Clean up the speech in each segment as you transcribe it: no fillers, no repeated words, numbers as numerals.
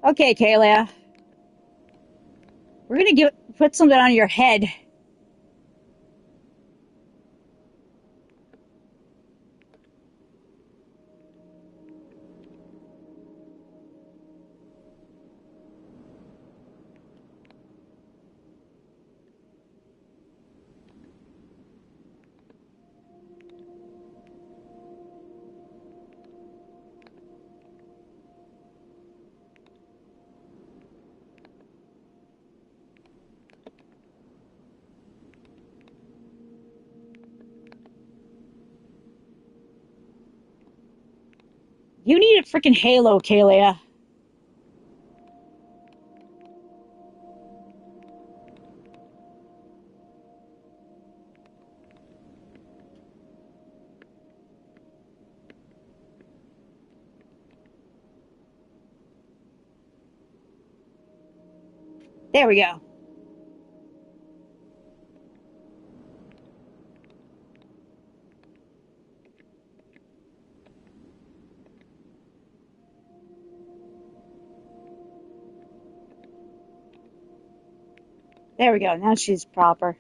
Okay, Kayla. We're gonna put something on your head. You need a freaking halo, Kayla. There we go. There we go. Now she's proper.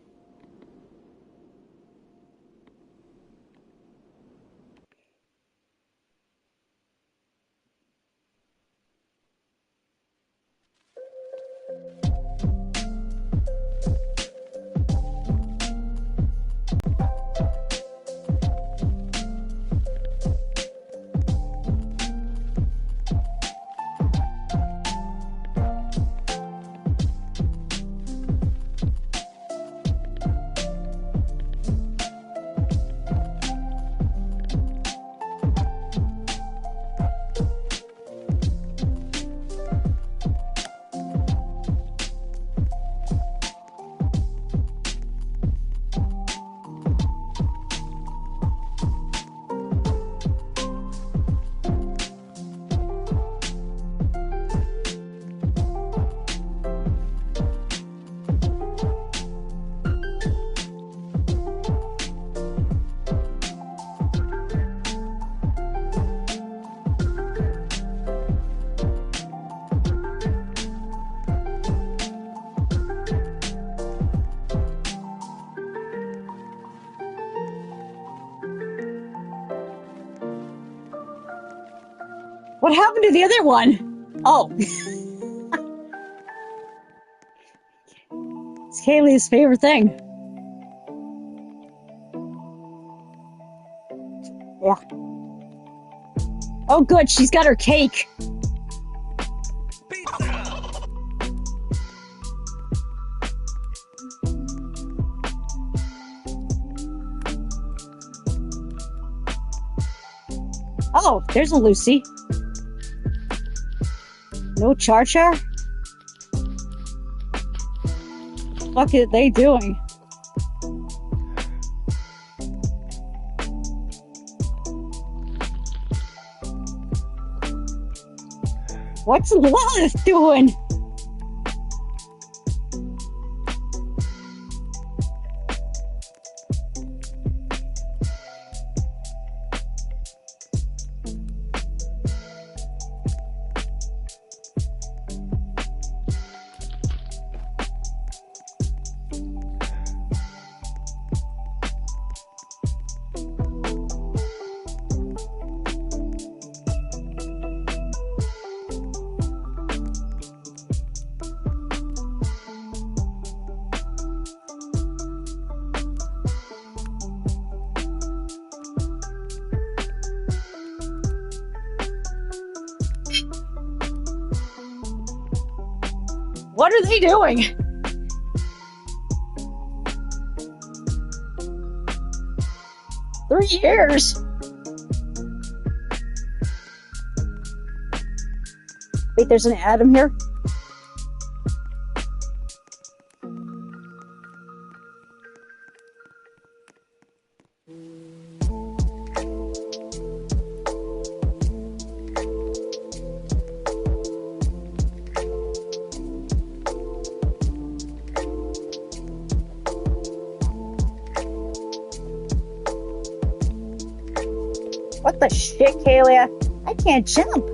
What happened to the other one? Oh, it's Kaylee's favorite thing. Yeah. Oh, good. She's got her cake. Oh, there's a Lucy. No Char-Char? What are they doing? What's Lilith doing? What are they doing? $3 years. Wait, there's an Adam here? What the shit, Kalia? I can't jump.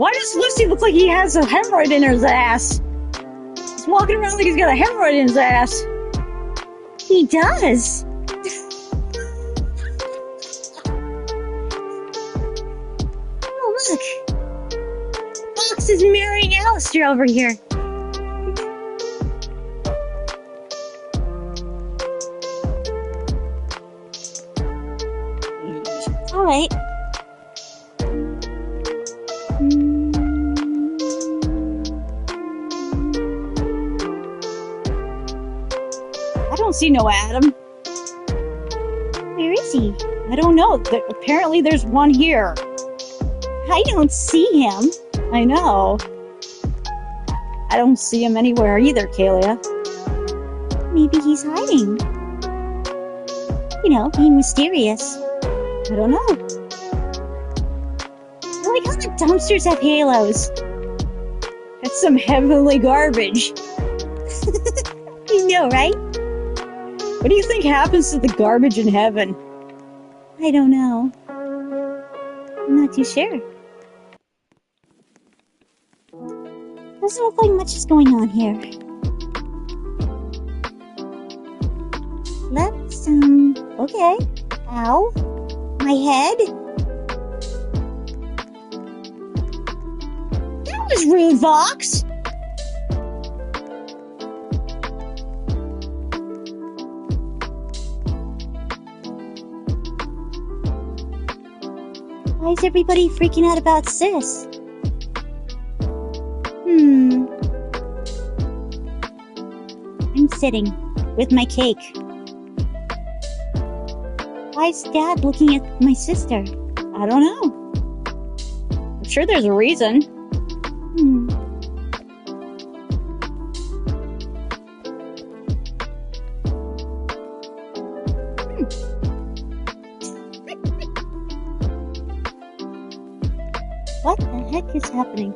Why does Lucy look like he has a hemorrhoid in his ass? He's walking around like he's got a hemorrhoid in his ass. He does. Oh, look. Fox is marrying Alistair over here. All right. I don't see no Adam. Where is he? I don't know. Apparently there's one here. I don't see him. I know. I don't see him anywhere either, Kalia. Maybe he's hiding. You know, being mysterious. I don't know. I like how the dumpsters have halos. That's some heavenly garbage. You know, right? What do you think happens to the garbage in heaven? I don't know. I'm not too sure. Doesn't look like much is going on here. Let's, okay. Ow. My head? That was rude, Vox! Why is everybody freaking out about Sis? I'm sitting with my cake. Why is Dad looking at my sister? I don't know. I'm sure there's a reason. What the heck is happening?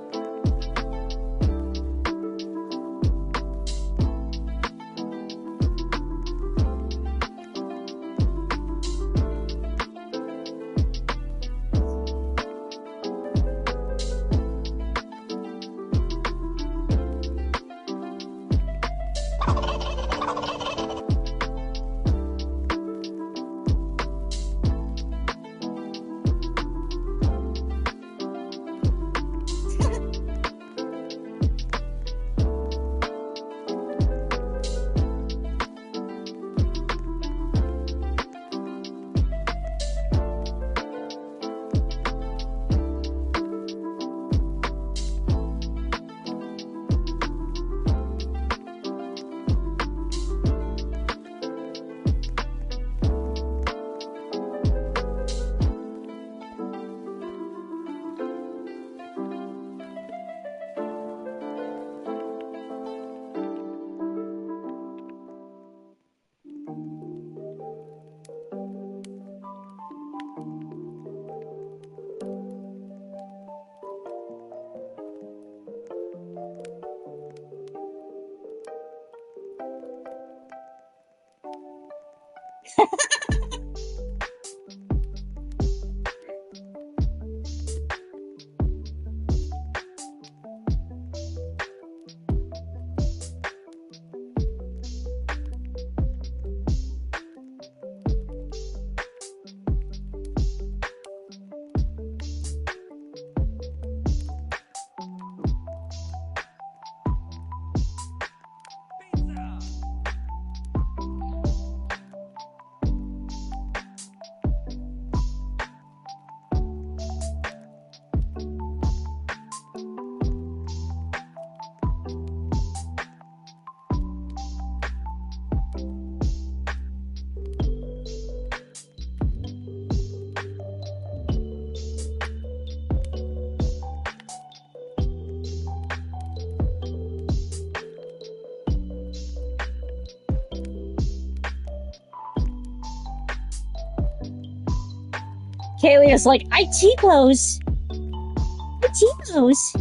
Kalia's like, I T-pose. I T-pose.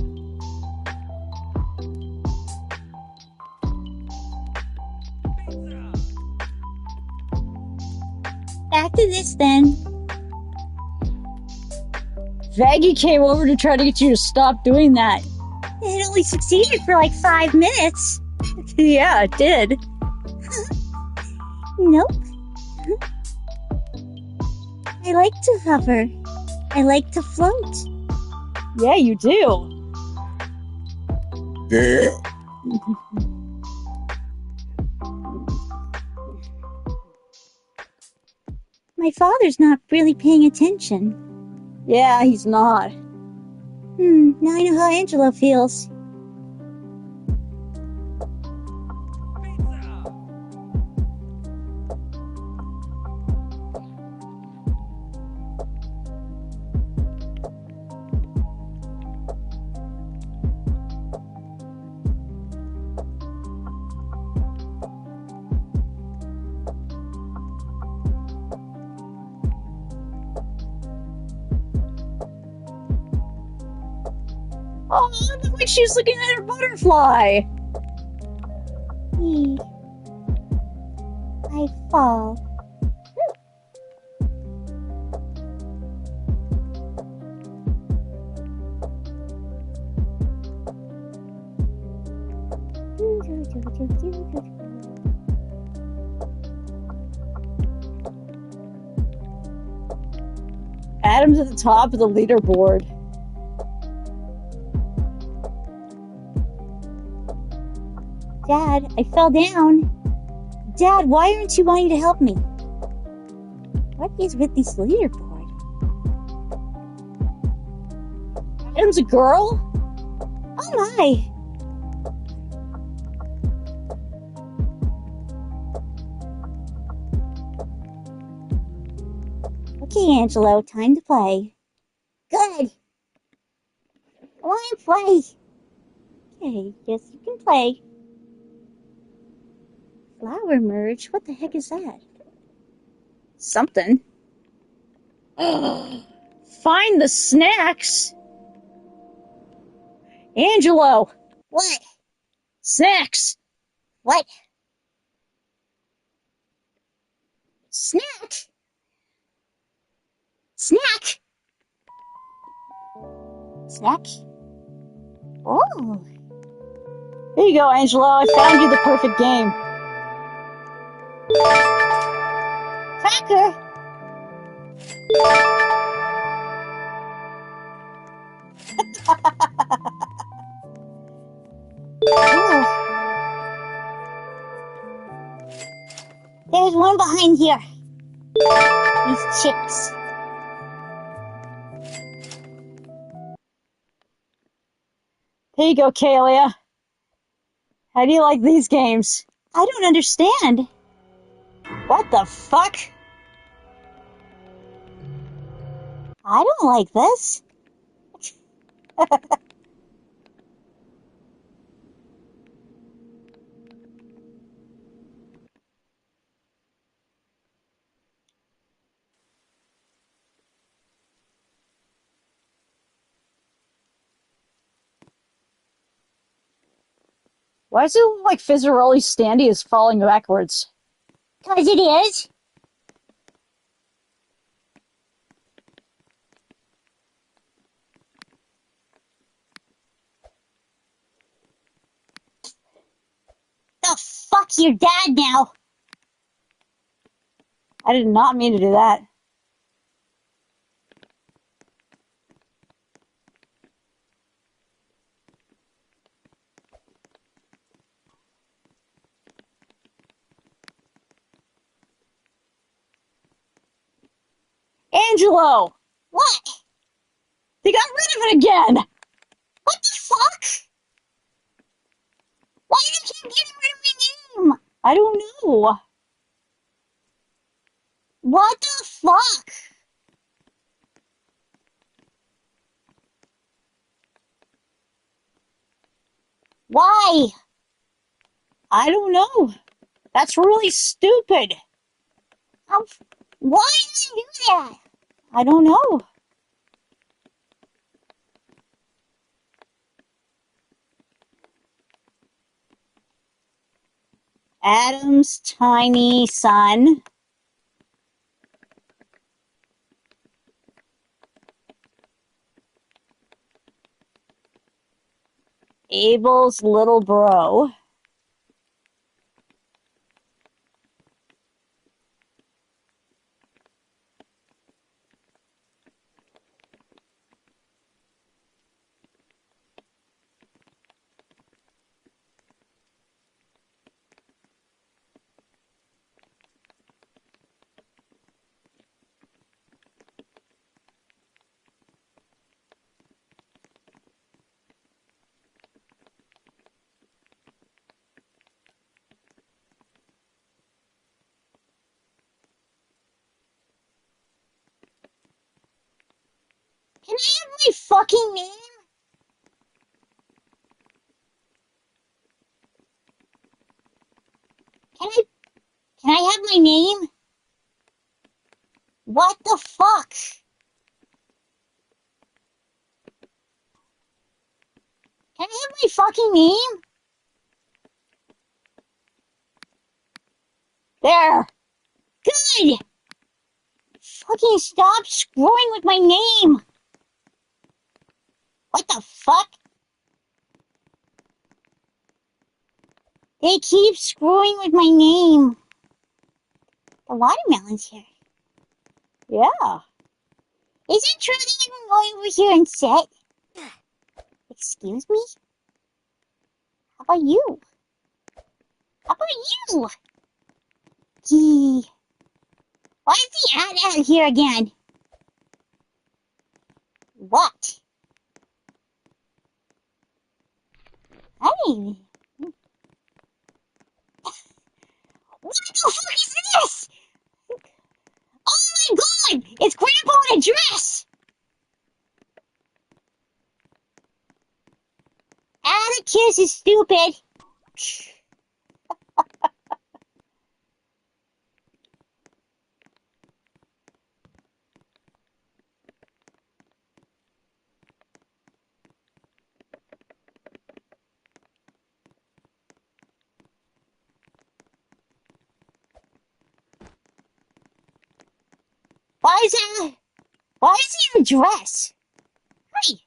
Back to this then. Vaggie came over to try to get you to stop doing that. It only succeeded for like 5 minutes. Yeah, it did. Nope. I like to hover. I like to float. Yeah, you do. My father's not really paying attention. Yeah, he's not. Now I know how Angelo feels. Oh, look like she's looking at her butterfly. I fall. Adam's at the top of the leaderboard. Dad, I fell down. Dad, why aren't you wanting to help me? What is with this leaderboard? Adam's a girl? Oh my! Okay, Angelo, time to play. Good! I want to play! Okay, yes, you can play. Flower merge? What the heck is that? Something. Find the snacks! Angelo! What? Snacks! What? Snack? Snack? Snack? Oh. There you go, Angelo. I found you the perfect game. Cracker! Oh. There's one behind here. These chips. There you go, Kalia. How do you like these games? I don't understand. What the fuck? I don't like this. Why does it look like Fizzaroli's standee is falling backwards? 'Cause it is. The fuck's your dad now? I did not mean to do that. Angelo! What? They got rid of it again! What the fuck? Why do you keep getting rid of my name? I don't know. What the fuck? Why? I don't know. That's really stupid. Why did you do that? I don't know. Adam's tiny son. Abel's little bro. Can I have my fucking name? Can I can I have my name? What the fuck? Can I have my fucking name? There. Good. Fucking stop screwing with my name. What the fuck? They keep screwing with my name. The watermelon's here. Yeah. Is it true that you can go over here and sit? Excuse me? How about you? How about you? Gee. Why is the ad out here again? What? I didn't even... What the fuck is this? Oh my god! It's Grandpa in a dress! Atticus is stupid. Why is that? Why is he in a dress? Hey.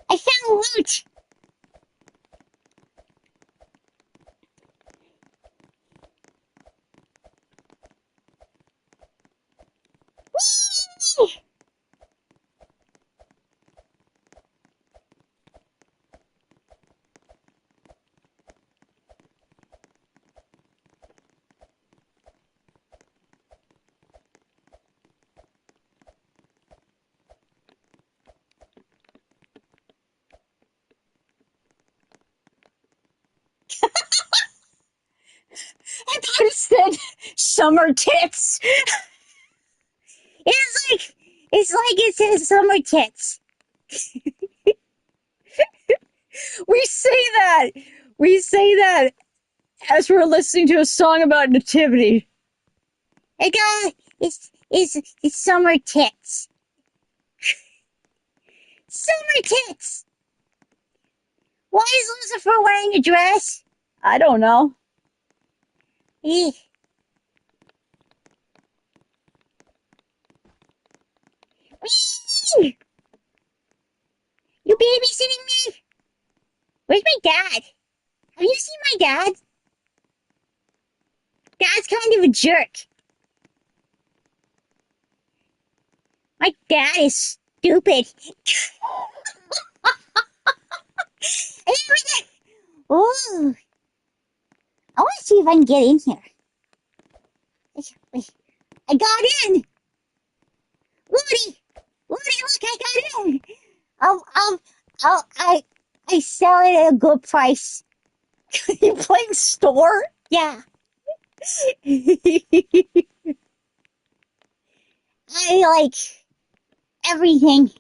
I found loot. Whee! I thought it said summer tits. It's like it says summer tits. We say that. We say that as we're listening to a song about nativity. It's summer tits. Summer tits. Why is Lucifer wearing a dress? I don't know. Eh. Whee! You babysitting me? Where's my dad? Have you seen my dad? Dad's kind of a jerk. My dad is stupid. Ooh. I want to see if I can get in here. I got in. Woody, look, I got in. Um, I sell it at a good price. You playing store? Yeah. I like everything.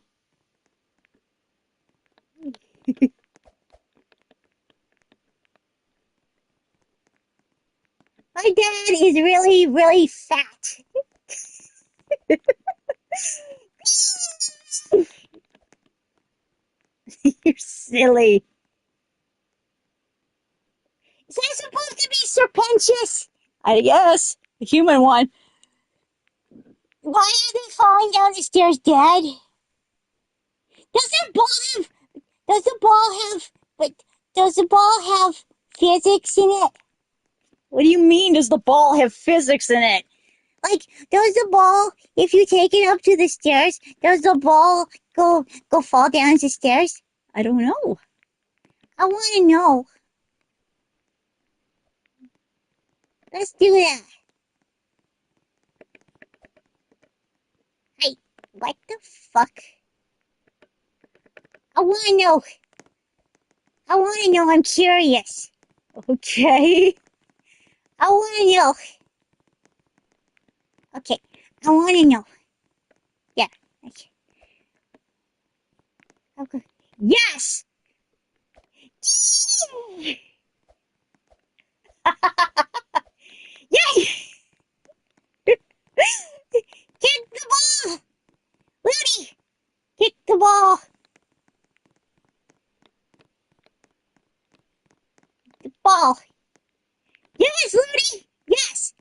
My dad is really, really fat. You're silly. Is that supposed to be serpentious? I guess. The human one. Why are they falling down the stairs, Dad? Does the ball have does the ball have but does the ball have physics in it? What do you mean does the ball have physics in it? Like, does the ball, if you take it up to the stairs, does the ball go fall down the stairs? I don't know. I want to know. Let's do that. Hey, what the fuck? I want to know. I want to know. I'm curious. Okay. I want to know. Okay. I want to know. Yeah. Okay. Okay. Yes! Yay! Get the ball! Rudy! Get the ball! The ball! Yes, Rudy! Yes!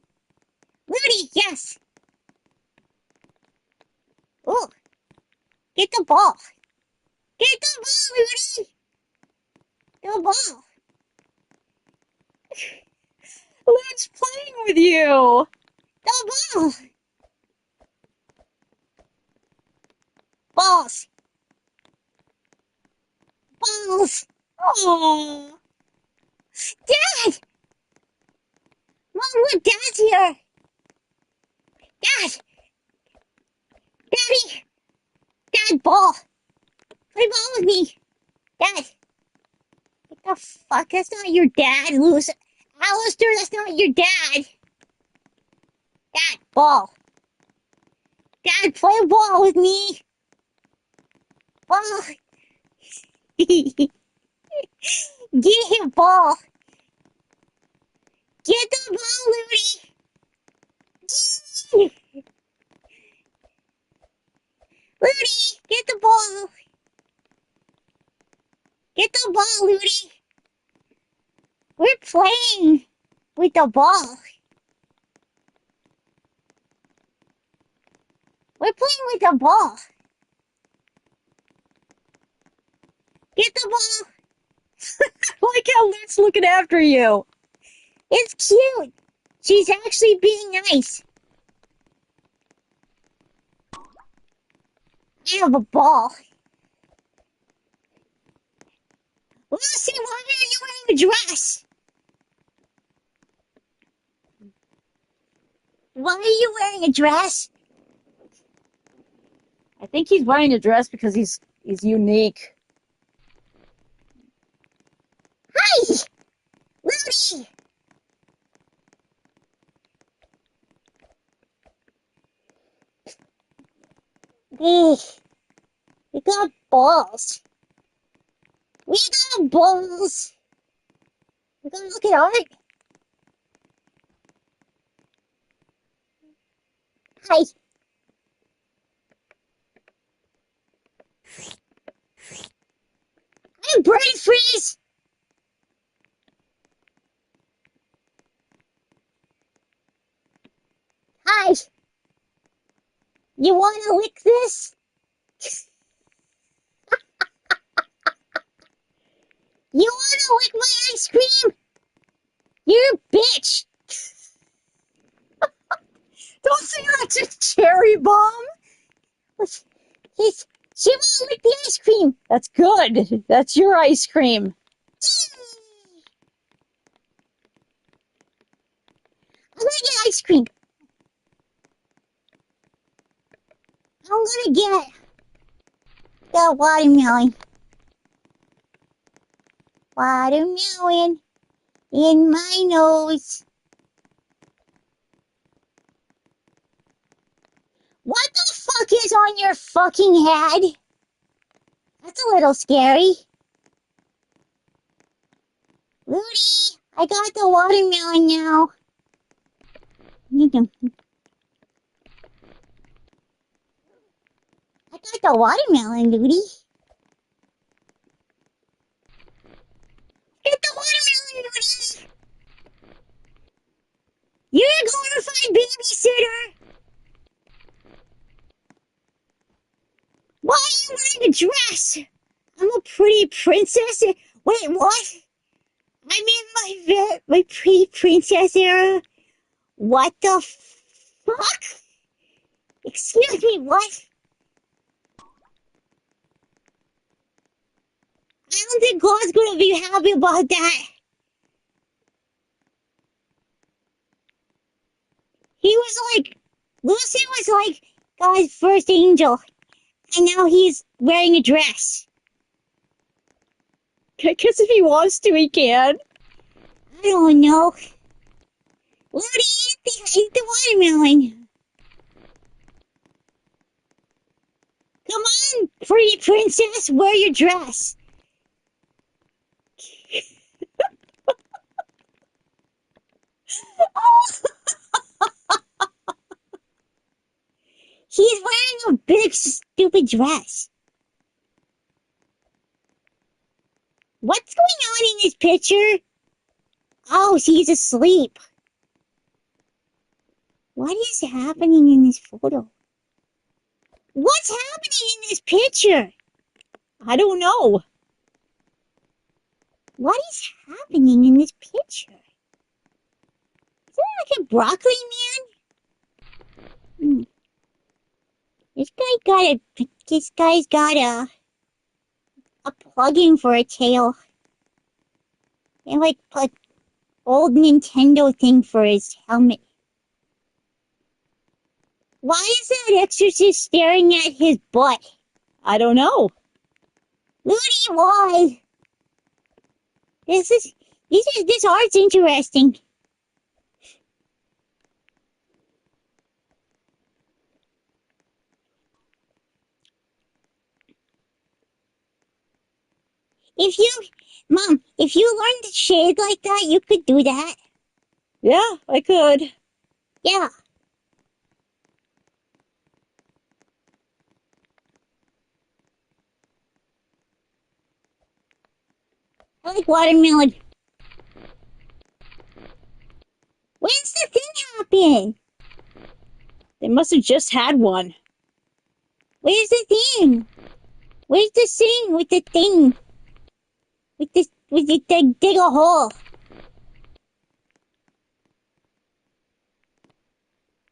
Rudy, yes! Oh, get the ball! Get the ball, Rudy! The ball! Who's playing with you? The ball! Balls! Balls! Oh, Dad! Mom, look, Dad's here! Dad! Daddy! Dad, ball! Play ball with me! Dad! What the fuck? That's not your dad, Louis. Alistair, that's not your dad! Dad, ball! Dad, play ball with me! Ball! Get him, ball! Get the ball, Rudy! Rudy, get the ball! Get the ball, Rudy! We're playing with the ball. We're playing with the ball. Get the ball! I like how Luke's looking after you. It's cute. She's actually being nice. I have a ball. Lucy, why are you wearing a dress? Why are you wearing a dress? I think he's wearing a dress because he's unique. Hi! Rudy! Hey, we got balls. We got balls. We're gonna look at art. Hi. I'm brain freeze. Hi. You wanna lick this? You wanna lick my ice cream? You're a bitch. Don't say that's a cherry bomb. She won't lick the ice cream. That's good. That's your ice cream. I'm gonna get ice cream. I'm gonna get the watermelon. Watermelon in my nose. What the fuck is on your fucking head? That's a little scary. Rudy, I got the watermelon now. I got the watermelon, Rudy. Get the watermelon, Woody! You're a glorified babysitter! Why are you wearing a dress? I'm a pretty princess. Wait, what? I'm in my pretty princess era? What the fuck? Excuse me, what? I don't think God's gonna be happy about that. He was like, Lucy was like God's first angel, and now he's wearing a dress. I guess if he wants to, he can. I don't know. Ludi, eat the watermelon. Come on, pretty princess, wear your dress. He's wearing a big, stupid dress. What's going on in this picture? Oh, he's asleep. What is happening in this photo? What's happening in this picture? I don't know. What is happening in this picture? Is that like a broccoli man? This guy's got a plug-in for a tail. And like an old Nintendo thing for his helmet. Why is that exorcist staring at his butt? I don't know. Ludi, why? This art's interesting. Mom, if you learned to shade like that, you could do that. Yeah, I could. Yeah. I like watermelon. When's the thing happen? They must have just had one. Where's the thing? Where's the thing with the thing? With the dig a hole.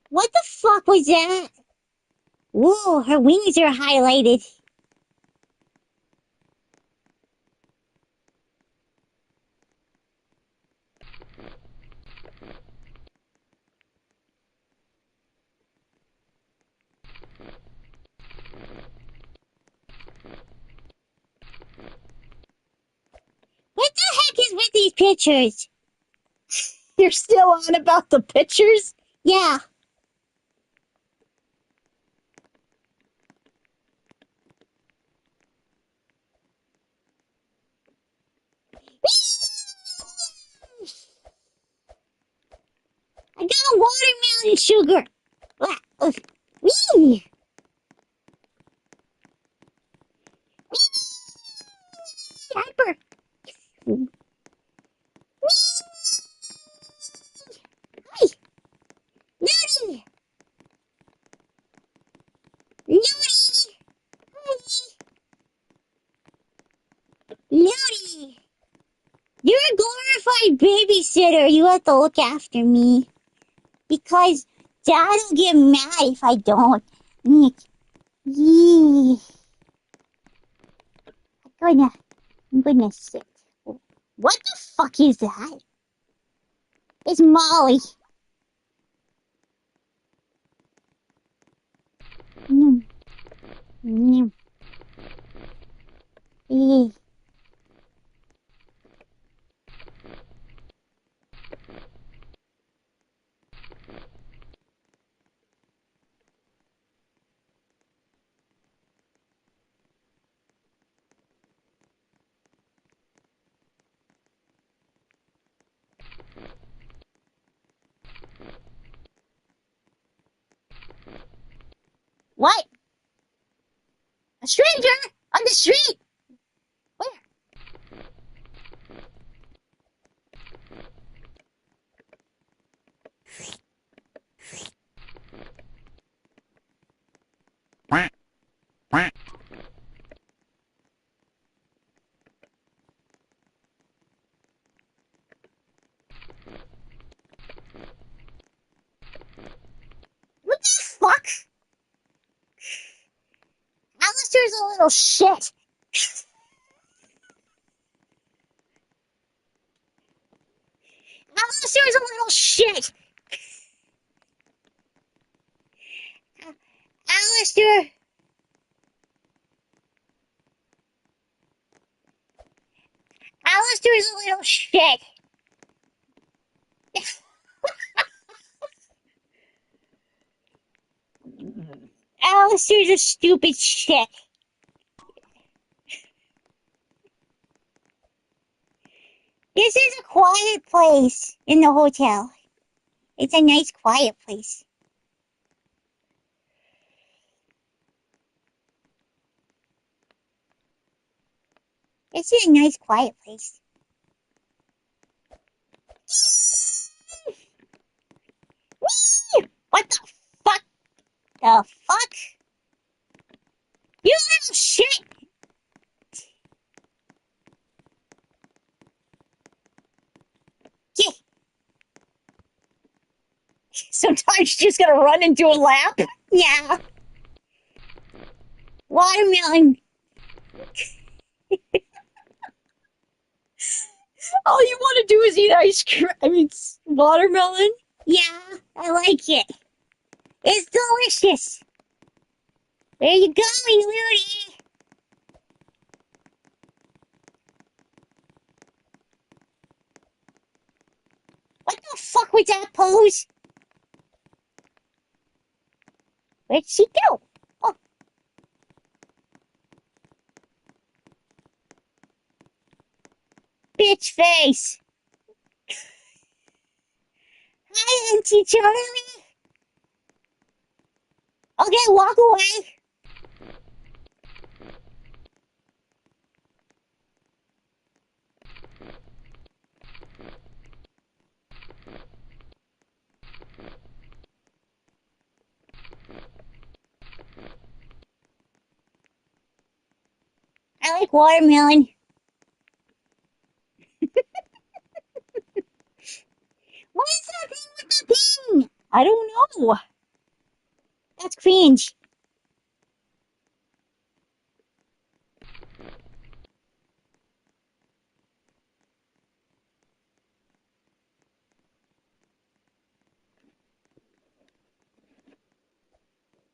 What the fuck was that? Whoa, her wings are highlighted. What the heck is with these pictures? You're still on about the pictures? Yeah. I got watermelon sugar. Wee! Hyper. Hi. Ludi. Ludi. Ludi. You're a glorified babysitter. You have to look after me. Because Dad'll get mad if I don't. Yee. I'm gonna sit. What the fuck is that? It's Molly. Mm. Mm. Eh. What? A stranger on the street? Where? little shit. Alistair's a little shit. Alistair. Alistair's a little shit. Alistair's a stupid shit. This is a quiet place in the hotel. It's a nice quiet place. It's a nice quiet place. What the fuck? The fuck? You little shit! Yeah. Sometimes you just gotta run and do a lap. Yeah. Watermelon. All you want to do is eat ice cream. I mean, watermelon. Yeah, I like it. It's delicious. Where you going, Rudy? What the fuck was that pose? Where'd she go? Oh. Bitch face. Hi, Auntie Charlie. Okay, walk away. I like watermelon. What is that thing with the thing? I don't know. That's cringe.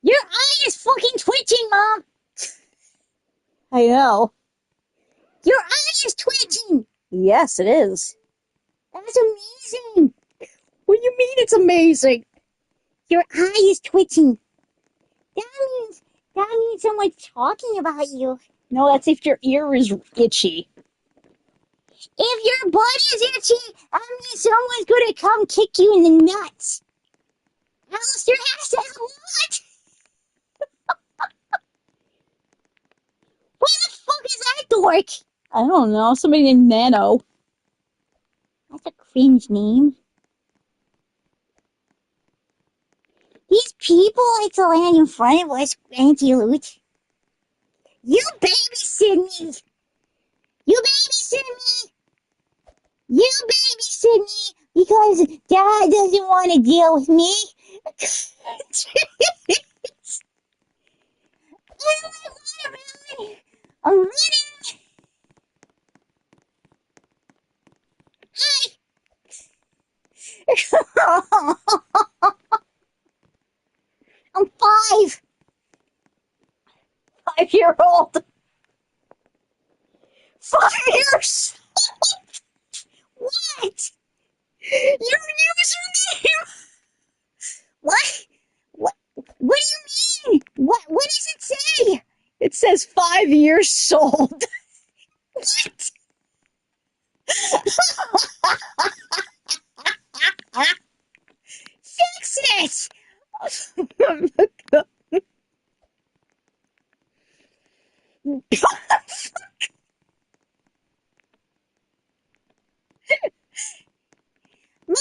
Your eye is fucking twitching, Mom. I know. Your eye is twitching. Yes, it is. That's amazing. What do you mean it's amazing? Your eye is twitching. That means someone's talking about you. No, that's if your ear is itchy. If your butt is itchy, that means someone's gonna come kick you in the nuts. Alistair has to have what? What the fuck is that dork? I don't know. Somebody named Nano. That's a cringe name. These people like to land in front of us, Auntie Loot. You babysit me! You babysit me! You babysit me because Dad doesn't want to deal with me. I'm running. I'm 5. 5-year-old. 5 years. What? Your username? What? What do you mean? What does it say? It says 5 years old. What? Fix it! Mom,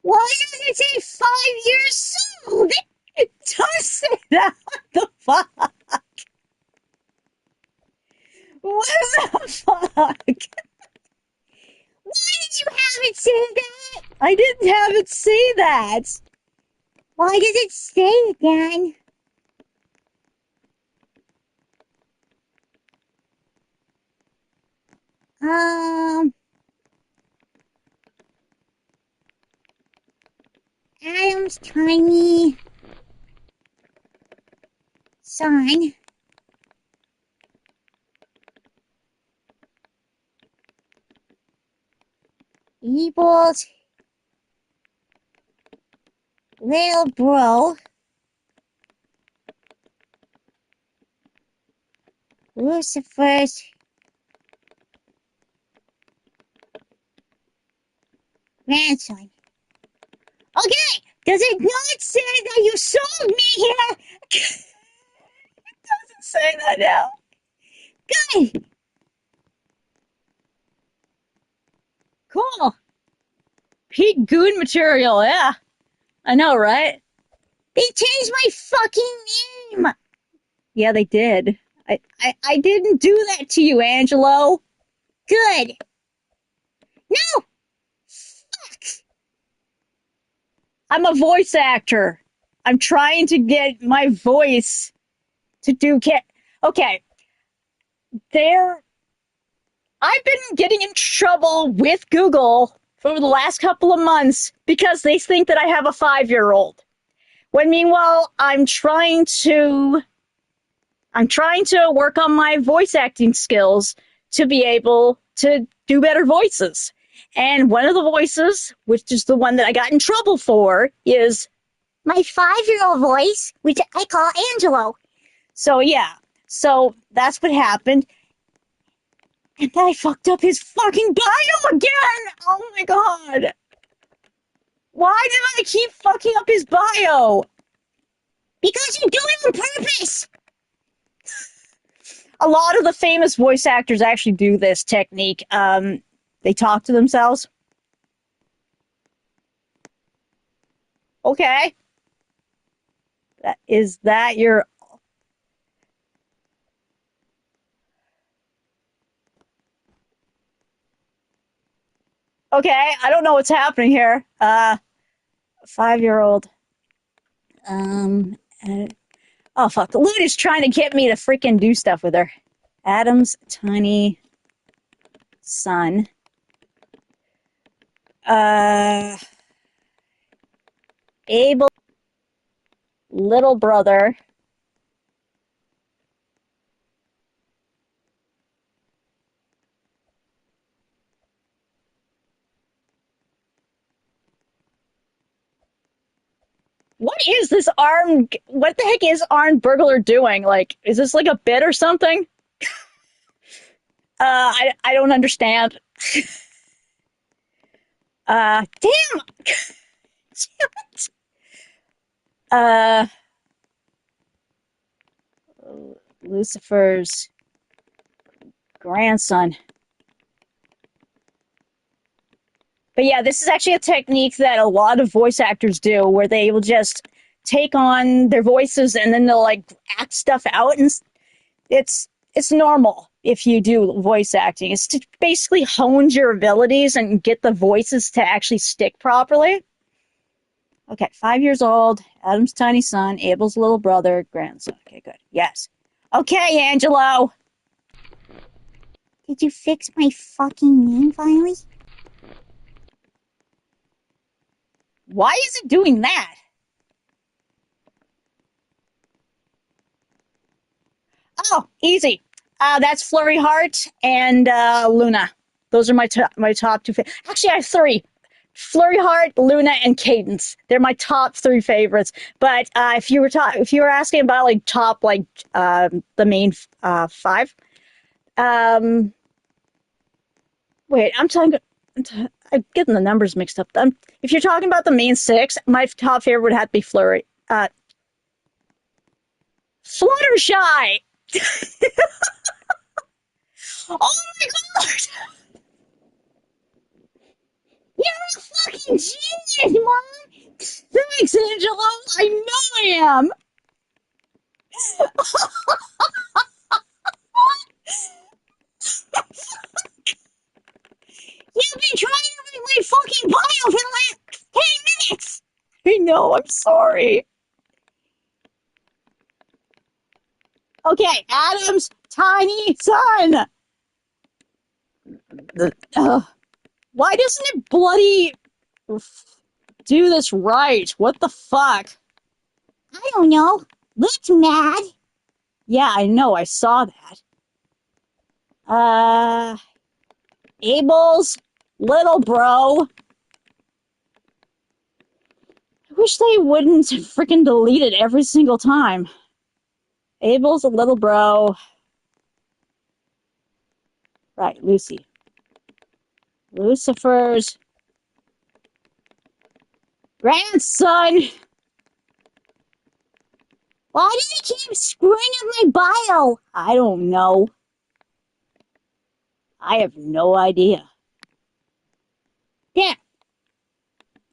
why does it say 5 years old? It does say that. What the fuck? What the fuck? Why did you have it say that? I didn't have it say that. Why does it say it, Dan? Um, Adam's tiny son equals little bro Lucifer's grandson. Okay, does it not say that you sold me here? It doesn't say that now. Good. Cool. Peak goon material, yeah. I know, right? They changed my fucking name. Yeah, they did. I didn't do that to you, Angelo. Good. No! Fuck! I'm a voice actor. I'm trying to get my voice to do okay, there I've been getting in trouble with Google for the last couple of months because they think that I have a 5-year-old. When meanwhile, I'm trying to work on my voice acting skills to be able to do better voices. And one of the voices, which is the one that I got in trouble for, is my 5-year-old voice, which I call Angelo. So yeah, so that's what happened. And then I fucked up his fucking bio again! Oh my god! Why did I keep fucking up his bio? Because you do it on purpose! A lot of the famous voice actors actually do this technique. They talk to themselves. Okay. Is that your... Okay, I don't know what's happening here. 5-year-old. Um, uh, oh, fuck. The Loot is trying to get me to freaking do stuff with her. Adam's tiny son. Uh, Abel, little brother. What is this armed? What the heck is armed burglar doing? Like, is this like a bit or something? I don't understand. Damn. Damn it. Uh, Lucifer's grandson. But yeah, this is actually a technique that a lot of voice actors do, where they will just take on their voices and then they'll like act stuff out, and it's normal if you do voice acting. It's to basically hone your abilities and get the voices to actually stick properly. Okay, 5 years old, Adam's tiny son, Abel's little brother, grandson. Okay, good. Yes. Okay, Angelo. Did you fix my fucking name finally? Why is it doing that? Oh, easy. That's Flurry Heart and Luna. Those are my top two. Actually, I have three: Flurry Heart, Luna, and Cadence. They're my top three favorites. But if you were asking about like top the main five, um, wait, I'm getting the numbers mixed up. If you're talking about the main six, my top favorite would have to be Flurry. Fluttershy. Oh my god! You're a fucking genius, Mom! Thanks, Angelo! I know I am! You've been trying to read my fucking bio for the last 10 minutes! I know, I'm sorry. Okay, Adam's tiny son! Why doesn't it bloody do this right? What the fuck? I don't know. Looks mad. Yeah, I know. I saw that. Abel's little bro. I wish they wouldn't freaking delete it every single time. Abel's a little bro. Right, Lucy. Lucifer's grandson. Why do you keep screwing up my bio? I don't know. I have no idea. There.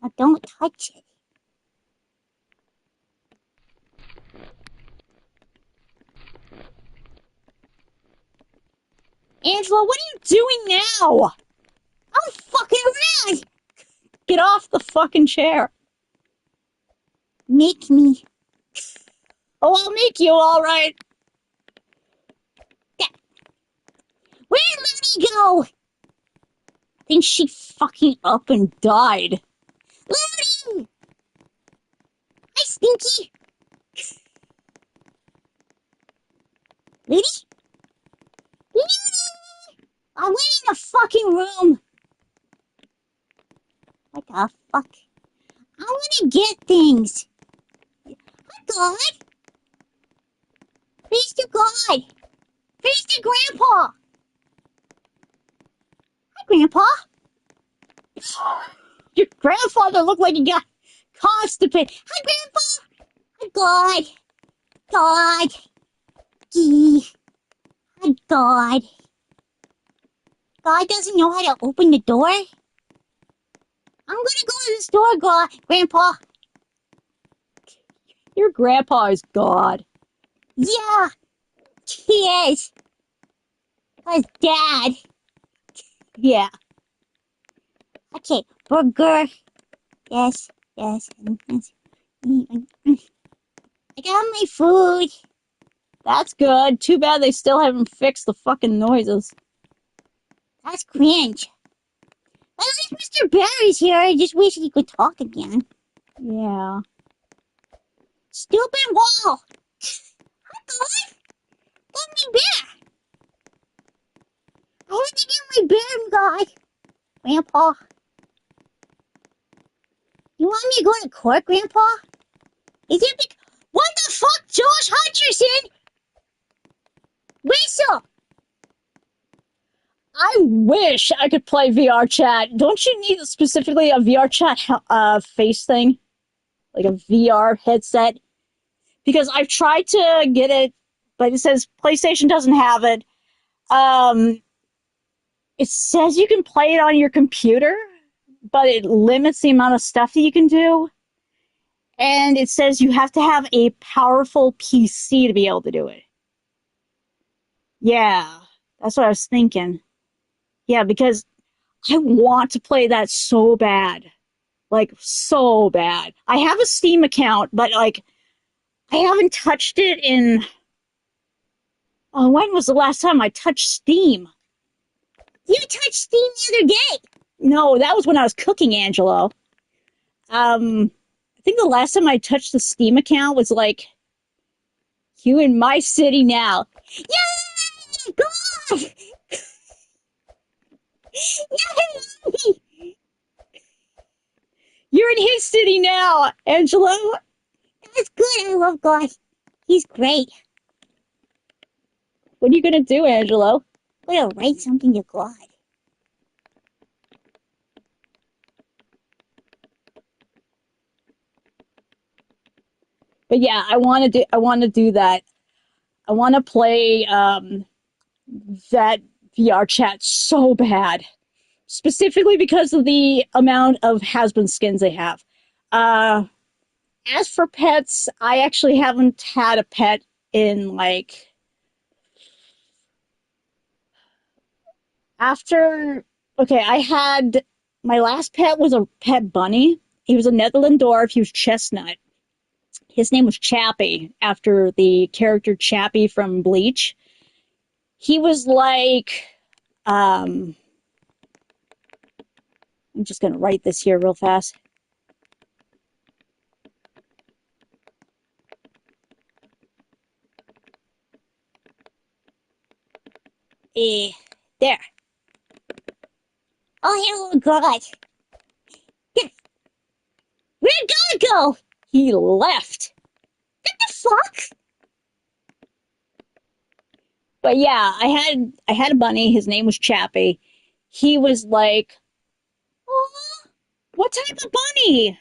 Now don't touch it. Angelo, what are you doing now? I'm fucking around. Get off the fucking chair. Make me. Oh, I'll make you all right. There. Where did Lily go? I think she fucking up and died. Lily! Hi, Stinky. Lily? Lily! I went in the fucking room. What the fuck? I want to get things. Hi, God. Praise to God. Praise to Grandpa. Hi, Grandpa. Your grandfather looked like he got constipated. Hi, Grandpa. Hi, God. God. Gee. Hi, God. God doesn't know how to open the door. I'm gonna go to the store, God. Grandpa. Your grandpa is God. Yeah, he is. His dad. Yeah. Okay, burger. Yes, yes. I got my food. That's good. Too bad they still haven't fixed the fucking noises. That's cringe. At least Mr. Barry's here. I just wish he could talk again. Yeah. Stupid wall. Hi, God. Get me back. I have to get my bear, God. Grandpa. You want me to go to court, Grandpa? Is it what the fuck, Josh Hutcherson? Whistle! I wish I could play VR chat. Don't you need specifically a VR chat face thing? Like a VR headset? Because I've tried to get it, but it says PlayStation doesn't have it. It says you can play it on your computer, but it limits the amount of stuff that you can do. And it says you have to have a powerful PC to be able to do it. Yeah, that's what I was thinking. Yeah, because I want to play that so bad. Like, so bad. I have a Steam account, but, like, I haven't touched it in... Oh, when was the last time I touched Steam? You touched Steam the other day. No, that was when I was cooking, Angelo. I think the last time I touched the Steam account was, like, you in my city now. Yay! God! Yay! You're in his city now, Angelo. That's good. I love God. He's great. What are you gonna do, Angelo? I'm gonna write something to God. But yeah, I want to do that. I want to play that VR chat so bad, specifically because of the amount of has-been skins they have. As for pets, I actually haven't had a pet in like after. Okay, I had my last pet was a pet bunny. He was a Netherland dwarf. He was chestnut. His name was Chappie after the character Chappie from Bleach. He was like I'm just going to write this here real fast. Eh, there. Oh, hello, God. Where'd God go? He left. What the fuck? But yeah, I had a bunny. His name was Chappie. He was like, oh, what type of bunny?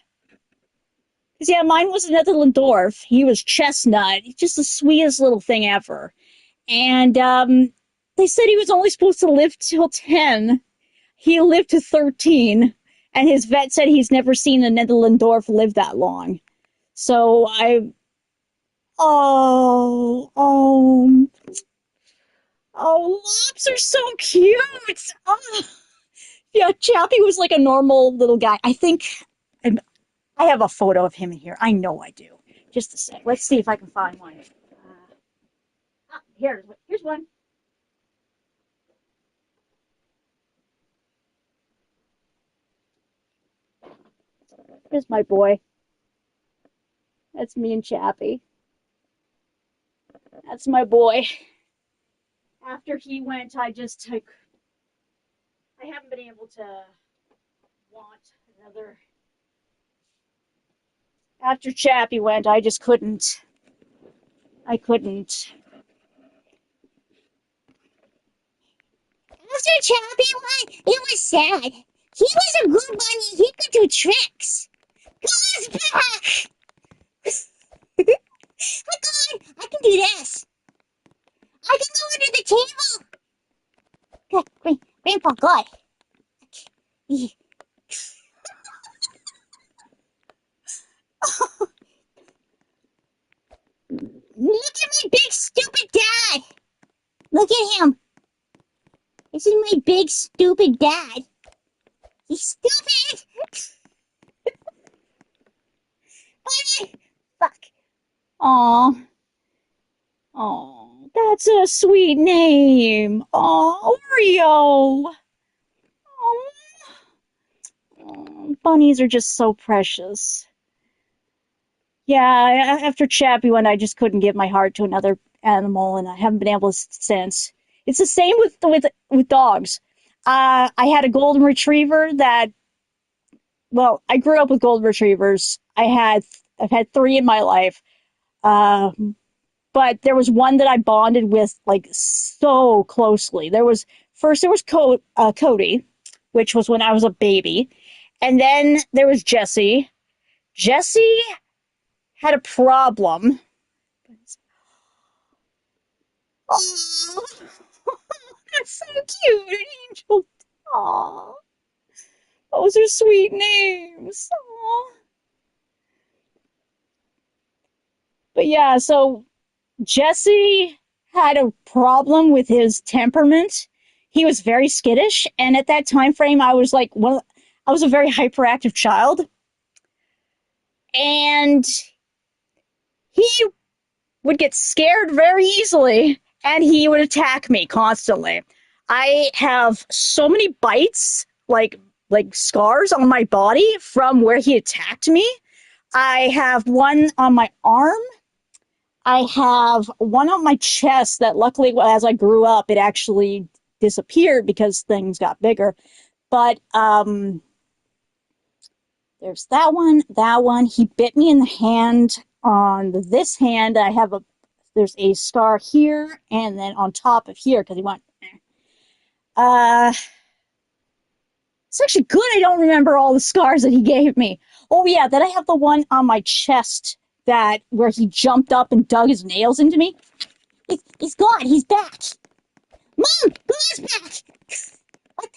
Because yeah, mine was a Netherland Dwarf. He was chestnut. He's just the sweetest little thing ever. And they said he was only supposed to live till 10. He lived to 13. And his vet said he's never seen a Netherland Dwarf live that long. So oh, lops are so cute. Oh, yeah, Chappie was like a normal little guy. I I have a photo of him in here. I know I do. Just a sec. Let's see if I can find one. Here's one. Here's my boy. That's me and Chappie. That's my boy. After he went, I haven't been able to want another. After Chappie went, I just couldn't. I couldn't. After Chappie went, it was sad. He was a good bunny. He could do tricks. God's back! Oh, God, I can do this. I can go under the table. Good, Grandpa, God. Look at my big stupid dad. Look at him. This is my big stupid dad. He's stupid. Fuck. Aw. Oh, that's a sweet name. Oh, Oreo. Oh, bunnies are just so precious. Yeah, after Chappie went, I just couldn't give my heart to another animal, and I haven't been able to since. It's the same with dogs. I had a golden retriever that, well, I grew up with golden retrievers. I've had three in my life. Uh, but there was one that I bonded with like so closely. There was Cody, which was when I was a baby, and then there was Jesse. Jesse had a problem. Oh, that's so cute, an angel. Aw, those are sweet names. Aw. But yeah, so Jesse had a problem with his temperament. He was very skittish, and at that time frame, I was a very hyperactive child, and he would get scared very easily, and he would attack me constantly. I have so many bites, like scars on my body from where he attacked me. I have one on my arm. I have one on my chest that luckily, as I grew up, it actually disappeared because things got bigger. But there's that one, that one. He bit me in the hand. On this hand, there's a scar here, and then on top of here because he went. Uh, it's actually good. I don't remember all the scars that he gave me. Oh yeah, then I have the one on my chest that where he jumped up and dug his nails into me. He's gone. He's back. Mom, God's back. What?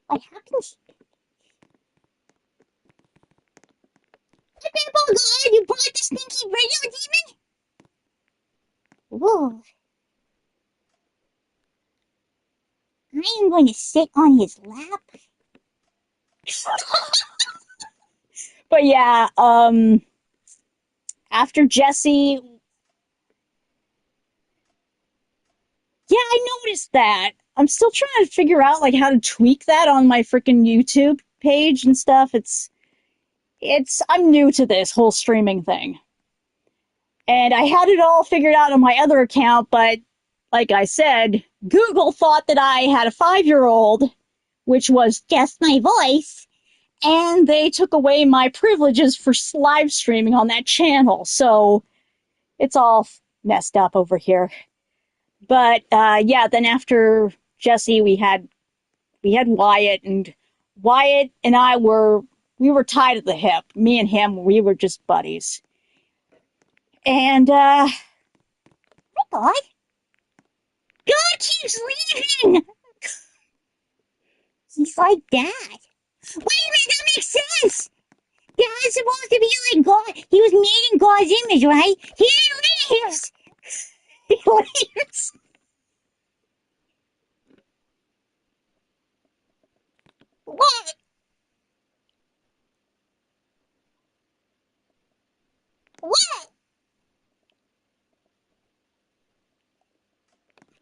What happened? Grandpa God, you brought the stinky radio demon? Whoa. I am going to sit on his lap. But yeah, after Jesse, Yeah, I noticed that. I'm still trying to figure out like how to tweak that on my freaking YouTube page and stuff. I'm new to this whole streaming thing. And I had it all figured out on my other account, but like I said, Google thought that I had a 5-year-old, which was Just my voice. and they took away my privileges for live streaming on that channel. So it's all messed up over here. But yeah, then after Jesse, we had Wyatt and I were tied at the hip. Me and him, we were just buddies. And My God. God keeps leaving. He's like that. Wait a minute, that makes sense. God's supposed to be like God. He was made in God's image, right? He leaves. He leaves. What? What?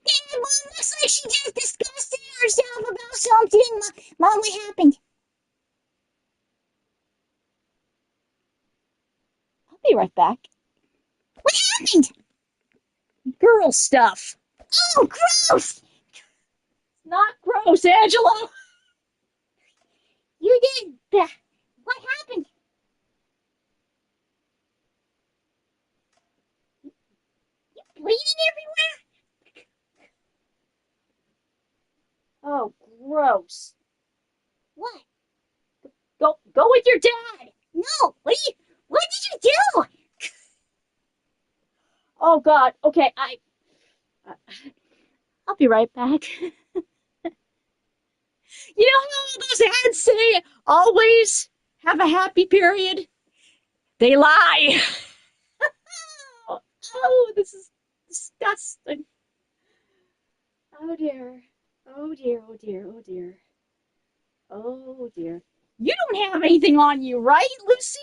Dad, Mom looks like she just disgusted herself about something. Mom, what happened? I'll be right back. What happened? Girl stuff. Oh, gross! Not gross, Angelo. You did. What happened? Bleeding everywhere? Oh, gross. What? Go with your dad. No. What did you do? Oh God. Okay, I'll be right back. You know how all those ads say always have a happy period? They lie. Oh, this is disgusting. Oh dear. Oh dear. Oh dear. Oh dear. Oh dear. You don't have anything on you, right, Lucy?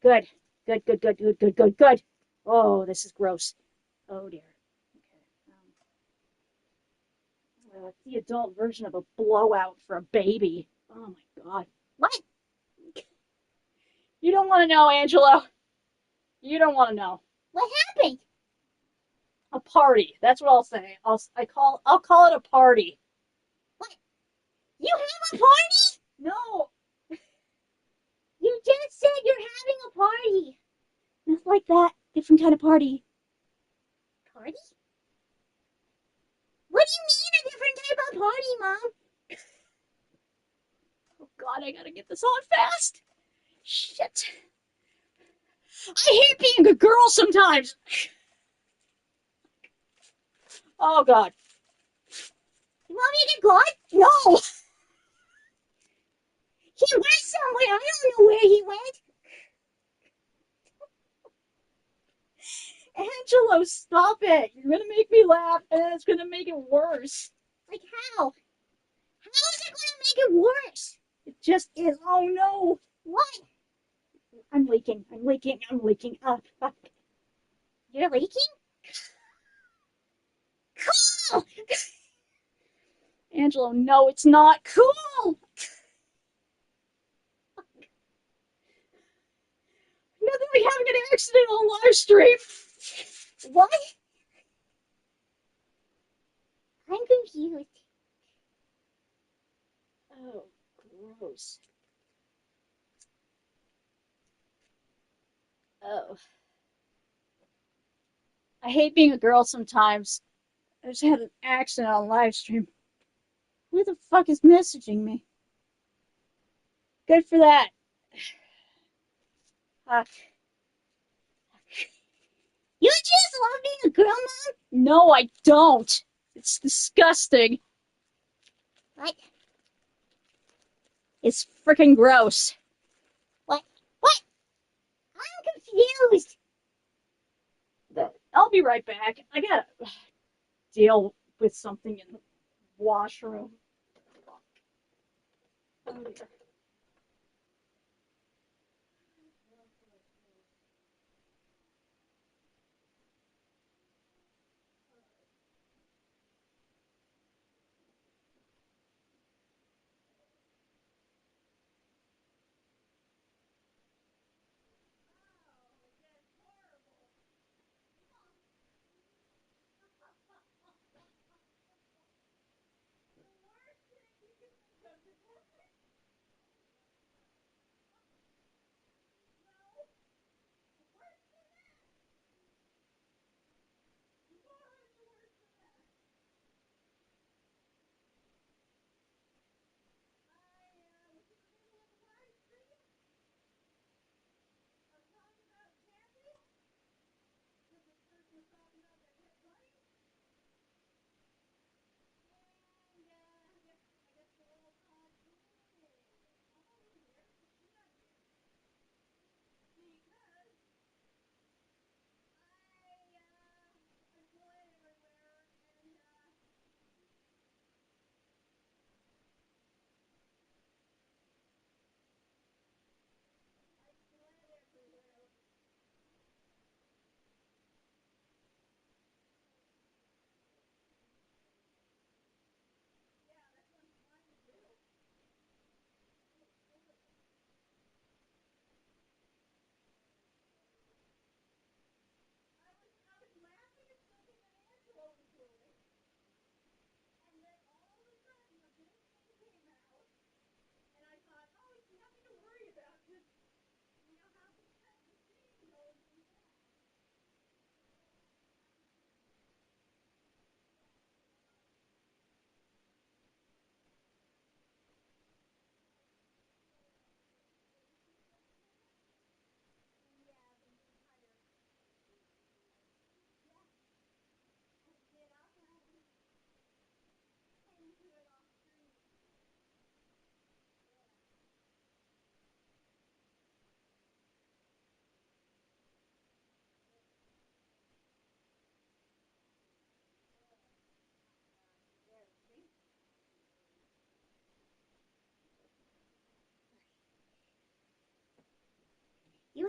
Good. Good, good, good, good, good, good, good. Oh, this is gross. Oh dear. Okay. It's the adult version of a blowout for a baby. Oh my God. What? You don't want to know, Angelo. You don't want to know. What happened? A party. That's what I'll say. I'll call it a party. What? You have a party? No, You just said you're having a party. not like that. Different kind of party. Party? What do you mean a different type of party, Mom? Oh God, I gotta get this on fast. Shit. I hate being a girl sometimes. Oh God. You want me to go? No. He went somewhere. I don't know where he went. Angelo, stop it. You're gonna make me laugh and it's gonna make it worse. Like how? How is it going to make it worse? It just is. Oh no. What? I'm leaking. I'm leaking. I'm leaking. You're leaking? Cool! Angelo, no, it's not cool. Nothing like having an accident on live stream. What? I'm confused. Oh, gross. Oh. I hate being a girl sometimes. I just had an accident on live stream. Who the fuck is messaging me? Good for that. Fuck. You just love being a girl, Mom? No, I don't. It's disgusting. What? It's freaking gross. What? What? I'm confused. I'll be right back. I gotta deal with something in the washroom. Oh, dear.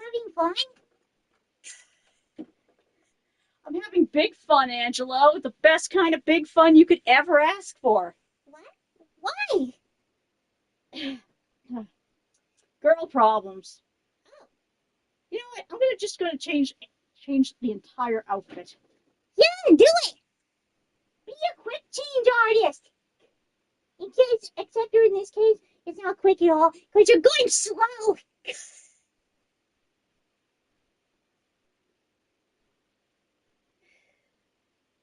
having fun? I'm having big fun, Angelo. The best kind of big fun you could ever ask for. What? Why? Girl problems. Oh, You know what? Just gonna change the entire outfit. yeah, do it. Be a quick change artist. Except in this case, it's not quick at all because you're going slow.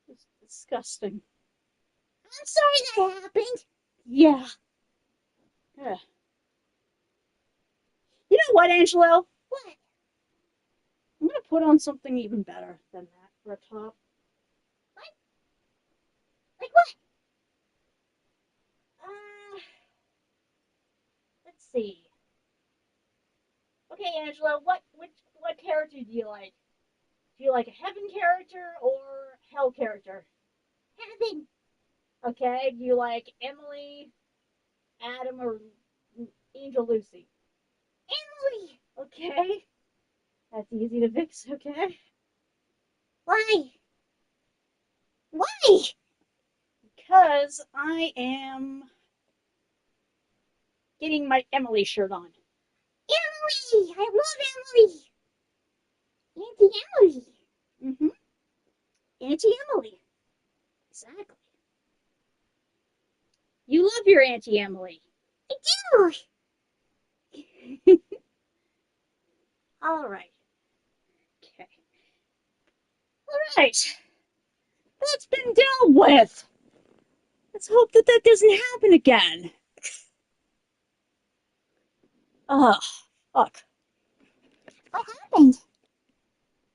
It's disgusting. I'm sorry that happened. Yeah. Yeah. You know what, Angelo? What? I'm gonna put on something even better than that for a top. What? Like what? Uh, let's see. Okay, Angelo, what character do you like? Do you like a heaven character or hell character? Heaven. Okay. Do you like Emily, Adam, or Angel Lucy? Emily. Okay. That's easy to fix, okay? Why? Why? Because I am getting my Emily shirt on. Emily. I love Emily. Auntie Emily. Mm-hmm. Auntie Emily. Exactly. You love your Auntie Emily. I do. All right. Okay. All right. That's been dealt with. Let's hope that that doesn't happen again. Oh, fuck. What happened?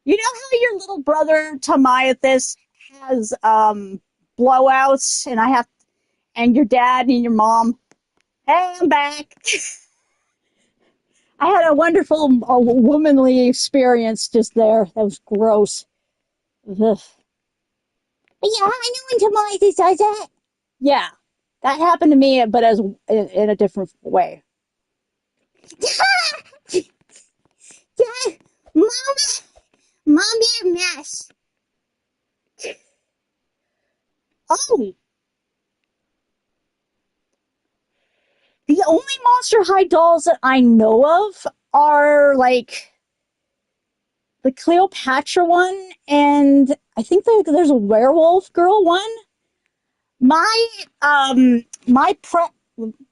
You know how your little brother Tamayathis has blowouts, and your dad and your mom. Hey, I'm back. I had a wonderful womanly experience just there. That was gross. Ugh. But yeah, I know when Tobias does that. Yeah, that happened to me, but as in a different way. Dad, Mom, you're a mess. Oh, the only Monster High dolls that I know of are like the Cleopatra one, and I think there's a werewolf girl one. My my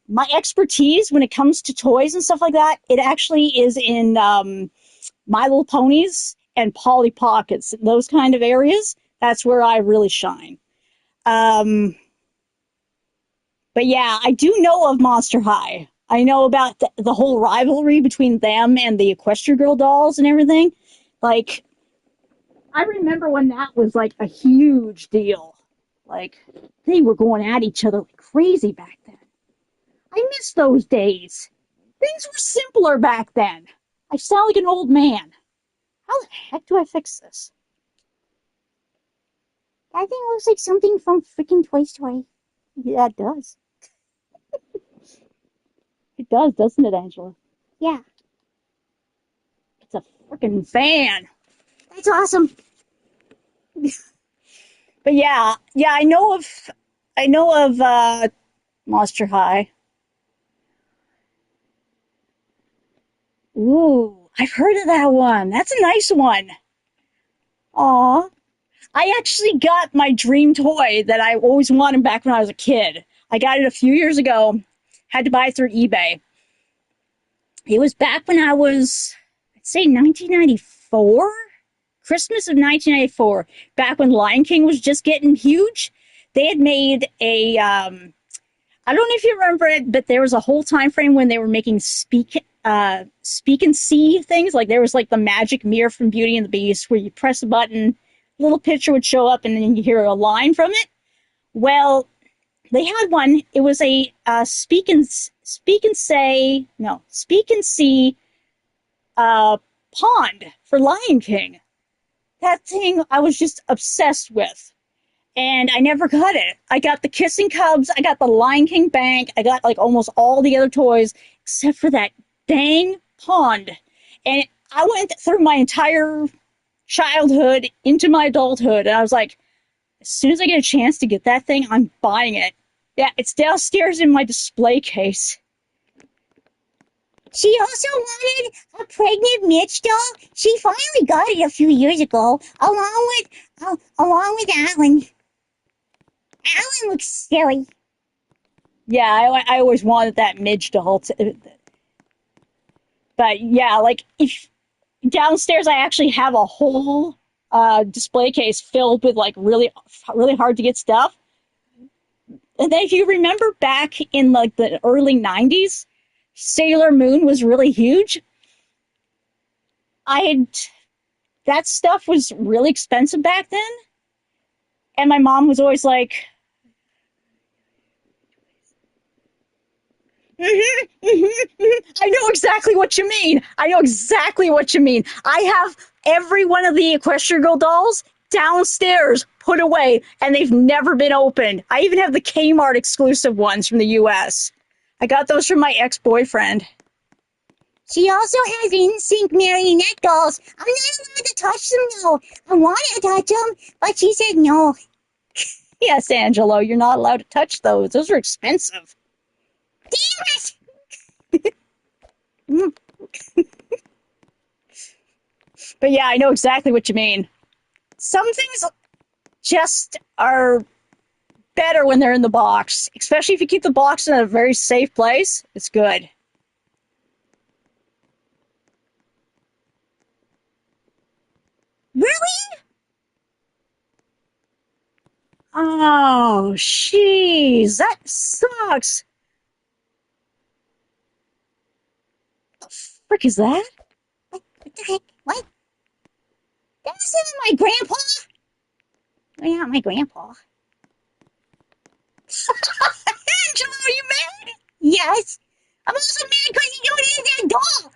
my expertise when it comes to toys and stuff like that, it actually is in My Little Ponies and Polly Pockets, those kind of areas. That's where I really shine. Um, but yeah, I do know of Monster High. I know about the whole rivalry between them and the Equestria Girl dolls and everything. Like, I remember when that was like a huge deal. Like, they were going at each other like crazy back then. I miss those days. Things were simpler back then. I sound like an old man. How the heck do I fix this? That thing looks like something from freaking Toy Story. Yeah, it does. It does, doesn't it, Angela? Yeah, It's a freaking fan. that's awesome. But yeah, I know of Monster High. Ooh, I've heard of that one. That's a nice one. Aw. I actually got my dream toy that I always wanted back when I was a kid. I got it a few years ago. Had to buy it through eBay. It was back when I was, I'd say 1994? Christmas of 1994. Back when Lion King was just getting huge. They had made I don't know if you remember it, but there was a whole time frame when they were making speak and see things. Like there was like the magic mirror from Beauty and the Beast where you press a button, a little picture would show up, and then you hear a line from it. Well, they had one. It was a speak and see pond for Lion King. That thing I was just obsessed with. And I never got it. I got the Kissing Cubs, I got the Lion King Bank, I got like almost all the other toys except for that dang pond. And I went through my entire childhood into my adulthood, and I was like, as soon as I get a chance to get that thing, I'm buying it. Yeah, it's downstairs in my display case. She also wanted a pregnant Mitch doll. She finally got it a few years ago, along with Alan. Alan looks silly. Yeah, I always wanted that Midge doll. But yeah, like if downstairs, I actually have a whole display case filled with like really hard to get stuff. And then if you remember back in like the early '90s, Sailor Moon was really huge. I had that stuff was really expensive back then, and my mom was always like, I know exactly what you mean. I know exactly what you mean. I have every one of the Equestria Girl dolls downstairs put away, and they've never been opened. I even have the Kmart exclusive ones from the US. I got those from my ex-boyfriend. She also has in-sync marionette dolls. I'm not allowed to touch them though. I wanted to touch them, but she said no. Yes, Angelo, you're not allowed to touch those. Those are expensive. Damn it! But yeah, I know exactly what you mean. Some things just are better when they're in the box, especially if you keep the box in a very safe place. It's good. Really? Oh, jeez, that sucks. What the frick is that? What the heck? What? That's not my grandpa. You're not my grandpa. Angela, are you mad? Yes. I'm also mad because you donated that doll.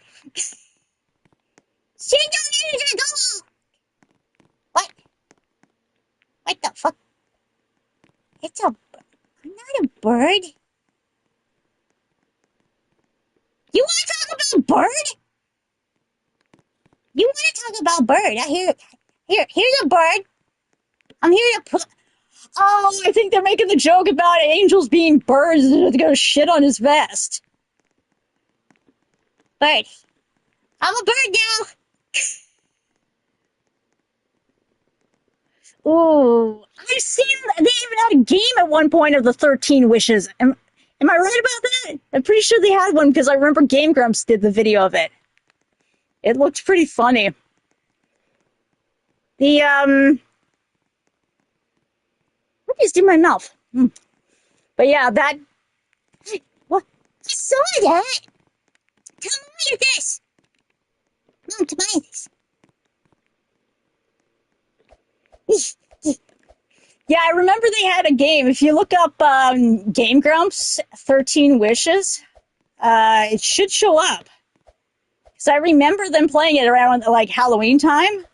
She donated that doll. What? What the fuck? I'm not a bird. You want to talk about bird? You want to talk about bird? Here's a bird. I'm here to put. Oh, I think they're making the joke about angels being birds and they're gonna shit on his vest. Bird. I'm a bird now. Ooh, I've seen they even had a game at one point of the 13 Wishes. Am I right about that? I'm pretty sure they had one because I remember Game Grumps did the video of it. It looked pretty funny. What is in my mouth? But yeah, that. What? I saw that. Tell me this. Mom, to buy this. Yeah, I remember they had a game. If you look up Game Grumps 13 Wishes, it should show up. Because I remember them playing it around like Halloween time.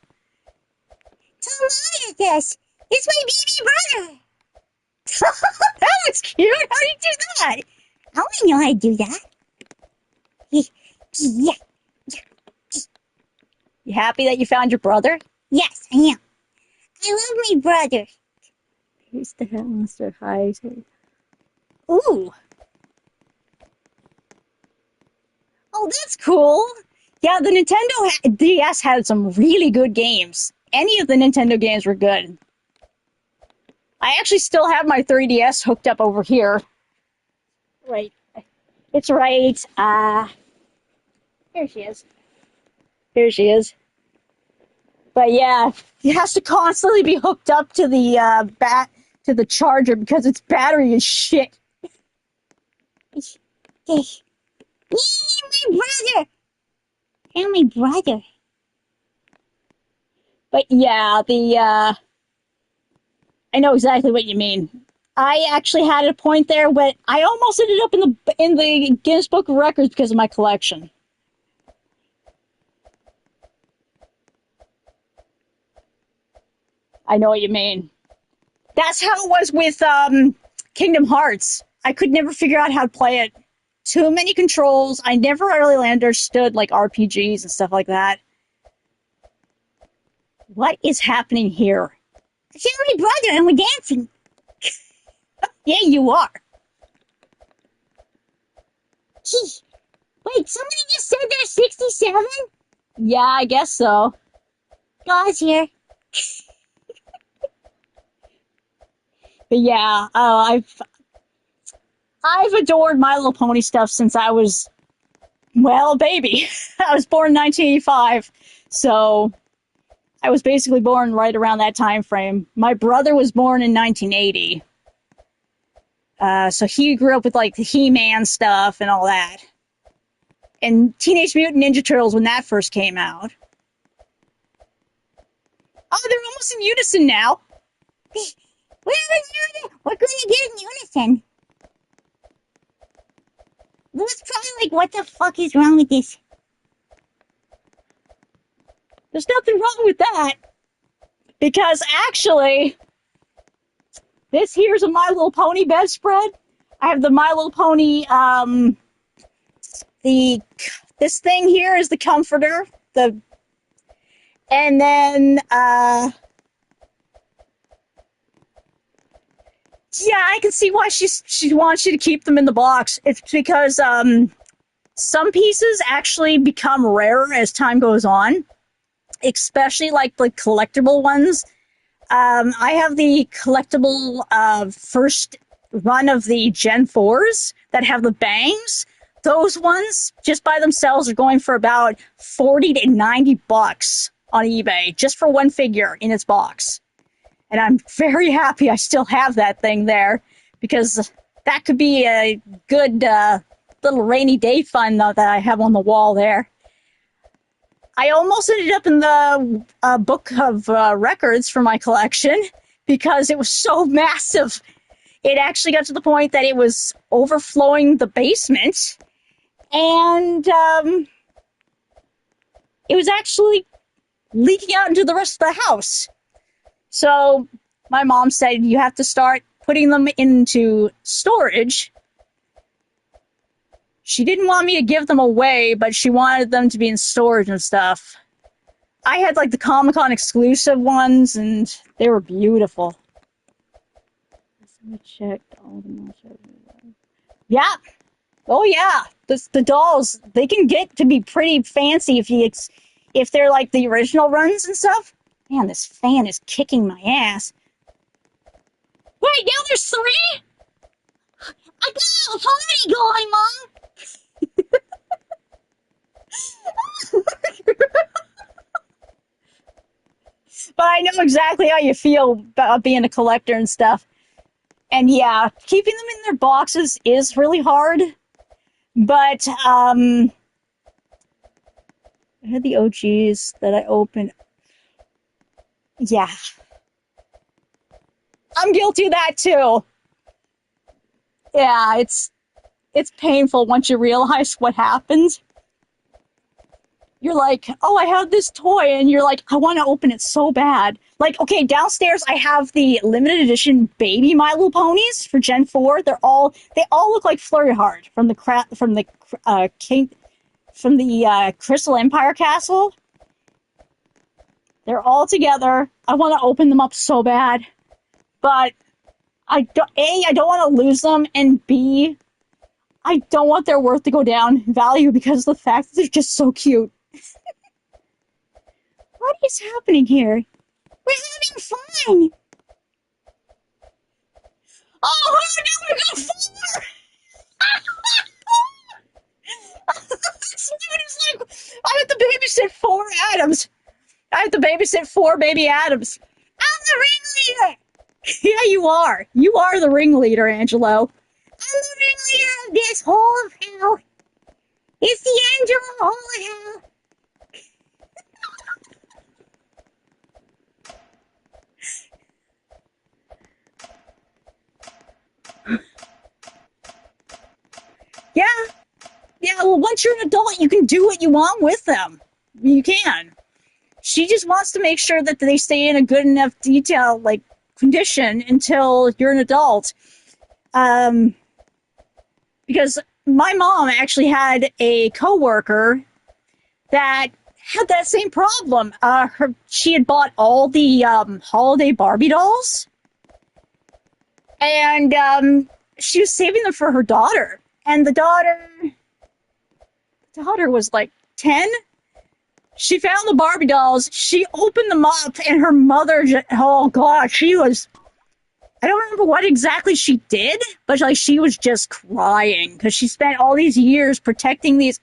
Tell me this. It's my baby brother. That was cute. How do you do that? I only know how to do that. Yeah. You happy that you found your brother? Yes, I am. I love my brother. Here's the headmaster. Hi. Ooh. Oh, that's cool. Yeah, the Nintendo DS had some really good games. Any of the Nintendo games were good. I actually still have my 3DS hooked up over here. Right. It's right. Here she is. Here she is. But yeah, it has to constantly be hooked up to the to the charger because its battery is shit. My brother. And my brother. But yeah, I know exactly what you mean. I actually had a point there when I almost ended up in the Guinness Book of Records because of my collection. I know what you mean. That's how it was with Kingdom Hearts. I could never figure out how to play it. Too many controls. I never really understood like RPGs and stuff like that. What is happening here? I see my brother and we're dancing. Yeah, you are. Gee, wait, somebody just said they're 67? Yeah, I guess so. God's here. But yeah, I've adored My Little Pony stuff since I was, well, a baby. I was born in 1985, so I was basically born right around that time frame. My brother was born in 1980, so he grew up with like the He-Man stuff and all that, and Teenage Mutant Ninja Turtles when that first came out. Oh, they're almost in unison now. We're going to get in unison. Lou's probably like, what the fuck is wrong with this? There's nothing wrong with that. Because actually, this here's a My Little Pony bedspread. I have the My Little Pony, this thing here is the comforter. And then, yeah, I can see why she wants you to keep them in the box. It's because, some pieces actually become rarer as time goes on, especially like the collectible ones. I have the collectible first run of the Gen 4s that have the bangs. Those ones, just by themselves, are going for about 40 to 90 bucks on eBay, just for one figure in its box. And I'm very happy I still have that thing there, because that could be a good little rainy day fun that I have on the wall there. I almost ended up in the book of records for my collection because it was so massive. It actually got to the point that it was overflowing the basement, and it was actually leaking out into the rest of the house. So my mom said, you have to start putting them into storage. She didn't want me to give them away, but she wanted them to be in storage and stuff. I had like the Comic-Con exclusive ones, and they were beautiful. Let me check all the monsters. Yeah. Oh yeah. The dolls, they can get to be pretty fancy if they're like the original runs and stuff. Man, this fan is kicking my ass. Wait, now there's 3? I got a party going, Mom. But I know exactly how you feel about being a collector and stuff. And yeah, keeping them in their boxes is really hard. But I had the OGs that I opened. Yeah. I'm guilty of that too. Yeah, it's painful once you realize what happens. You're like, oh, I have this toy, and you're like, I want to open it so bad. Like, okay, downstairs I have the limited edition baby My Little Ponies for Gen 4. They all look like Flurry Heart from the Crystal Empire Castle. They're all together. I want to open them up so bad, but I don't want to lose them, and B, I don't want their worth to go down in value because of the fact that they're just so cute. What is happening here? We're having fun. Oh, now we got 4! It's like, I have to babysit 4 Adams. I have to babysit 4 baby Adams. I'm the ringleader. Yeah, you are. You are the ringleader, Angelo. I'm the ringleader of this hole of hell. It's the Angelo hole of hell. Yeah. Yeah, well, once you're an adult, you can do what you want with them. You can. She just wants to make sure that they stay in a good enough detail, like, condition until you're an adult. Because my mom actually had a coworker that had that same problem. She had bought all the holiday Barbie dolls, and she was saving them for her daughter. And the daughter was like 10. She found the Barbie dolls. She opened them up, and her mother, oh God, she was. I don't remember what exactly she did, but like she was just crying because she spent all these years protecting these.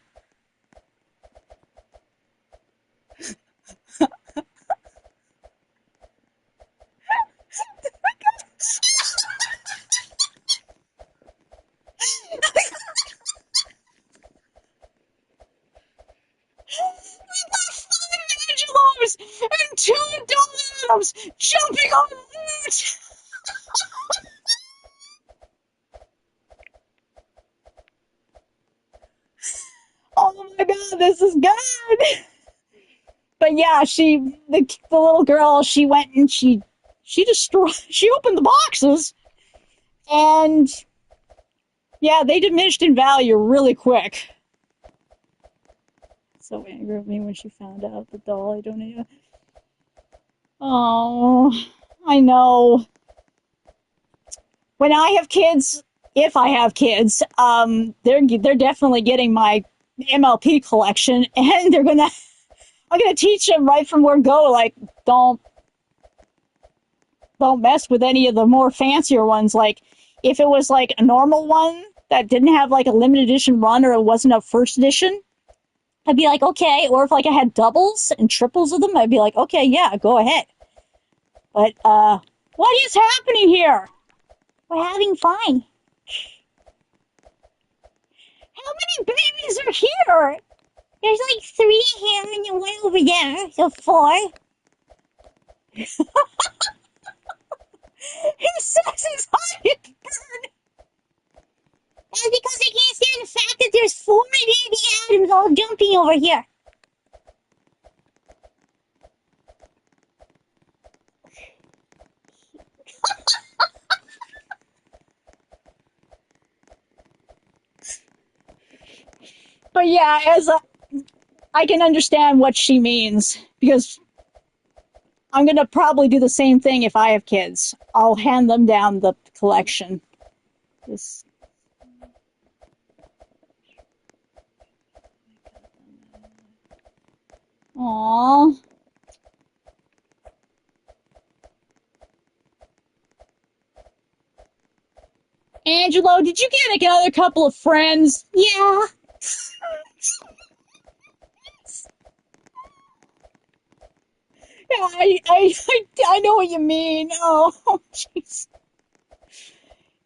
Angelos and two adult Adams jumping on the loot. Oh my God, this is good. But yeah, the little girl, she went and she destroyed. She opened the boxes, and yeah, they diminished in value really quick. So angry at me when she found out the doll I donated. Oh, I know. When I have kids, if I have kids, they're definitely getting my MLP collection, and I'm gonna teach them right from where go. Like, don't mess with any of the more fancier ones. Like, if it was like a normal one that didn't have like a limited edition run or it wasn't a first edition, I'd be like, okay. Or if like I had doubles and triples of them, I'd be like, okay, yeah, go ahead. But what is happening here? We're having fun. How many babies are here? There's like 3 here and then 1 over there, so 4. His sex is high as bird. That's because I can't stand the fact that there's 4 baby Adams all jumping over here. But yeah, I can understand what she means because I'm gonna probably do the same thing if I have kids. I'll hand them down the collection. This. Aww. Angelo, did you get another couple of friends? Yeah. Yeah, I know what you mean. Oh, jeez.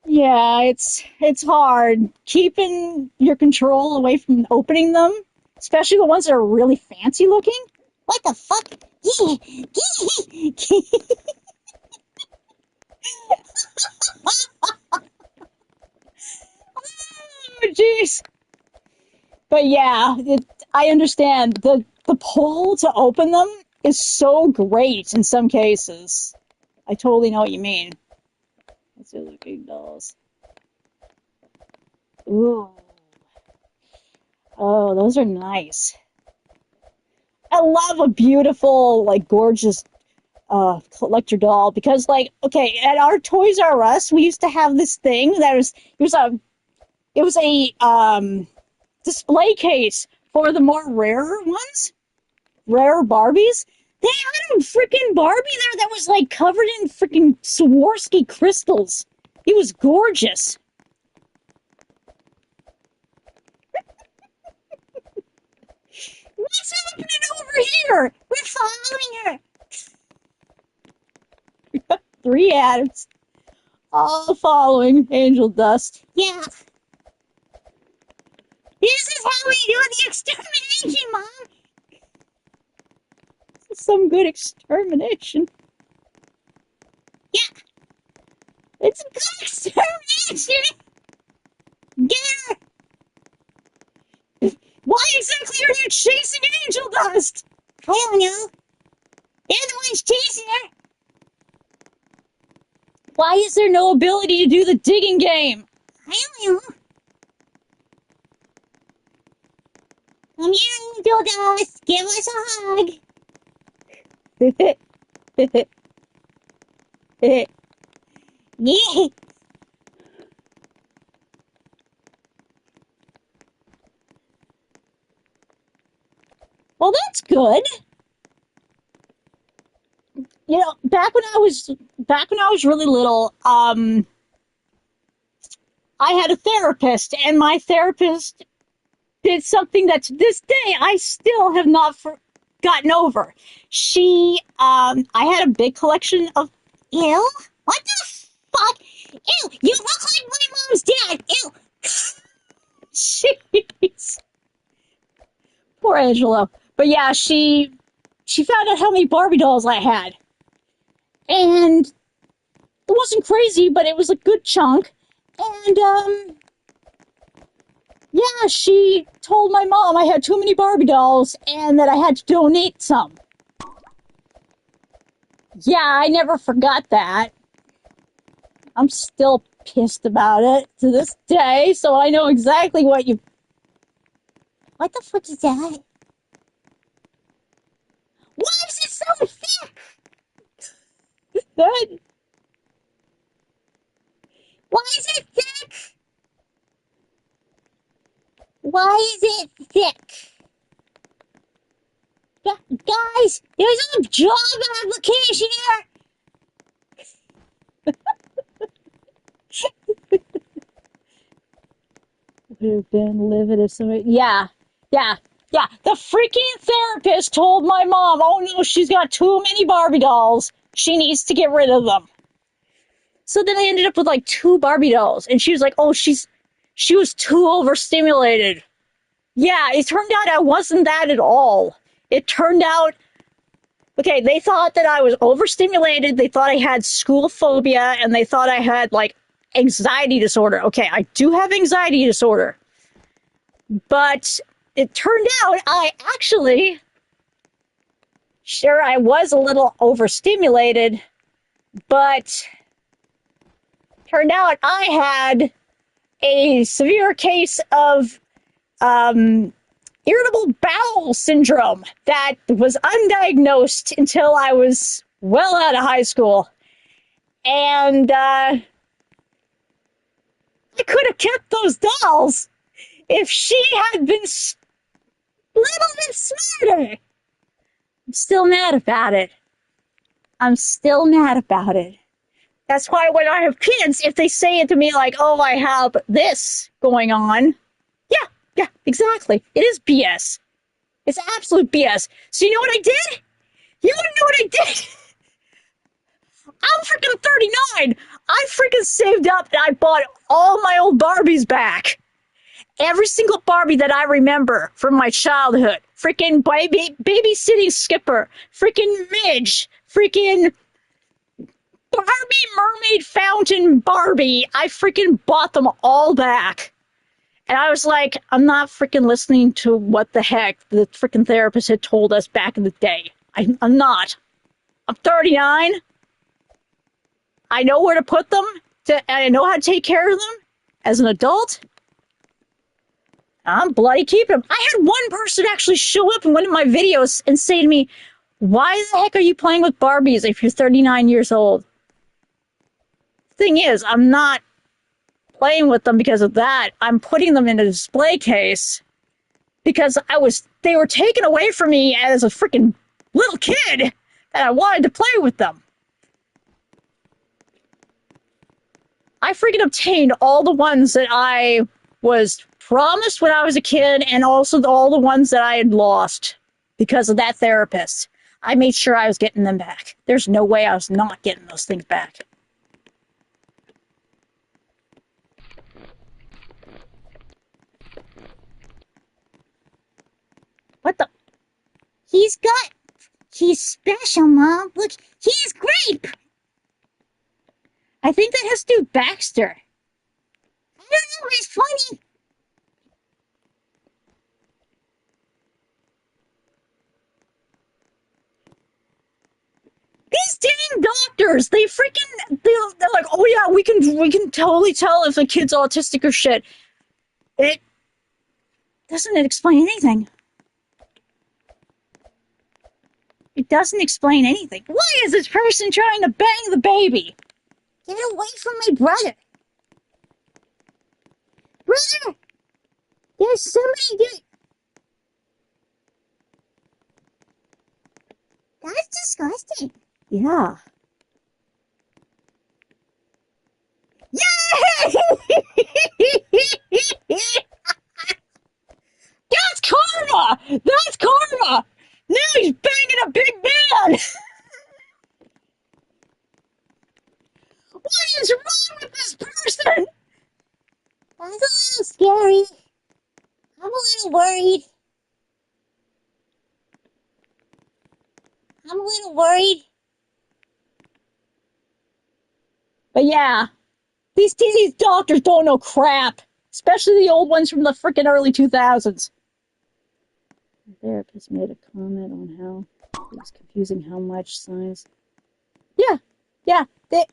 Yeah, it's hard keeping your control away from opening them, especially the ones that are really fancy looking. What the fuck? Oh, jeez. But yeah, I understand the pull to open them is so great in some cases. I totally know what you mean. Let's see the big dolls. Ooh. Oh, those are nice. I love a beautiful, like, gorgeous collector doll because, like, okay, at our Toys R Us, we used to have this thing that it was a display case for the more rarer ones, rare Barbies. They had a freaking Barbie there that was like covered in freaking Swarovski crystals. It was gorgeous. What's happening over here? We're following her. 3 Adams, all following Angel Dust. Yeah. This is how we do the extermination, Mom. Some good extermination. Yeah. It's good extermination. Get her. Why exactly are you chasing Angel Dust? I don't know. They're the ones chasing her. Why is there no ability to do the digging game? I don't know. Come here, little dust. Give us a hug. Yeah. Well, that's good. You know, back when I was really little, I had a therapist, and my therapist did something that to this day I still have not gotten over. I had a big collection of. Ew. What the fuck? Ew. You look like my mom's dad. Ew. Jeez, poor Angelo. But yeah, she found out how many Barbie dolls I had, and it wasn't crazy, but it was a good chunk. And yeah, she told my mom I had too many Barbie dolls and that I had to donate some. Yeah, I never forgot that. I'm still pissed about it to this day, so I know exactly what you. What the fuck is that? Why is it so thick? said. Why is it thick? Why is it thick? Guys, there's a job application Would have been livid if somebody. Yeah, yeah, yeah. The freaking therapist told my mom, oh no, she's got too many Barbie dolls. She needs to get rid of them. So then I ended up with like two Barbie dolls, and she was like, oh, she was too overstimulated. Yeah, it turned out I wasn't that at all. It turned out, okay, they thought that I was overstimulated. They thought I had school phobia, and they thought I had like anxiety disorder. Okay, I do have anxiety disorder. But it turned out I actually, sure, I was a little overstimulated, but turned out I had a severe case of irritable bowel syndrome that was undiagnosed until I was well out of high school. And I could have kept those dolls if she had been a little bit smarter. I'm still mad about it. I'm still mad about it. That's why when I have kids, if they say it to me like, oh, I have this going on, yeah, exactly. It is BS. It's absolute BS. So you know what I did? You want to know what I did? I'm freaking 39. I freaking saved up and I bought all my old Barbies back. Every single Barbie that I remember from my childhood. Freaking babysitting Skipper. Freaking Midge. Freaking Barbie Mermaid Fountain Barbie. I freaking bought them all back. And I was like, I'm not freaking listening to what the heck the freaking therapist had told us back in the day. I'm not. I'm 39. I know where to put them. And I know how to take care of them as an adult. I'm bloody keeping them. I had one person actually show up in one of my videos and say to me, why the heck are you playing with Barbies if you're 39 years old? Thing is, I'm not playing with them because of that. I'm putting them in a display case because they were taken away from me as a freaking little kid and I wanted to play with them. I freaking obtained all the ones that I was promised when I was a kid and also all the ones that I had lost because of that therapist. I made sure I was getting them back. There's no way I was not getting those things back. What the? He's special, Mom. Look, he's grape. I think that has to do with Baxter. I don't know, he's funny. These dang doctors, they're like, oh yeah, we can totally tell if a kid's autistic or shit. It doesn't explain anything. It doesn't explain anything. Why is this person trying to bang the baby? Get away from my brother. Brother! There's somebody there. That's disgusting. Yeah. Yeah! That's karma! That's karma! Now he's banging a big man! What is wrong with this person? That's a little scary. I'm a little worried. But yeah, these doctors don't know crap. Especially the old ones from the frickin' early 2000s. The therapist made a comment on how it was confusing how much signs. Yeah.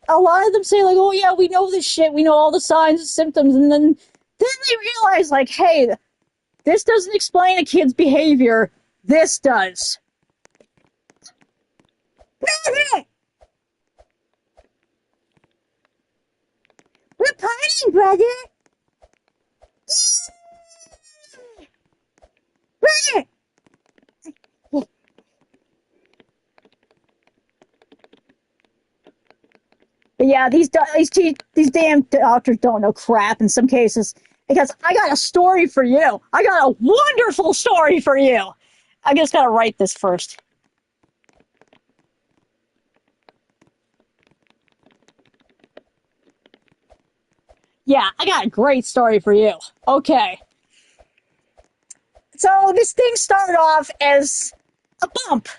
A lot of them say, like, oh yeah, we know this shit. We know all the signs and symptoms. And then they realize, like, hey, this doesn't explain a kid's behavior. This does. We're partying, brother. Brother! But yeah, these damn doctors don't know crap in some cases. Because I got a story for you. I got a wonderful story for you. I just gotta write this first. Yeah, I got a great story for you. Okay. So this thing started off as a bump.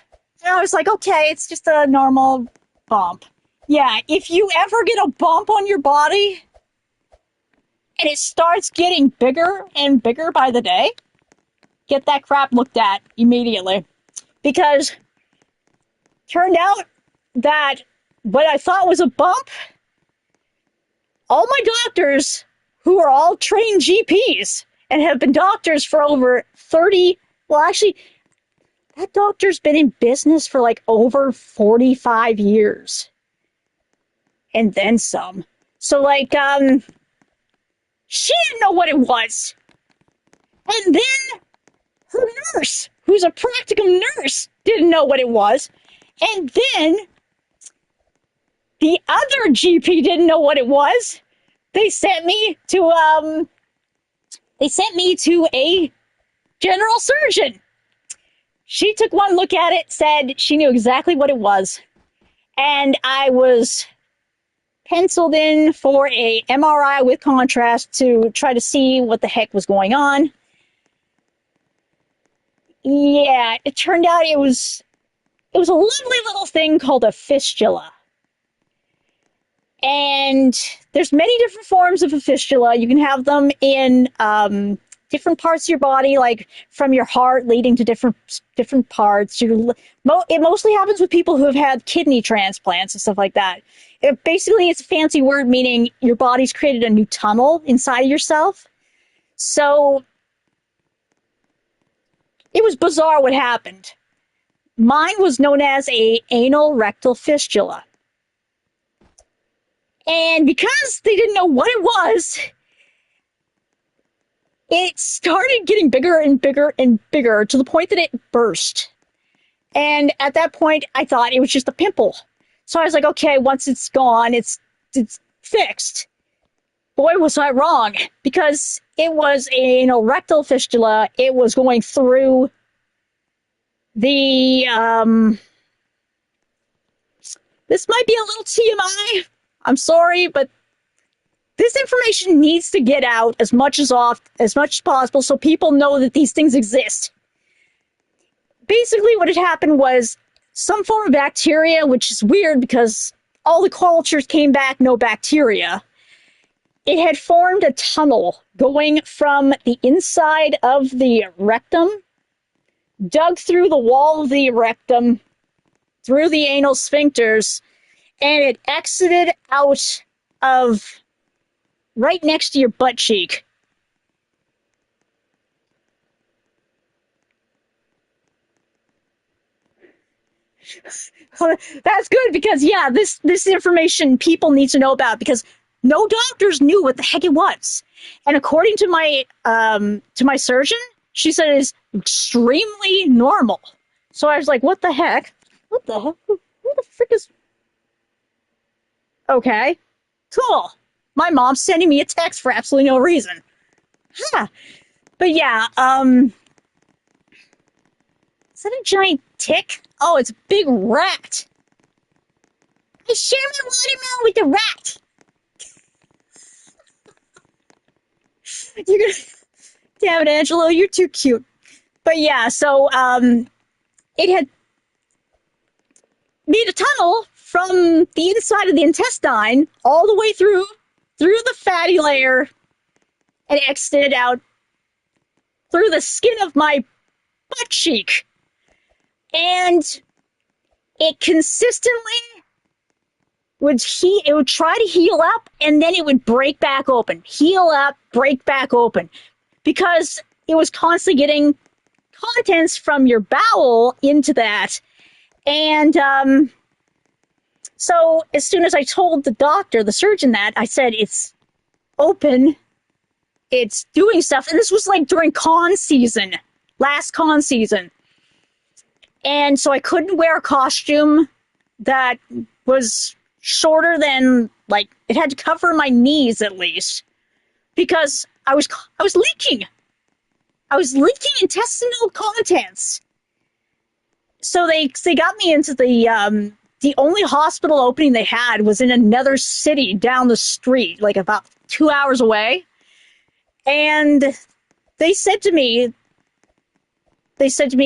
And I was like, okay, it's just a normal bump. Yeah, if you ever get a bump on your body and it starts getting bigger and bigger by the day, get that crap looked at immediately. Because turned out that what I thought was a bump, all my doctors, who are all trained GPs and have been doctors for over 30, well, actually, that doctor's been in business for like over 45 years. And then some. So, like, she didn't know what it was. And then her nurse, who's a practicum nurse, didn't know what it was. And then the other GP didn't know what it was. They sent me to a general surgeon. She took one look at it, said she knew exactly what it was. And I was penciled in for a MRI with contrast to try to see what the heck was going on. Yeah, it turned out it was a lovely little thing called a fistula. And there's many different forms of a fistula. You can have them in different parts of your body, like from your heart leading to different parts. It mostly happens with people who have had kidney transplants and stuff like that. Basically, it's a fancy word meaning your body's created a new tunnel inside of yourself. So it was bizarre what happened. Mine was known as a anal rectal fistula. And because they didn't know what it was, it started getting bigger and bigger and bigger to the point that it burst. And at that point, I thought it was just a pimple. So I was like, okay, once it's gone, it's fixed. Boy, was I wrong, because it was an anal rectal fistula. It was going through the, this might be a little TMI. I'm sorry, but this information needs to get out as much as possible so people know that these things exist. Basically, what had happened was some form of bacteria, which is weird because all the cultures came back, no bacteria. It had formed a tunnel going from the inside of the rectum, dug through the wall of the rectum, through the anal sphincters, and it exited out of right next to your butt cheek. That's good because yeah, this information people need to know about because no doctors knew what the heck it was. And according to my surgeon, she said it's extremely normal. So I was like, what the heck? What the heck? Who the frick is okay? Cool. My mom's sending me a text for absolutely no reason. Huh. But yeah, is that a giant tick? Oh, it's a big rat. I share my watermelon with the rat. You're gonna, damn it, Angelo, you're too cute. But yeah, so it had made a tunnel from the inside of the intestine all the way through the fatty layer and exited out through the skin of my butt cheek. And it consistently it would try to heal up and then it would break back open. Heal up, break back open. Because it was constantly getting contents from your bowel into that. And so as soon as I told the surgeon that, I said, it's open, it's doing stuff. And this was like during last con season. And so I couldn't wear a costume that was shorter than, like, it had to cover my knees at least because I was leaking. I was leaking intestinal contents. So they got me into the only hospital opening they had was in another city down the street, like about 2 hours away. And they said to me,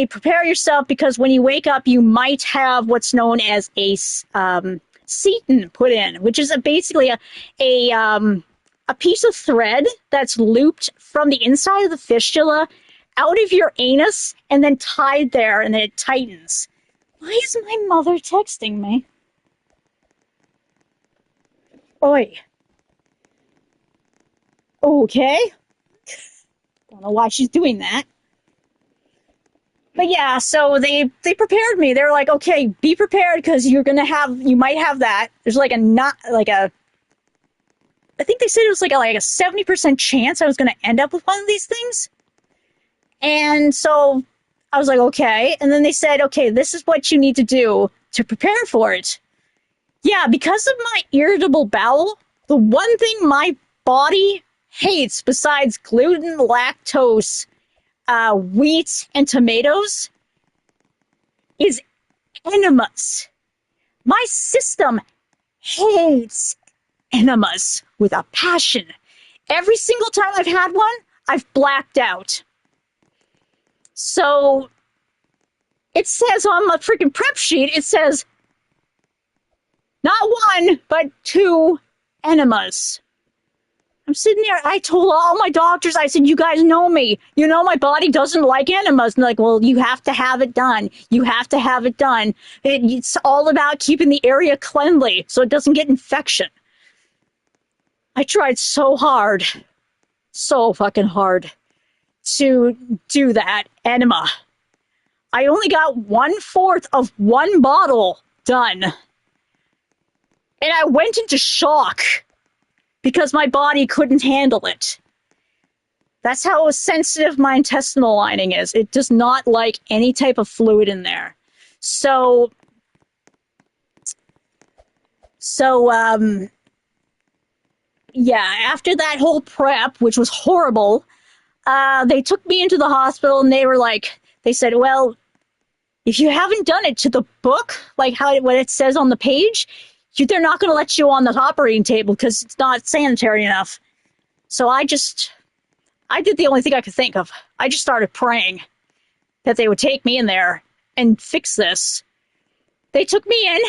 prepare yourself because when you wake up, you might have what's known as a seton put in, which is basically a piece of thread that's looped from the inside of the fistula out of your anus and then tied there, and then it tightens. Why is my mother texting me? Oi. Okay. Don't know why she's doing that. But yeah, so they prepared me. They were like, okay, be prepared because you might have that. There's like I think they said it was like a 70% chance I was going to end up with one of these things. And so I was like, okay. And then they said, okay, this is what you need to do to prepare for it. Yeah, because of my irritable bowel, the one thing my body hates besides gluten, lactose, wheat, and tomatoes is enemas. My system hates enemas with a passion. Every single time I've had one, I've blacked out. So it says on my freaking prep sheet, it says not one, but 2 enemas. I'm sitting there. I told all my doctors, I said, you guys know me. You know my body doesn't like enemas. And they're like, well, you have to have it done. You have to have it done. It's all about keeping the area cleanly so it doesn't get infection. I tried so hard, so fucking hard to do that enema. I only got 1/4 of one bottle done. And I went into shock because my body couldn't handle it. That's how sensitive my intestinal lining is. It does not like any type of fluid in there. So yeah, after that whole prep, which was horrible, they took me into the hospital and they said, well, if you haven't done it to the book, like what it says on the page, they're not going to let you on the operating table because it's not sanitary enough. So I did the only thing I could think of. I just started praying that they would take me in there and fix this. They took me in.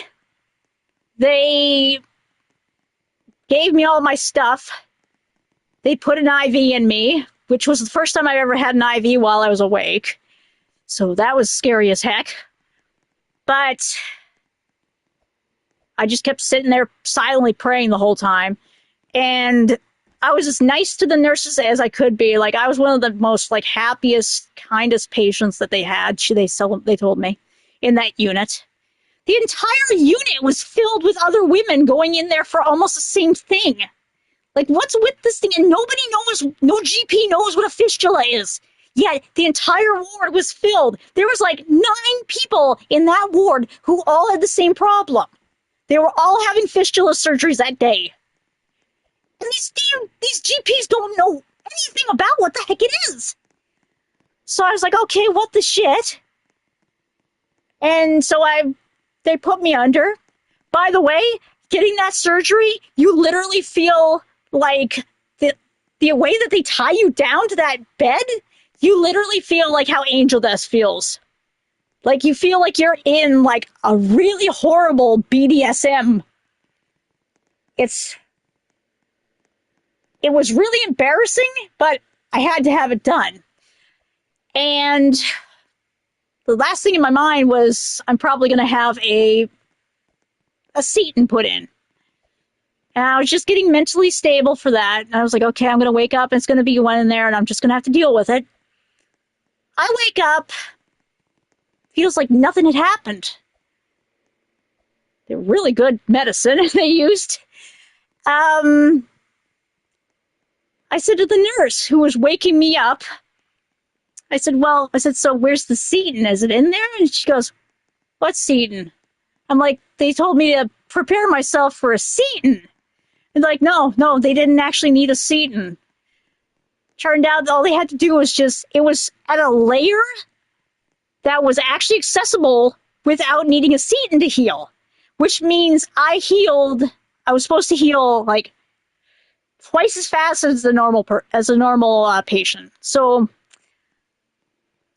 They gave me all my stuff. They put an IV in me, which was the first time I ever had an IV while I was awake. So that was scary as heck. But I just kept sitting there silently praying the whole time. And I was as nice to the nurses as I could be. Like, I was one of the most, like, happiest, kindest patients that they had. They told me, in that unit. The entire unit was filled with other women going in there for almost the same thing. Like, what's with this thing? And nobody knows, no GP knows what a fistula is. Yet the entire ward was filled. There was like 9 people in that ward who all had the same problem. They were all having fistula surgeries that day. And these GPs don't know anything about what the heck it is. So I was like, okay, what the shit? And so they put me under. By the way, getting that surgery, you literally feel like the way that they tie you down to that bed, you literally feel like how Angel Dust feels. Like you feel like you're in like a really horrible BDSM. It was really embarrassing, but I had to have it done. And the last thing in my mind was I'm probably going to have a seton put in. And I was just getting mentally stable for that. And I was like, okay, I'm going to wake up and it's going to be one in there and I'm just going to have to deal with it. I wake up, feels like nothing had happened. They're really good medicine they used. I said to the nurse who was waking me up, I said, so where's the seton? Is it in there? And she goes, what seton? I'm like, they told me to prepare myself for a seton. And like, no, they didn't actually need a seton. Turned out all they had to do was it was at a layer that was actually accessible without needing a seton to heal. Which means I was supposed to heal like twice as fast as a normal patient. So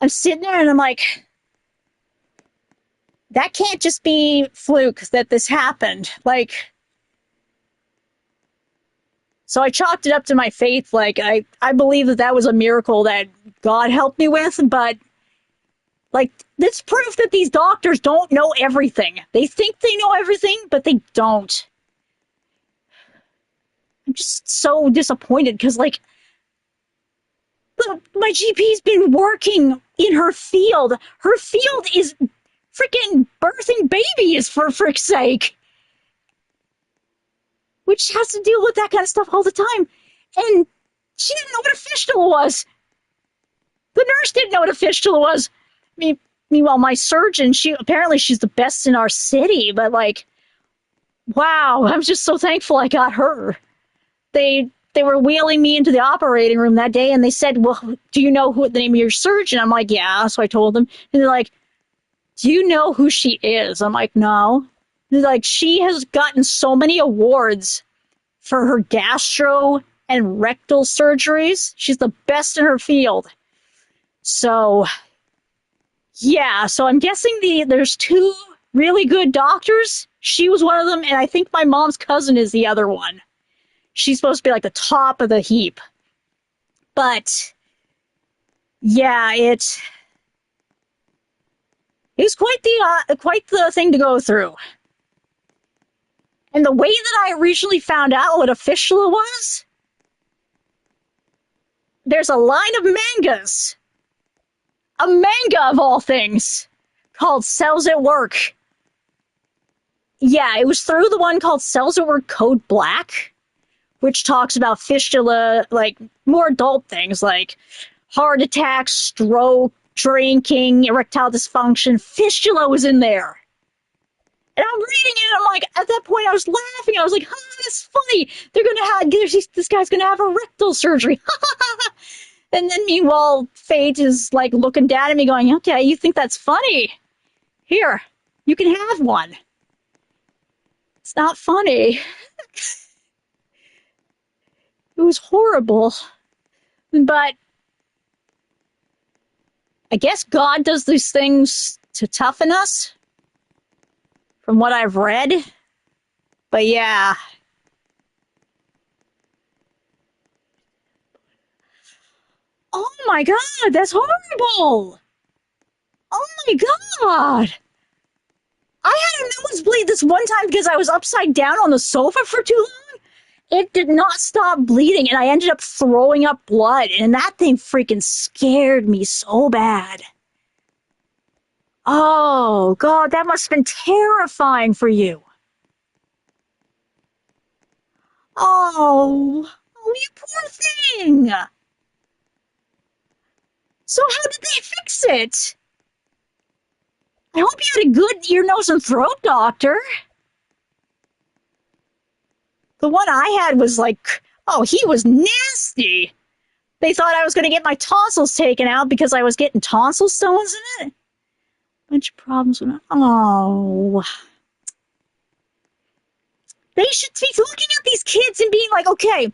I'm sitting there and I'm like, that can't just be fluke that this happened. Like, so I chalked it up to my faith. Like, I believe that was a miracle that God helped me with, but like, this proof that these doctors don't know everything. They think they know everything, but they don't. I'm just so disappointed because, like, my GP's been working in her field. Her field is freaking birthing babies, for frick's sake. Which has to deal with that kind of stuff all the time. And she didn't know what a fistula was. The nurse didn't know what a fistula was. Meanwhile, my surgeon, she's the best in our city, but like, wow, I'm just so thankful I got her. They were wheeling me into the operating room that day and they said, well, do you know who the name of your surgeon? I'm like, yeah. So I told them and they're like, do you know who she is? I'm like, no. They're like, she has gotten so many awards for her gastro and rectal surgeries. She's the best in her field. So, yeah. So I'm guessing there's 2 really good doctors. She was one of them. And I think my mom's cousin is the other one. She's supposed to be like the top of the heap. But, yeah, it's quite the thing to go through. And the way that I originally found out what a fistula was, there's a line of mangas, a manga of all things, called Cells at Work. Yeah, it was through the one called Cells at Work Code Black, which talks about fistula, like more adult things like heart attack, stroke, drinking, erectile dysfunction. Fistula was in there. And I'm reading it, and I'm like, at that point, I was laughing. I was like, that's funny. This guy's going to have a rectal surgery. And then, meanwhile, Fate is like looking down at me going, okay, you think that's funny? Here, you can have one. It's not funny. It was horrible. But I guess God does these things to toughen us, from what I've read. But yeah. Oh my God, that's horrible. Oh my God. I had a nosebleed this one time because I was upside down on the sofa for too long. It did not stop bleeding, and I ended up throwing up blood, and that thing freaking scared me so bad. Oh, God, that must have been terrifying for you. Oh, oh, you poor thing. So how did they fix it? I hope you had a good ear, nose, and throat doctor. The one I had was like, oh, he was nasty. They thought I was going to get my tonsils taken out because I was getting tonsil stones in it. Bunch of problems with it. Oh. They should be looking at these kids and being like, okay,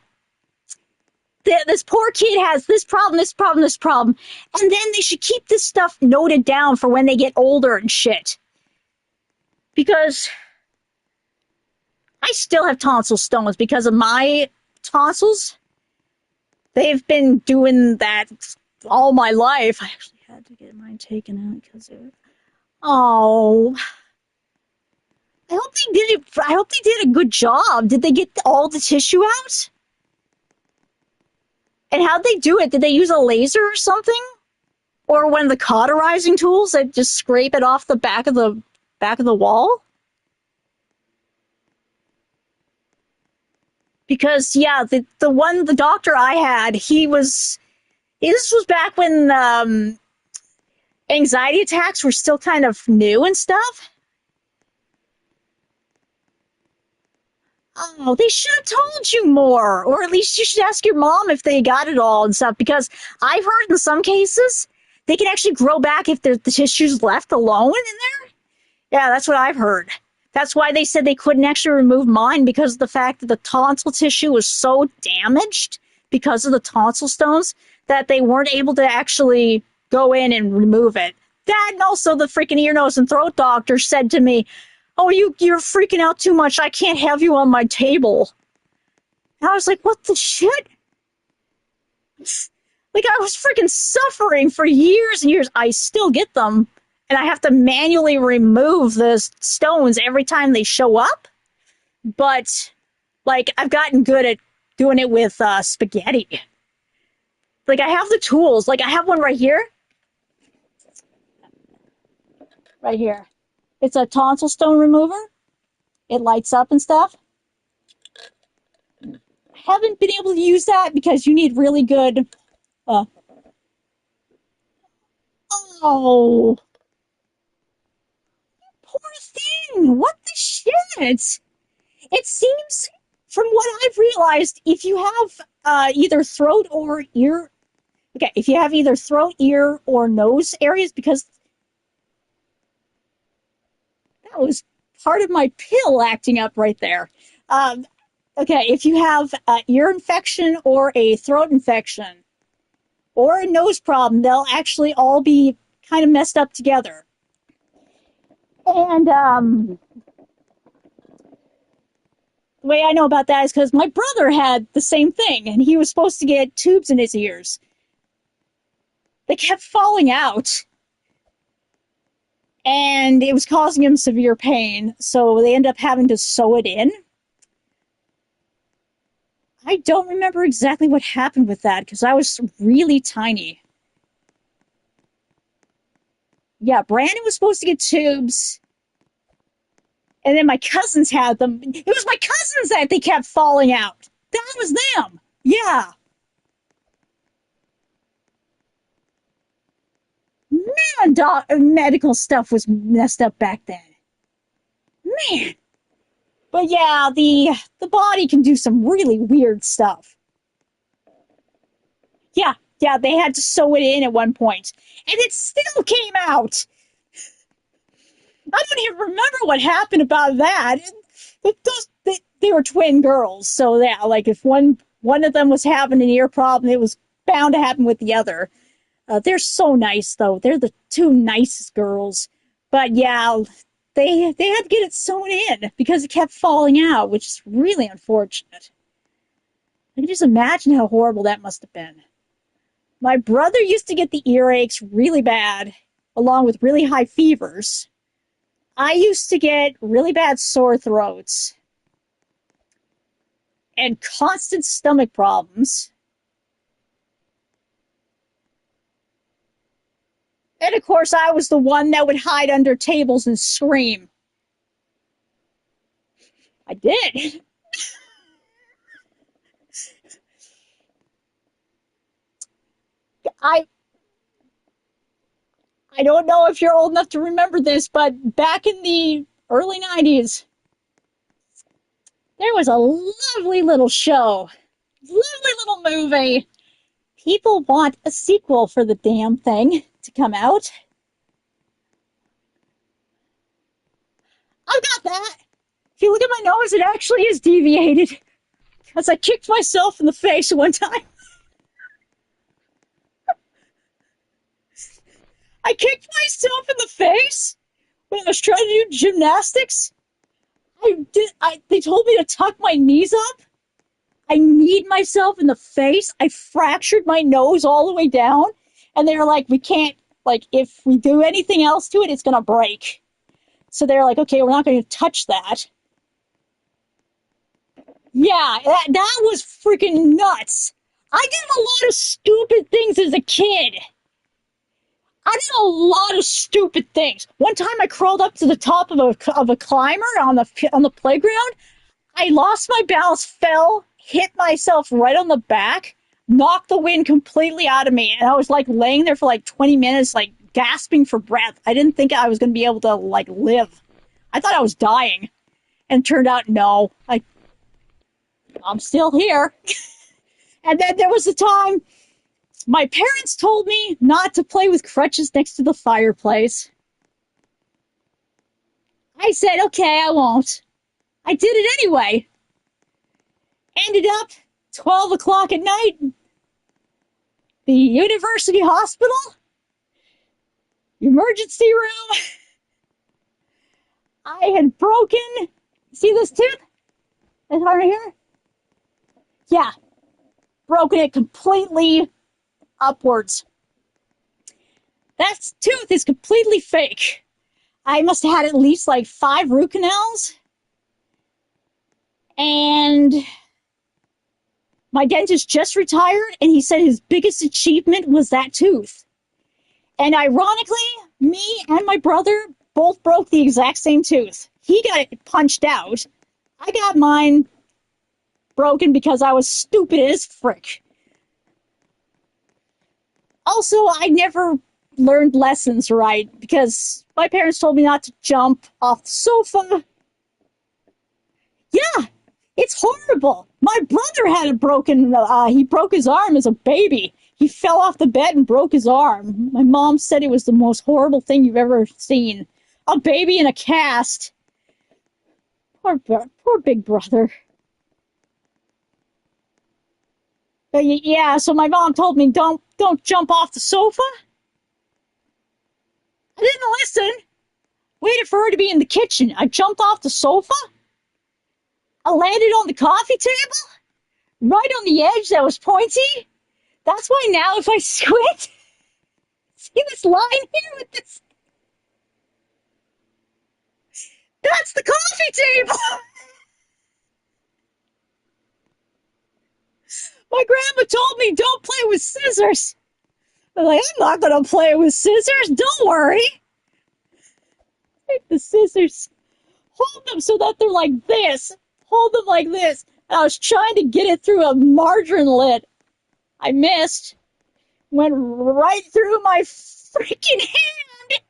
this poor kid has this problem, this problem, this problem. And then they should keep this stuff noted down for when they get older and shit. Because I still have tonsil stones because of my tonsils. They've been doing that all my life. I actually had to get mine taken out because of it. Oh, I hope they did it. I hope they did a good job. Did they get all the tissue out? And how'd they do it? Did they use a laser or something? Or one of the cauterizing tools that just scrape it off the back of the wall? Because yeah, the doctor I had, this was back when anxiety attacks were still kind of new and stuff. Oh, they should have told you more. Or at least you should ask your mom if they got it all and stuff. Because I've heard in some cases they can actually grow back if the tissue's left alone in there. Yeah, that's what I've heard. That's why they said they couldn't actually remove mine because of the fact that the tonsil tissue was so damaged because of the tonsil stones that they weren't able to actually go in and remove it. That and also the freaking ear, nose, and throat doctor said to me, oh, you're freaking out too much. I can't have you on my table. And I was like, what the shit? Like, I was freaking suffering for years and years. I still get them, and I have to manually remove the stones every time they show up. But, like, I've gotten good at doing it with spaghetti. Like, I have the tools. Like, I have one right here. Right here. It's a tonsil stone remover. It lights up and stuff. Haven't been able to use that because you need really good. Uh, oh, poor thing. What the shit? It seems, from what I've realized, if you have either throat or ear, okay, if you have either throat, ear, or nose areas, because that was part of my pill acting up right there. Um, okay, if you have ear infection or a throat infection or a nose problem, they'll actually all be kind of messed up together. And the way I know about that is because my brother had the same thing, and he was supposed to get tubes in his ears. They kept falling out, and it was causing him severe pain, so they ended up having to sew it in. I don't remember exactly what happened with that because I was really tiny. Yeah, Brandon was supposed to get tubes, and then my cousins had them. It was my cousins that they kept falling out. That was them. Yeah. Man, medical stuff was messed up back then. Man. But yeah, the body can do some really weird stuff. Yeah, yeah, they had to sew it in at one point, and it still came out. I don't even remember what happened about that. They were twin girls, so yeah, like if one of them was having an ear problem, it was bound to happen with the other. They're so nice, though. They're the two nicest girls. But yeah, they had to get it sewn in because it kept falling out, which is really unfortunate. I can just imagine how horrible that must have been. My brother used to get the earaches really bad, along with really high fevers. I used to get really bad sore throats and constant stomach problems. And of course, I was the one that would hide under tables and scream. I did. I I don't know if you're old enough to remember this, but back in the early 90s, there was a lovely little show, lovely little movie. People want a sequel for the damn thing to come out. I've got that. If you look at my nose, it actually is deviated because I kicked myself in the face one time. I kicked myself in the face when I was trying to do gymnastics. They told me to tuck my knees up. I kneed myself in the face. I fractured my nose all the way down. And they were like, we can't, like, if we do anything else to it, it's going to break. So they're like, okay, we're not going to touch that. Yeah, that was freaking nuts. I did a lot of stupid things as a kid. I did a lot of stupid things. One time I crawled up to the top of a climber on the playground. I lost my balance, fell, hit myself right on the back, knocked the wind completely out of me, and I was like laying there for like 20 minutes, like gasping for breath. I didn't think I was going to be able to like live. I thought I was dying, and turned out no, I'm still here. And then there was a time my parents told me not to play with crutches next to the fireplace. I said, okay, I won't. I did it anyway. Ended up 12 o'clock at night, the university hospital, emergency room. I had broken, see this tooth? This one right here? Yeah, broken it completely upwards. That tooth is completely fake. I must have had at least like 5 root canals. And my dentist just retired, and he said his biggest achievement was that tooth. And ironically, me and my brother both broke the exact same tooth. He got it punched out. I got mine broken because I was stupid as frick. Also, I never learned lessons right because my parents told me not to jump off the sofa. Yeah, it's horrible. My brother had he broke his arm as a baby. He fell off the bed and broke his arm. My mom said it was the most horrible thing you've ever seen. A baby in a cast. Poor big brother. But yeah, so my mom told me don't jump off the sofa. I didn't listen. Waited for her to be in the kitchen. I jumped off the sofa. I landed on the coffee table, right on the edge that was pointy. That's why now if I squint, see this line here with this? That's the coffee table. My grandma told me don't play with scissors. I'm like, I'm not going to play with scissors. Don't worry. Take the scissors, hold them so that they're like this. Hold them like this. And I was trying to get it through a margarine lid. I missed. Went right through my freaking hand.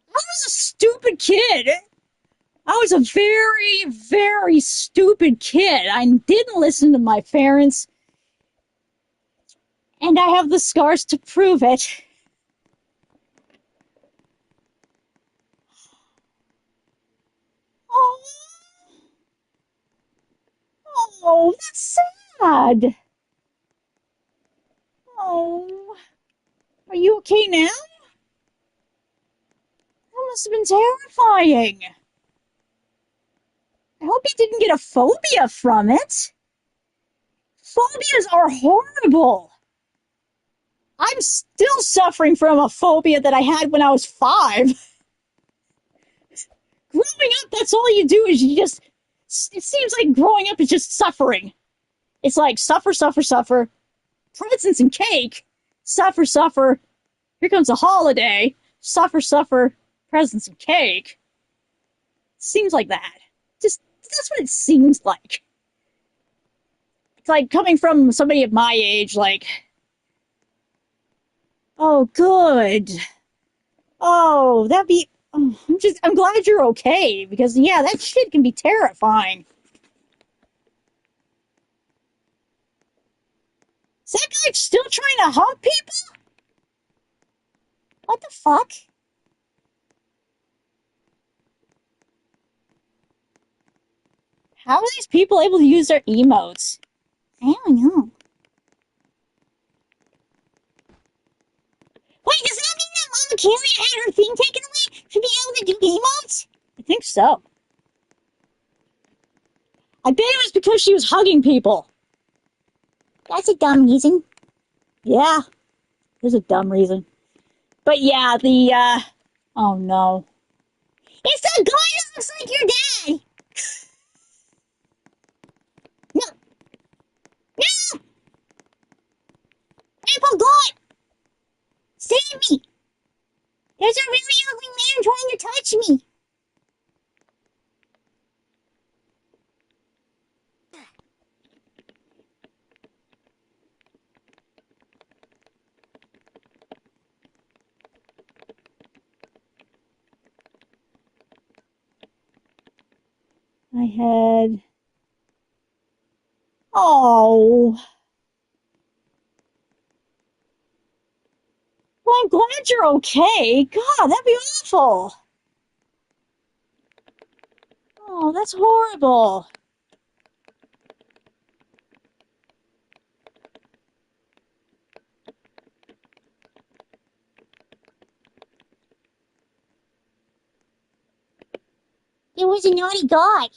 I was a stupid kid. I was a very, very stupid kid. I didn't listen to my parents. And I have the scars to prove it. Oh, oh, that's sad. Oh, are you okay now? That must have been terrifying. I hope you didn't get a phobia from it. Phobias are horrible. I'm still suffering from a phobia that I had when I was 5. Growing up, that's all you do is it seems like growing up is just suffering. It's like suffer, suffer, suffer, presents and cake, Suffer, suffer. Here comes a holiday. Suffer, suffer. Presents and cake. Seems like that. Just, that's what it seems like. It's like coming from somebody of my age, like, oh, good. Oh, that'd be. Oh, I'm glad you're okay because yeah, that shit can be terrifying. Is that guy still trying to hump people? What the fuck? How are these people able to use their emotes? I don't know. Wait, does that mean that Mama Carrie had her thing taken away to be able to do emotes? I think so. I bet it was because she was hugging people. That's a dumb reason. Yeah, there's a dumb reason. But yeah, oh no. It's the guy that looks like your dad! No! No! Grandpa God! Save me! There's a really ugly man trying to touch me! I had. Oh. Well, I'm glad you're okay. God, that'd be awful. Oh, that's horrible. It was a naughty guy.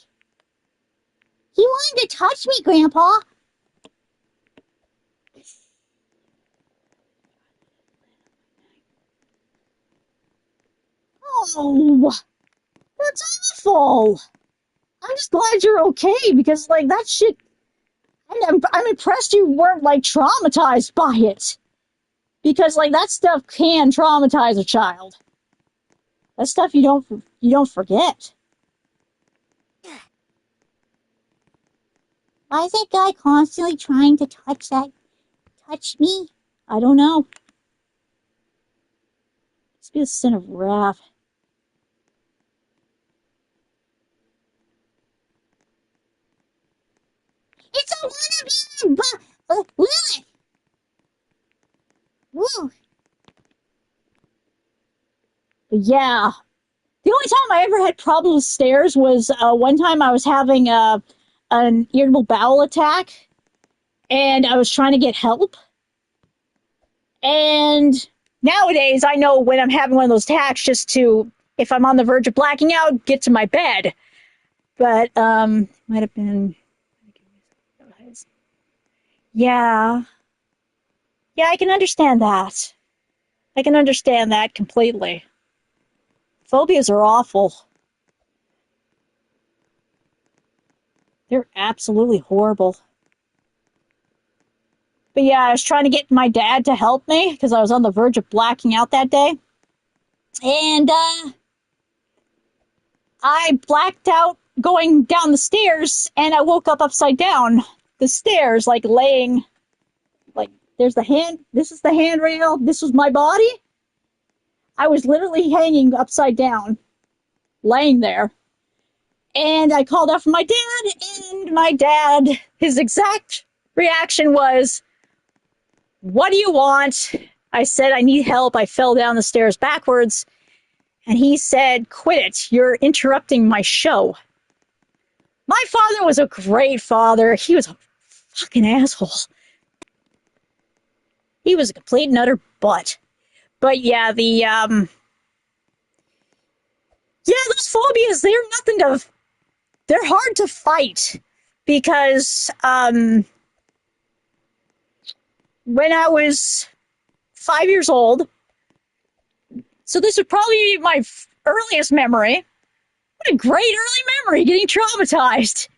He wanted to touch me, Grandpa. Oh, that's awful. I'm just glad you're okay because, like, that shit. I'm impressed you weren't, like, traumatized by it. Because, like, that stuff can traumatize a child. That stuff you don't forget. Why is that guy constantly trying to touch me? I don't know. Must be a sin of wrath. It's a wannabe Lilith! Woo! But yeah. The only time I ever had problems with stairs was one time I was having an irritable bowel attack and I was trying to get help. And nowadays I know when I'm having one of those attacks just to, if I'm on the verge of blacking out, get to my bed. But might have been. Yeah. Yeah, I can understand that. I can understand that completely. Phobias are awful. They're absolutely horrible. But yeah, I was trying to get my dad to help me because I was on the verge of blacking out that day. And I blacked out going down the stairs and I woke up upside down the stairs, like laying, like there's the hand, this is the handrail, this was my body. I was literally hanging upside down, laying there. And I called out for my dad, and my dad, his exact reaction was, "What do you want?" I said, "I need help. I fell down the stairs backwards." And he said, "Quit it. You're interrupting my show." My father was a great father. He was a fucking asshole. He was a complete and utter butt. But yeah, those phobias, they're hard to fight because when I was 5 years old, so this would probably be my earliest memory. What a great early memory, getting traumatized.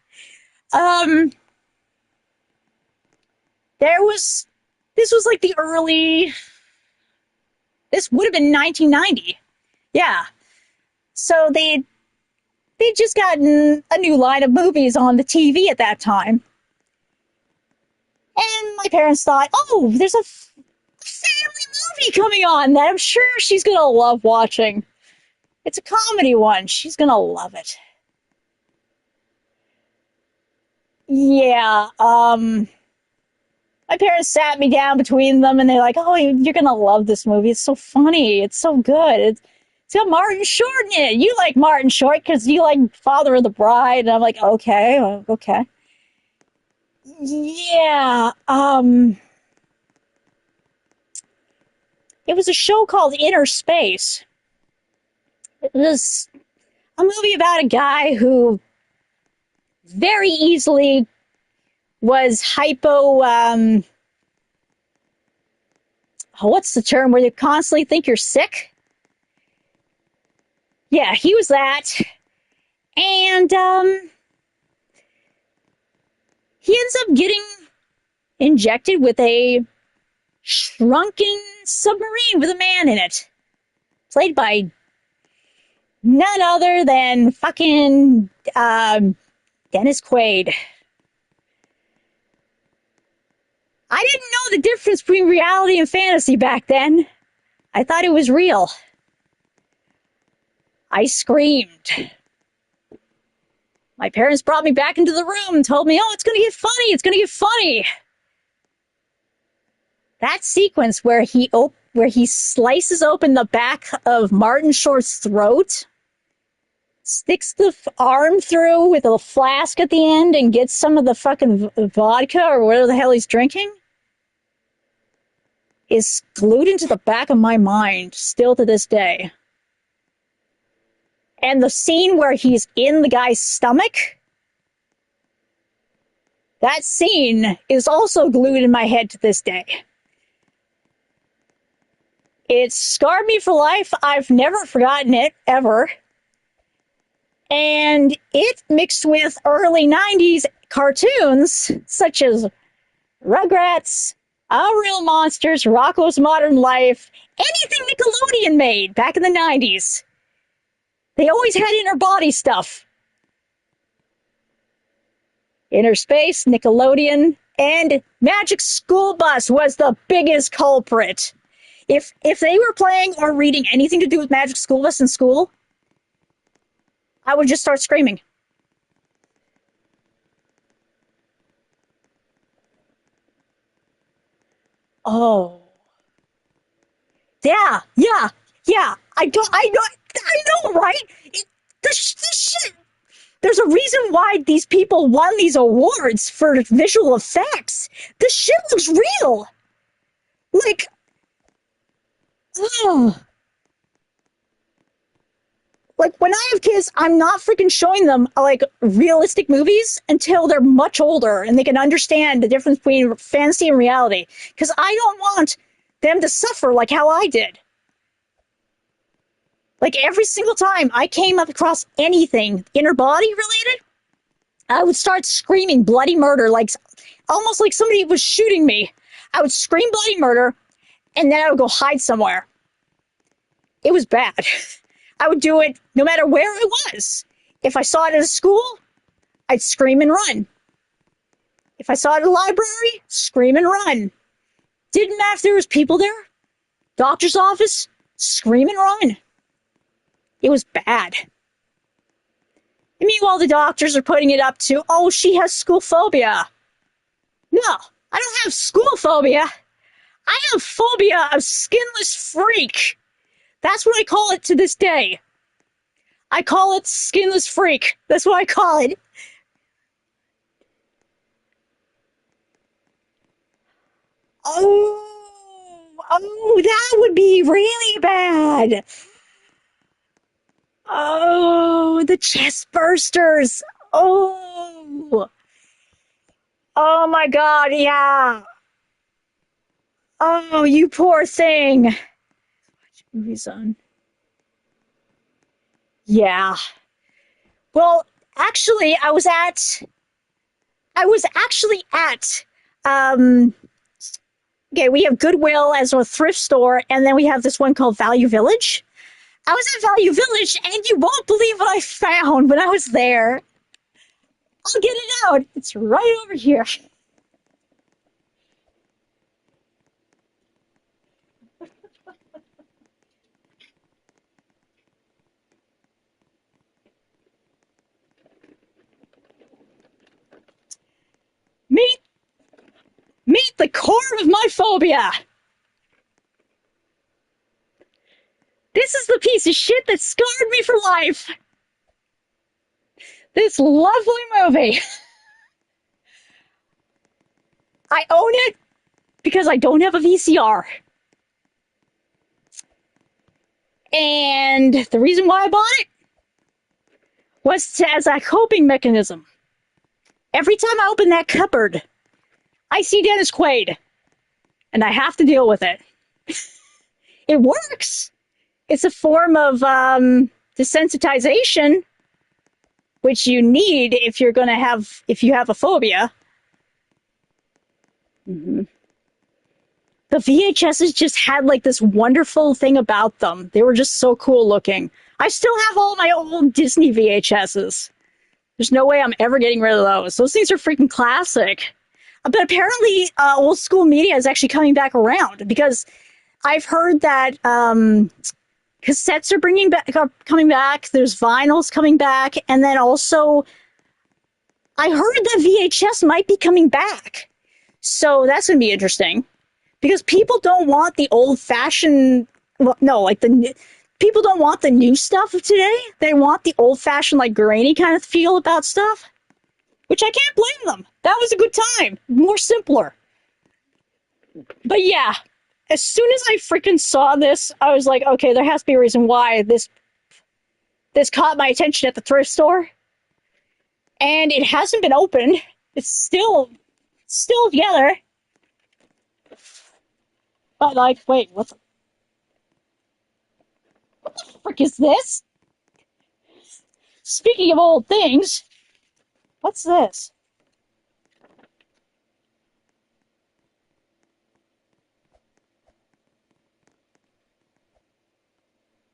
There was This was like the early, this would have been 1990. Yeah. So they'd just gotten a new line of movies on the TV at that time. And my parents thought, oh, there's a family movie coming on that I'm sure she's going to love watching. It's a comedy one. She's going to love it. Yeah, my parents sat me down between them and they're like, oh, you're going to love this movie. It's so funny. It's so good. It's got Martin Short in it. You like Martin Short because you like Father of the Bride. And I'm like, okay, okay. Yeah, it was a show called Inner Space. It was a movie about a guy who very easily was what's the term where you constantly think you're sick? Yeah, he was that. And he ends up getting injected with a shrunken submarine with a man in it. Played by none other than fucking Dennis Quaid. I didn't know the difference between reality and fantasy back then. I thought it was real. I screamed. My parents brought me back into the room and told me, oh, it's going to get funny. It's going to get funny. That sequence where he slices open the back of Martin Short's throat, sticks the arm through with a flask at the end and gets some of the fucking vodka or whatever the hell he's drinking, is glued into the back of my mind still to this day. And the scene where he's in the guy's stomach, that scene is also glued in my head to this day. It scarred me for life. I've never forgotten it, ever. And it mixed with early 90s cartoons, such as Rugrats, Our Real Monsters, Rocko's Modern Life, anything Nickelodeon made back in the 90s. They always had inner body stuff. Inner Space, Nickelodeon, and Magic School Bus was the biggest culprit. If they were playing or reading anything to do with Magic School Bus in school, I would just start screaming. Oh. Yeah. I know, right? This shit. There's a reason why these people won these awards for visual effects. This shit looks real. Like, oh. Like, when I have kids, I'm not freaking showing them, like, realistic movies until they're much older and they can understand the difference between fantasy and reality. Because I don't want them to suffer like how I did. Like, every single time I came up across anything inner body related, I would start screaming bloody murder, like, almost like somebody was shooting me. I would scream bloody murder, and then I would go hide somewhere. It was bad. I would do it no matter where I was. If I saw it at a school, I'd scream and run. If I saw it at a library, scream and run. Didn't matter if there was people there. Doctor's office, scream and run. It was bad. And meanwhile, the doctors are putting it up to, oh, she has school phobia. No, I don't have school phobia. I have phobia of skinless freak. That's what I call it to this day. I call it skinless freak. That's what I call it. Oh, that would be really bad. Oh, the chest bursters. Oh my God, yeah. Oh, you poor thing. Movies on. Yeah. Well, actually, I was actually at, Okay, we have Goodwill as a thrift store, and then we have this one called Value Village. I was at Value Village, and you won't believe what I found when I was there. I'll get it out. It's right over here. Meet meet the core of my phobia. This is the piece of shit that scarred me for life. This lovely movie. I own it because I don't have a VCR. And the reason why I bought it was as a coping mechanism. Every time I open that cupboard, I see Dennis Quaid, and I have to deal with it. It works. It's a form of desensitization, which you need if you're going to have, if you have a phobia. Mm-hmm. The VHSs just had like this wonderful thing about them. They were just so cool looking. I still have all my old Disney VHSs. There's no way I'm ever getting rid of those. Those things are freaking classic. But apparently, old school media is actually coming back around because I've heard that cassettes are coming back. There's vinyls coming back, and then also I heard that VHS might be coming back. So that's gonna be interesting because people don't want the old fashioned. Well, no, like people don't want the new stuff of today. They want the old fashioned, like grainy kind of feel about stuff, which I can't blame them. That was a good time, more simpler. But yeah, as soon as I freaking saw this, I was like, okay, there has to be a reason why this caught my attention at the thrift store, and it hasn't been opened. It's still together. But like, wait, what the frick is this? Speaking of old things, what's this?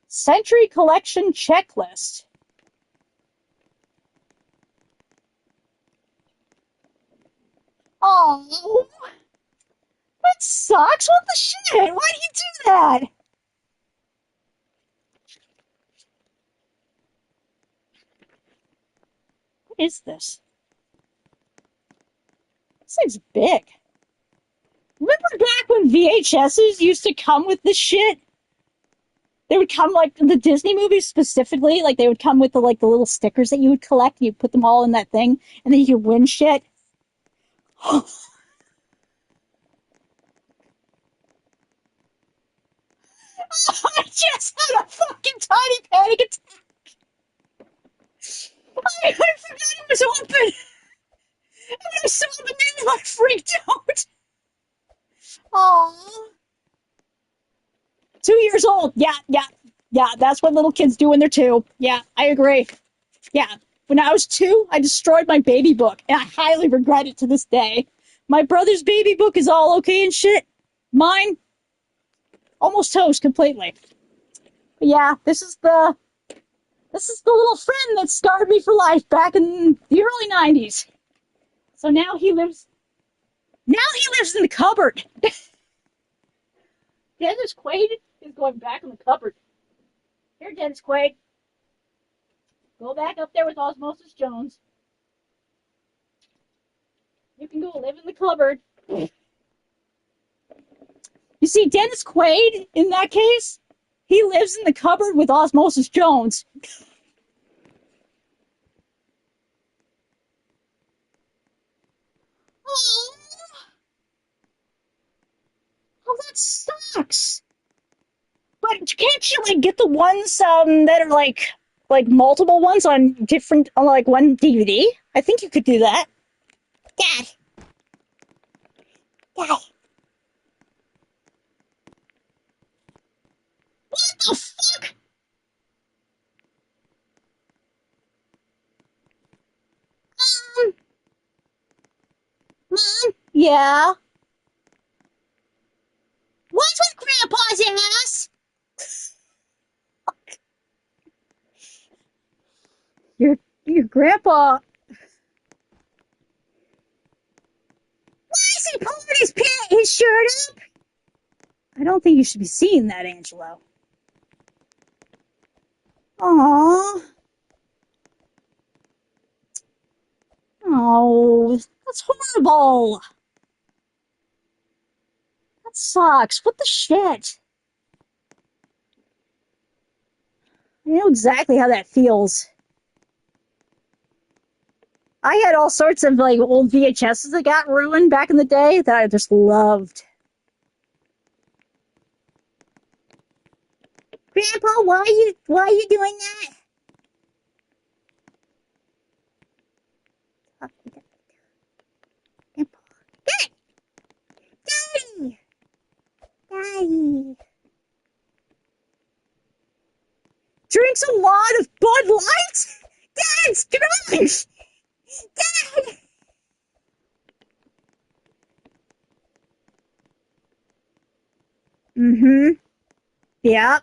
Century Collection Checklist. Oh, that sucks. What the shit? Why do you do that? What is this? This thing's big. Remember back when VHSs used to come with this shit? They would come like the Disney movies specifically, like they would come with the little stickers that you would collect. And you put them all in that thing, and then you could win shit. I just had a fucking tiny panic attack. I forgot it was open. And when I saw the name, I freaked out. Aww. 2 years old. Yeah, yeah, yeah. That's what little kids do when they're two. Yeah, I agree. Yeah. When I was two, I destroyed my baby book, and I highly regret it to this day. My brother's baby book is all okay and shit. Mine, almost toast completely. But yeah, this is the little friend that scarred me for life back in the early '90s. So now he lives in the cupboard. Dennis Quaid is going back in the cupboard. Here, Dennis Quaid. Go back up there with Osmosis Jones. You can go live in the cupboard. You see, Dennis Quaid, in that case, he lives in the cupboard with Osmosis Jones. Oh, oh, that sucks. But can't you like get the ones that are like multiple ones on different on like one DVD? I think you could do that. Dad, Dad, What the fuck? Mom, Yeah. Your grandpa. Why is he pulling his shirt up? I don't think you should be seeing that, Angelo. Aww. Oh, that's horrible. That sucks. What the shit? I know exactly how that feels. I had all sorts of like old VHSs that got ruined back in the day that I just loved. Grandpa, why are you doing that? Grandpa. Daddy! Daddy! Drinks a lot of Bud Light? Dad's drunk! Dad! Mm-hmm. Yeah.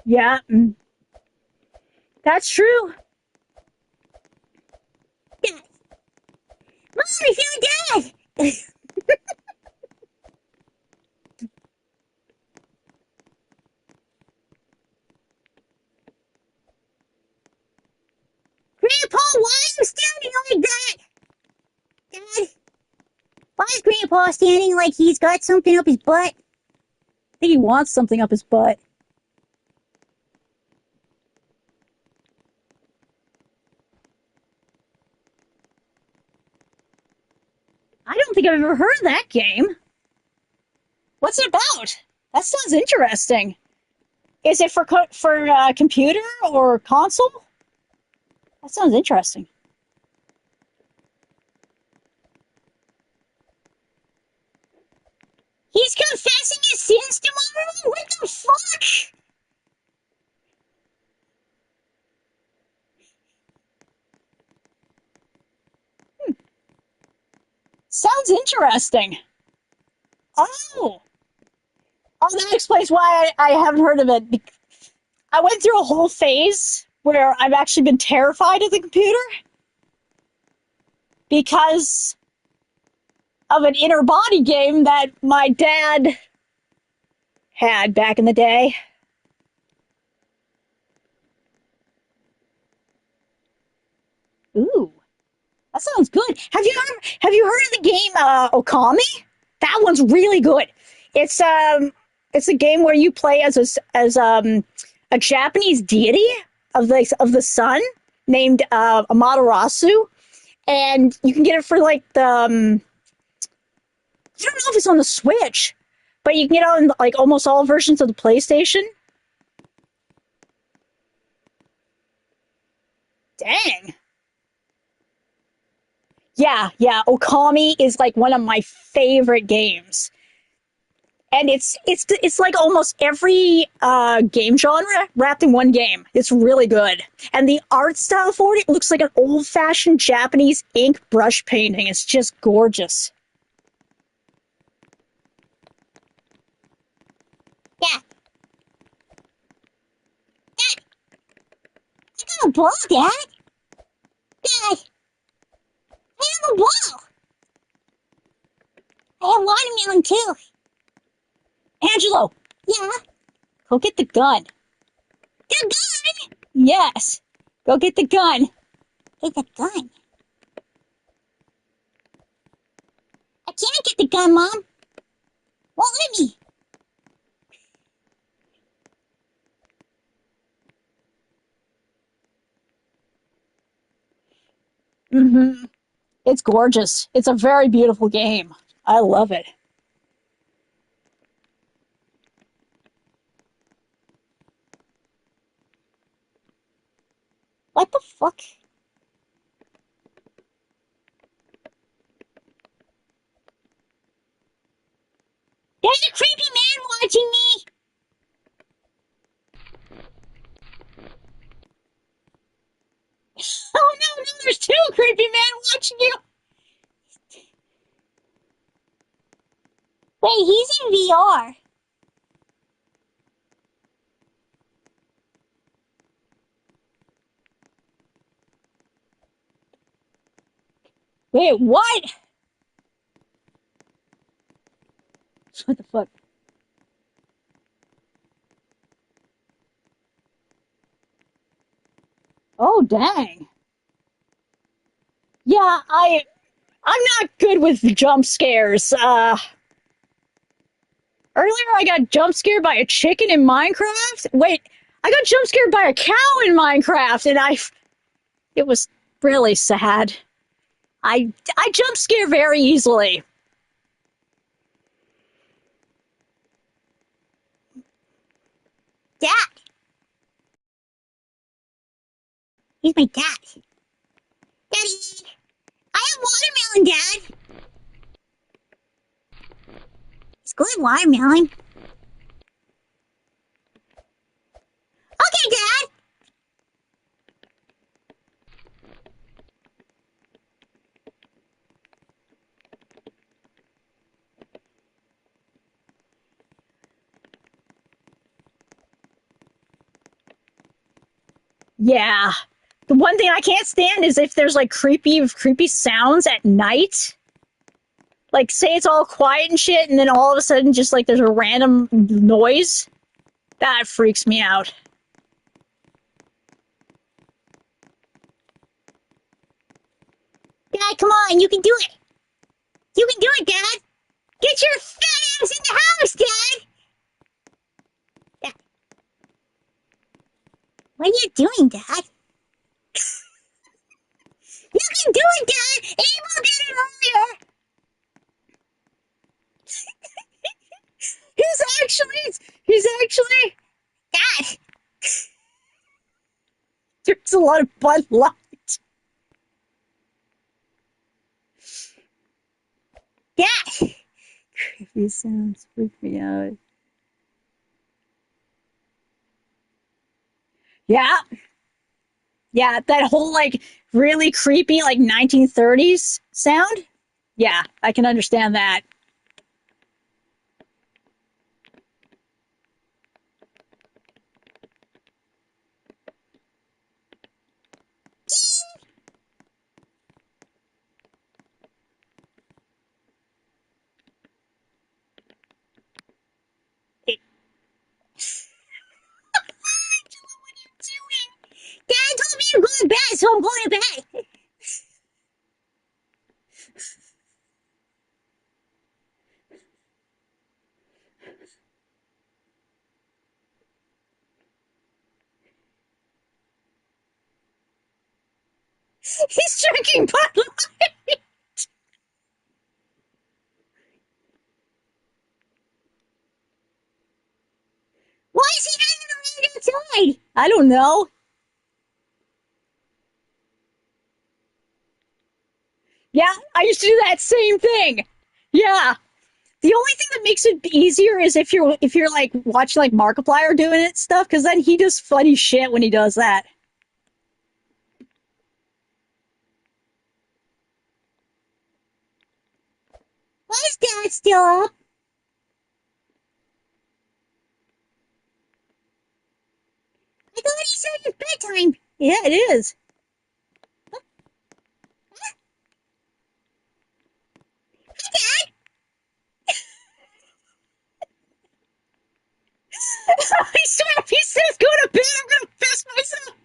Yeah. That's true. Dad! Mom, I found Dad! Grandpa, why are you standing like that? Dad? Why is Grandpa standing like he's got something up his butt? I think he wants something up his butt. I don't think I've ever heard of that game. What's it about? That sounds interesting. Is it for computer or console? That sounds interesting. He's confessing his sins tomorrow? What the fuck? Sounds interesting. Oh, oh, that explains why I haven't heard of it. I went through a whole phase where I've actually been terrified of the computer because of an inner body game that my dad had back in the day. Ooh, that sounds good. Have you heard of the game Okami? That one's really good. It's it's a game where you play as a Japanese deity of the sun named Amaterasu, and you can get it for like the I don't know if it's on the Switch, but you can get it on like almost all versions of the PlayStation. Dang. Yeah, yeah. Okami is like one of my favorite games. And it's like almost every game genre wrapped in one game. It's really good, and the art style for it looks like an old fashioned Japanese ink brush painting. It's just gorgeous. Dad, Dad, I got a ball, Dad. Dad, I have a ball. I have watermelon too. Angelo, Yeah, go get the gun. the gun. Yes, go get the gun. Hey, the gun. I can't get the gun, Mom. Won't let me. Mm-hmm. It's gorgeous. It's a very beautiful game. I love it. What the fuck? There's a creepy man watching me. Oh no, no, there's two creepy men watching you. Wait, VR. Wait, what? What the fuck? Oh, dang. Yeah, I'm not good with jump scares. Earlier I got jump scared by a chicken in Minecraft. Wait, I got jump scared by a cow in Minecraft, and it was really sad. I jump scare very easily. Dad. He's my dad. Daddy. I have watermelon, Dad. It's good watermelon. Okay, Dad. Yeah. The one thing I can't stand is if there's like creepy sounds at night. Like say it's all quiet and shit, and then all of a sudden just like there's a random noise. That freaks me out. Dad, come on. You can do it. You can do it, Dad. Get your fat ass in the house, Dad. Dad. What are you doing, Dad? You can do it, Dad. Abel did it earlier. He's actually Dad. there's a lot of Bud Light. Dad. Creepy sounds freak me out. Yeah, yeah, that whole like really creepy like 1930s sound. Yeah, I can understand that. Dad told me to go to bed, so I'm going to bed. He's drinking Bud Light. Why is he hanging around outside? I don't know. Yeah, I used to do that same thing. Yeah. The only thing that makes it easier is if you're like watching like Markiplier doing it stuff, because then he does funny shit when he does that. Why is Dad still up? I thought he said it's bedtime. Yeah, it is. Dad. I swear, if he says go to bed, I'm gonna piss myself.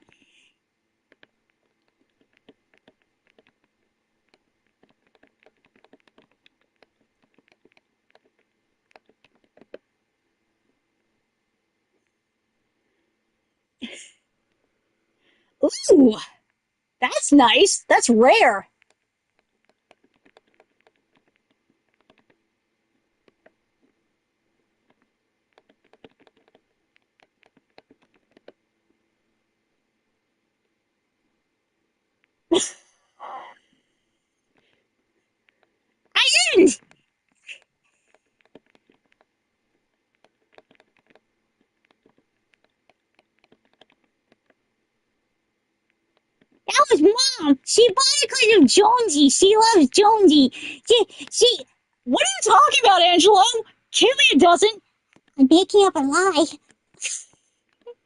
Ooh, that's nice. That's rare. I didn't. That was Mom. She bought it because of Jonesy. She loves Jonesy. She What are you talking about, Angelo? Clearly it doesn't. I'm making up a lie.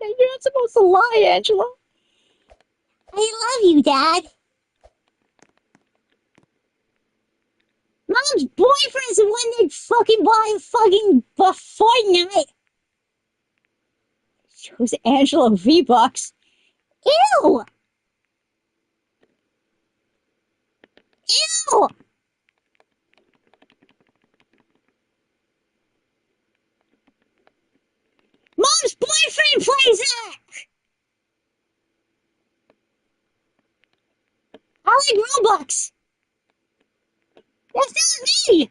You're not supposed to lie, Angelo. I love you, Dad. Mom's boyfriend's the one that fucking bought fucking Fortnite. Shows Angelo V-Bucks. Ew! Ew! Mom's boyfriend plays that! I like Robux. That's not me!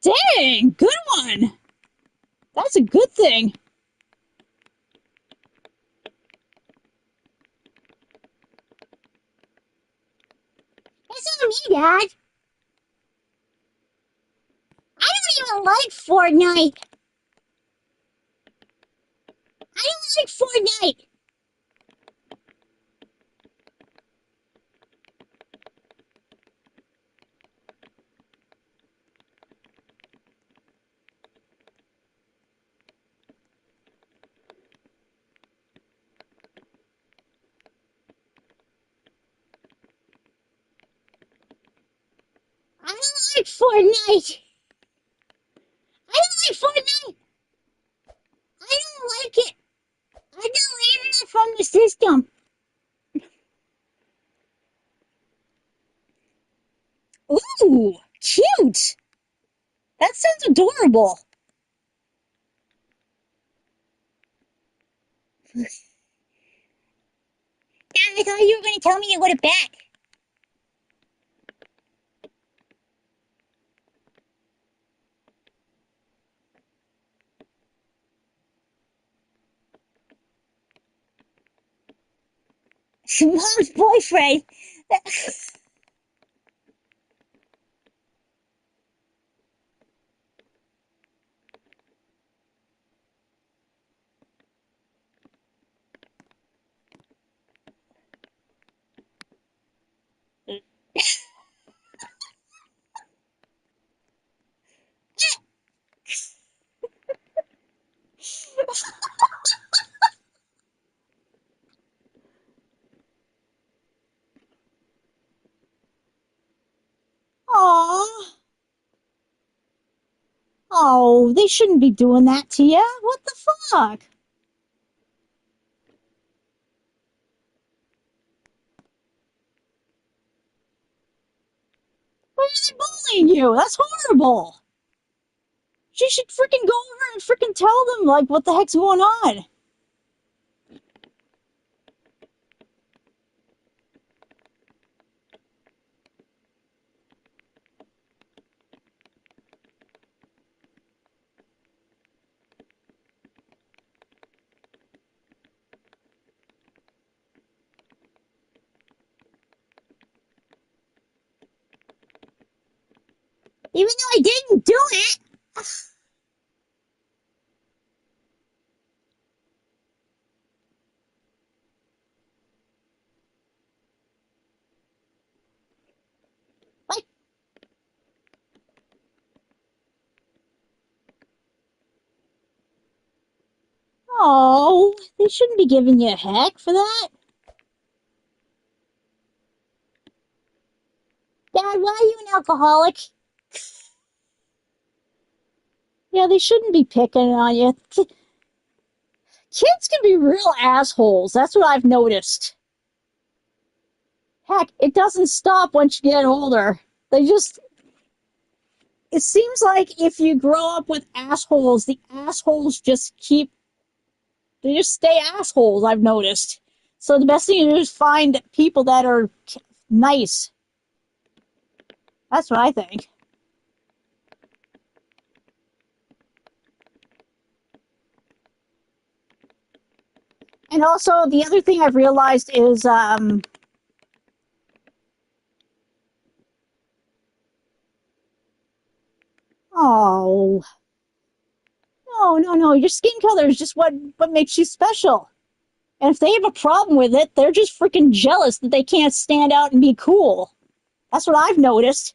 Dang, good one. That's a good thing. That's not me, Dad. I don't even like Fortnite. I don't like Fortnite. I don't like Fortnite. I don't like Fortnite. I don't like it. I deleted it from the system. Ooh, cute. That sounds adorable. Dad, I thought you were going to tell me to go to bed. Mom's boyfriend. Aw. Oh, they shouldn't be doing that to you. What the fuck? Why are they bullying you? That's horrible. She should freaking go over and freaking tell them, like, what the heck's going on. Even though I didn't do it. Like, Oh, they shouldn't be giving you a heck for that. Dad, why are you an alcoholic? Yeah, they shouldn't be picking on you. Kids can be real assholes. That's what I've noticed. Heck, it doesn't stop once you get older. They just, it seems like if you grow up with assholes, the assholes just keep, they just stay assholes, I've noticed. So the best thing to do is find people that are nice. That's what I think. And also, the other thing I've realized is, oh, no, no, no, your skin color is just what makes you special. And if they have a problem with it, they're just freaking jealous that they can't stand out and be cool. That's what I've noticed.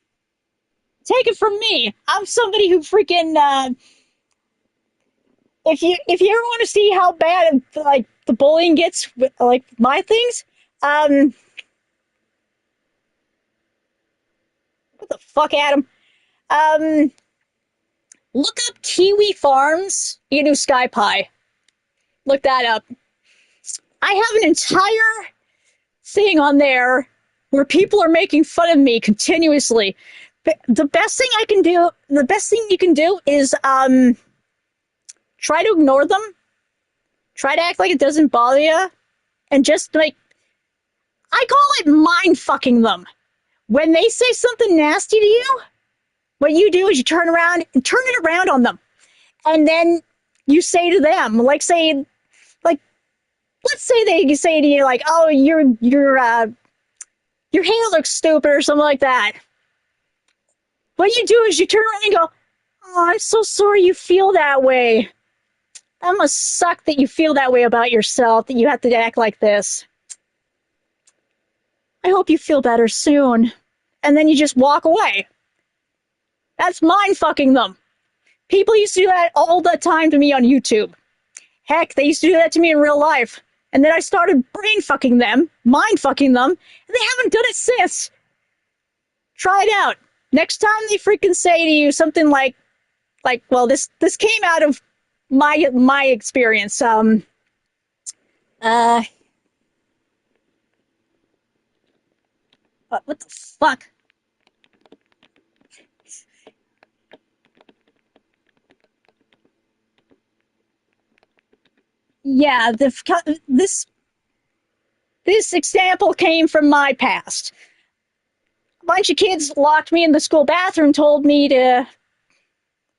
Take it from me. I'm somebody who freaking if you ever want to see how bad like the bullying gets with like my things, um what the fuck, Adam? Um Look up Kiwi Farms, you do Sky Pie. Look that up. I have an entire thing on there where people are making fun of me continuously. The best thing I can do, the best thing you can do is try to ignore them. Try to act like it doesn't bother you, and just like I call it mind fucking them. When they say something nasty to you, what you do is you turn around and turn it around on them, and then you say to them, like let's say they say to you like, "Oh, your hair looks stupid" or something like that. What you do is you turn around and go, "Oh, I'm so sorry you feel that way. That must suck that you feel that way about yourself, that you have to act like this. I hope you feel better soon." And then you just walk away. That's mind fucking them. People used to do that all the time to me on YouTube. Heck, they used to do that to me in real life. And then I started brain fucking them, mind fucking them, and they haven't done it since. Try it out. Next time they freaking say to you something like, well, this came out of my experience. Uh, what the fuck? Yeah, this example came from my past. A bunch of kids locked me in the school bathroom, told me to.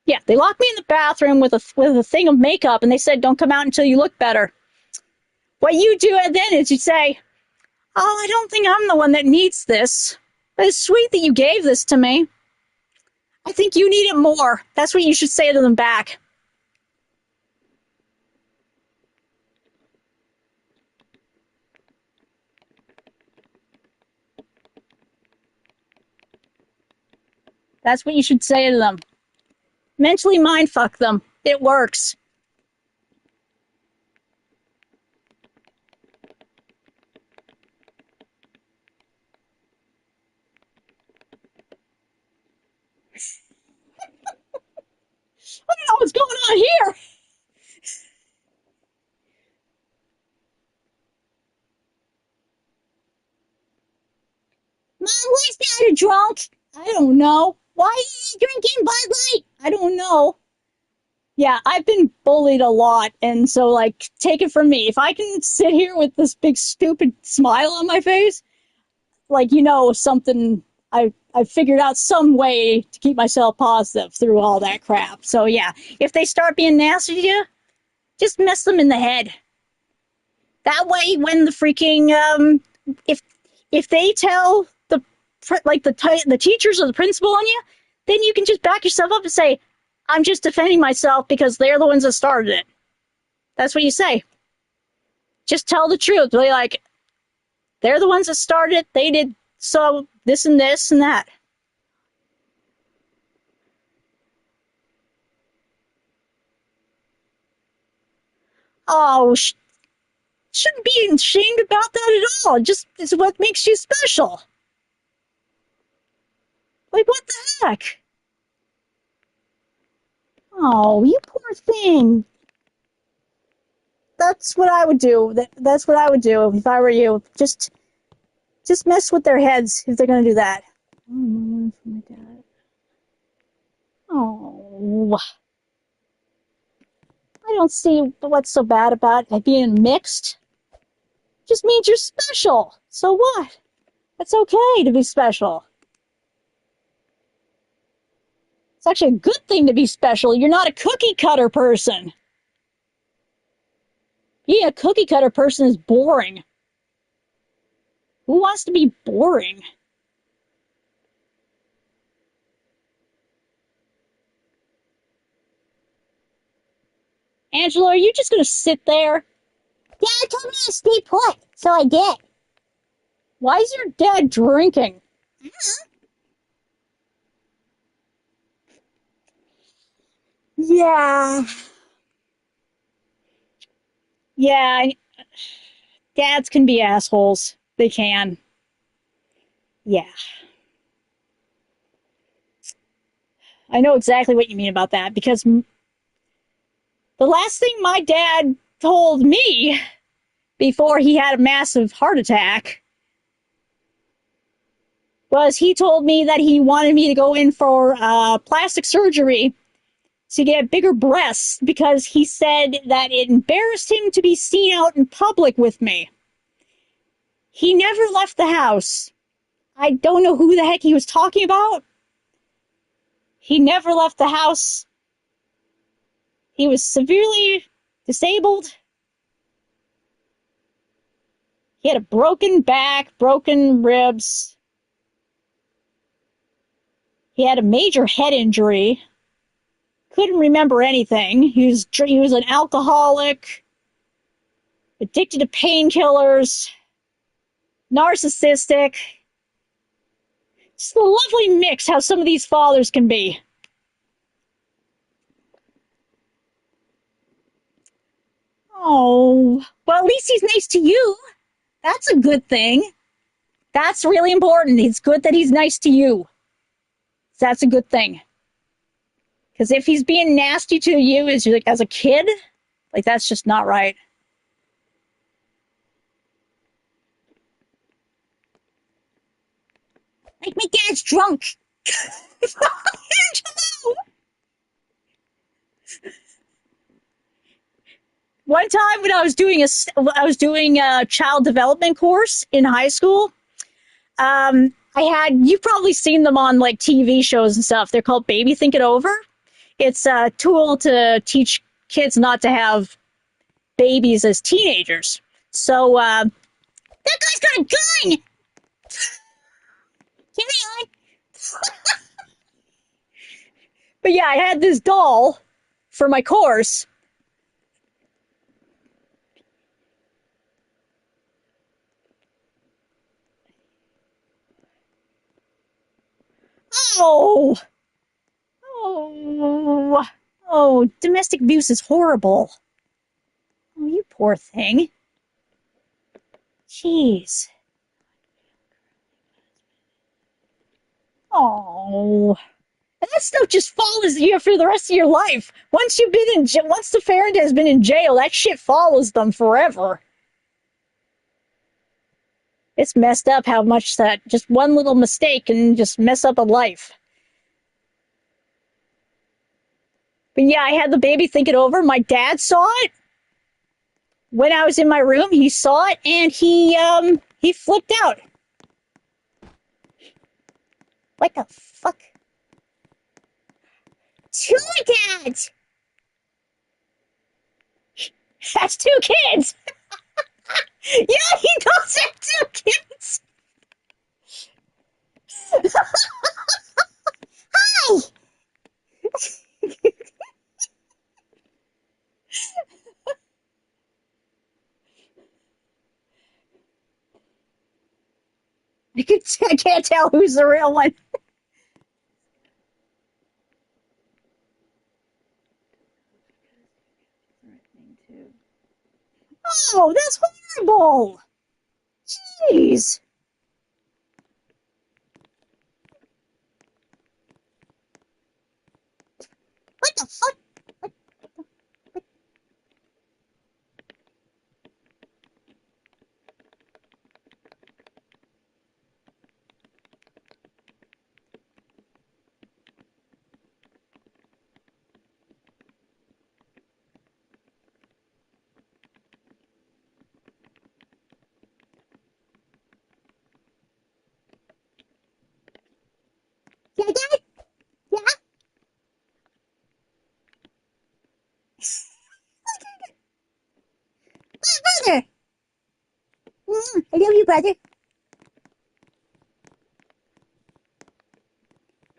Yeah, they locked me in the bathroom with a thing of makeup, and they said, "Don't come out until you look better." What you do then is you say, "Oh, I don't think I'm the one that needs this. But it's sweet that you gave this to me. I think you need it more." That's what you should say to them back. That's what you should say to them. Mentally mindfuck them. It works. I don't know what's going on here. Mom, why's Dad drunk? I don't know. Why is he drinking Bud Light? I don't know. Yeah, I've been bullied a lot, and so like, take it from me. If I can sit here with this big stupid smile on my face, like something, I figured out some way to keep myself positive through all that crap. So yeah, if they start being nasty to you, just mess them in the head. That way, when the freaking if they tell the teachers or the principal on you, then you can just back yourself up and say, "I'm just defending myself because they're the ones that started it." That's what you say. Just tell the truth. They're the ones that started it. They did so this and that. Oh, shouldn't be ashamed about that at all. Just it's what makes you special. Like, what the heck? Oh, you poor thing. That's what I would do. That's what I would do if I were you. Just mess with their heads if they're gonna do that. Oh, my dad. Oh, I don't see what's so bad about it being mixed. Just means you're special. So what? It's okay to be special. It's actually a good thing to be special. You're not a cookie cutter person. Being a cookie cutter person is boring. Who wants to be boring? Angelo, are you just going to sit there? Dad told me to stay put, so I did. Why is your dad drinking? Yeah. Yeah, dads can be assholes. They can. Yeah. I know exactly what you mean about that because the last thing my dad told me before he had a massive heart attack was he told me that he wanted me to go in for plastic surgery to get bigger breasts because he said that it embarrassed him to be seen out in public with me. He never left the house. I don't know who the heck he was talking about. He never left the house. He was severely disabled. He had a broken back, broken ribs. He had a major head injury. Couldn't remember anything. He was an alcoholic, addicted to painkillers, narcissistic. Just a lovely mix how some of these fathers can be. Oh, well, at least he's nice to you. That's a good thing. That's really important. It's good that he's nice to you. That's a good thing. Because if he's being nasty to you as a kid, like that's just not right. Like my dad's drunk. One time when I was doing a child development course in high school, you've probably seen them on like TV shows and stuff. They're called Baby Think It Over. It's a tool to teach kids not to have babies as teenagers. So, that guy's got a gun. Carry on. but yeah, I had this doll for my course. Oh, oh, oh, domestic abuse is horrible. Oh, you poor thing. Jeez. Oh, and that stuff just follows you for the rest of your life. Once once the parent has been in jail, that shit follows them forever. It's messed up how much that just one little mistake can just mess up a life. But yeah, I had the baby think it over. My dad saw it when I was in my room. He saw it and he flipped out. What the fuck? Two dads. That's two kids. Yeah, he does have two kids. Hi. I can't tell who's the real one. Oh, that's horrible. Jeez. What the fuck? Yeah, dad. Yeah. Brother. I love you, brother.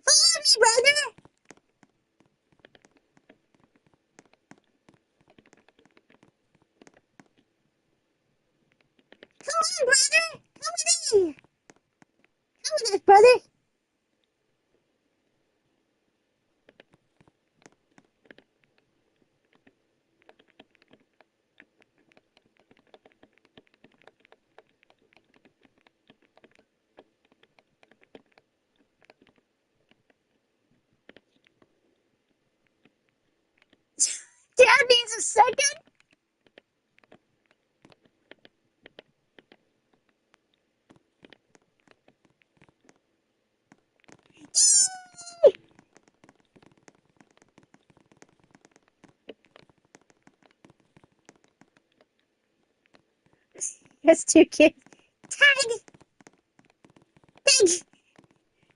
Follow me, brother. on, brother. Come with me. Come with us, brother. Dad needs a second. Has two kids. Tag. Tag.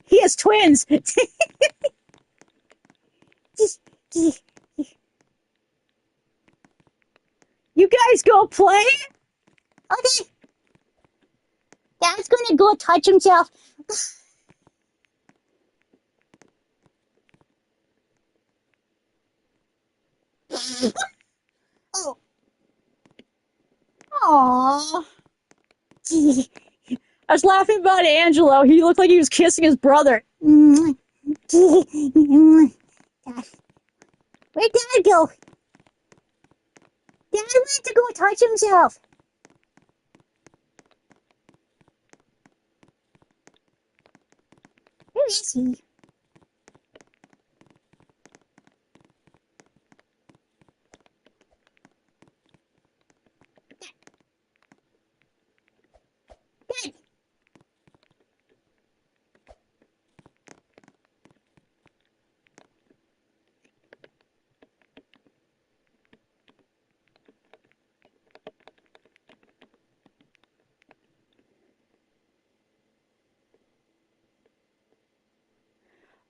He has twins. You guys go play? Okay. Dad's gonna go touch himself. Oh. Aww. I was laughing about Angelo. He looked like he was kissing his brother. Where'd Dad go? Dad went to go touch himself. Where is he? Dad.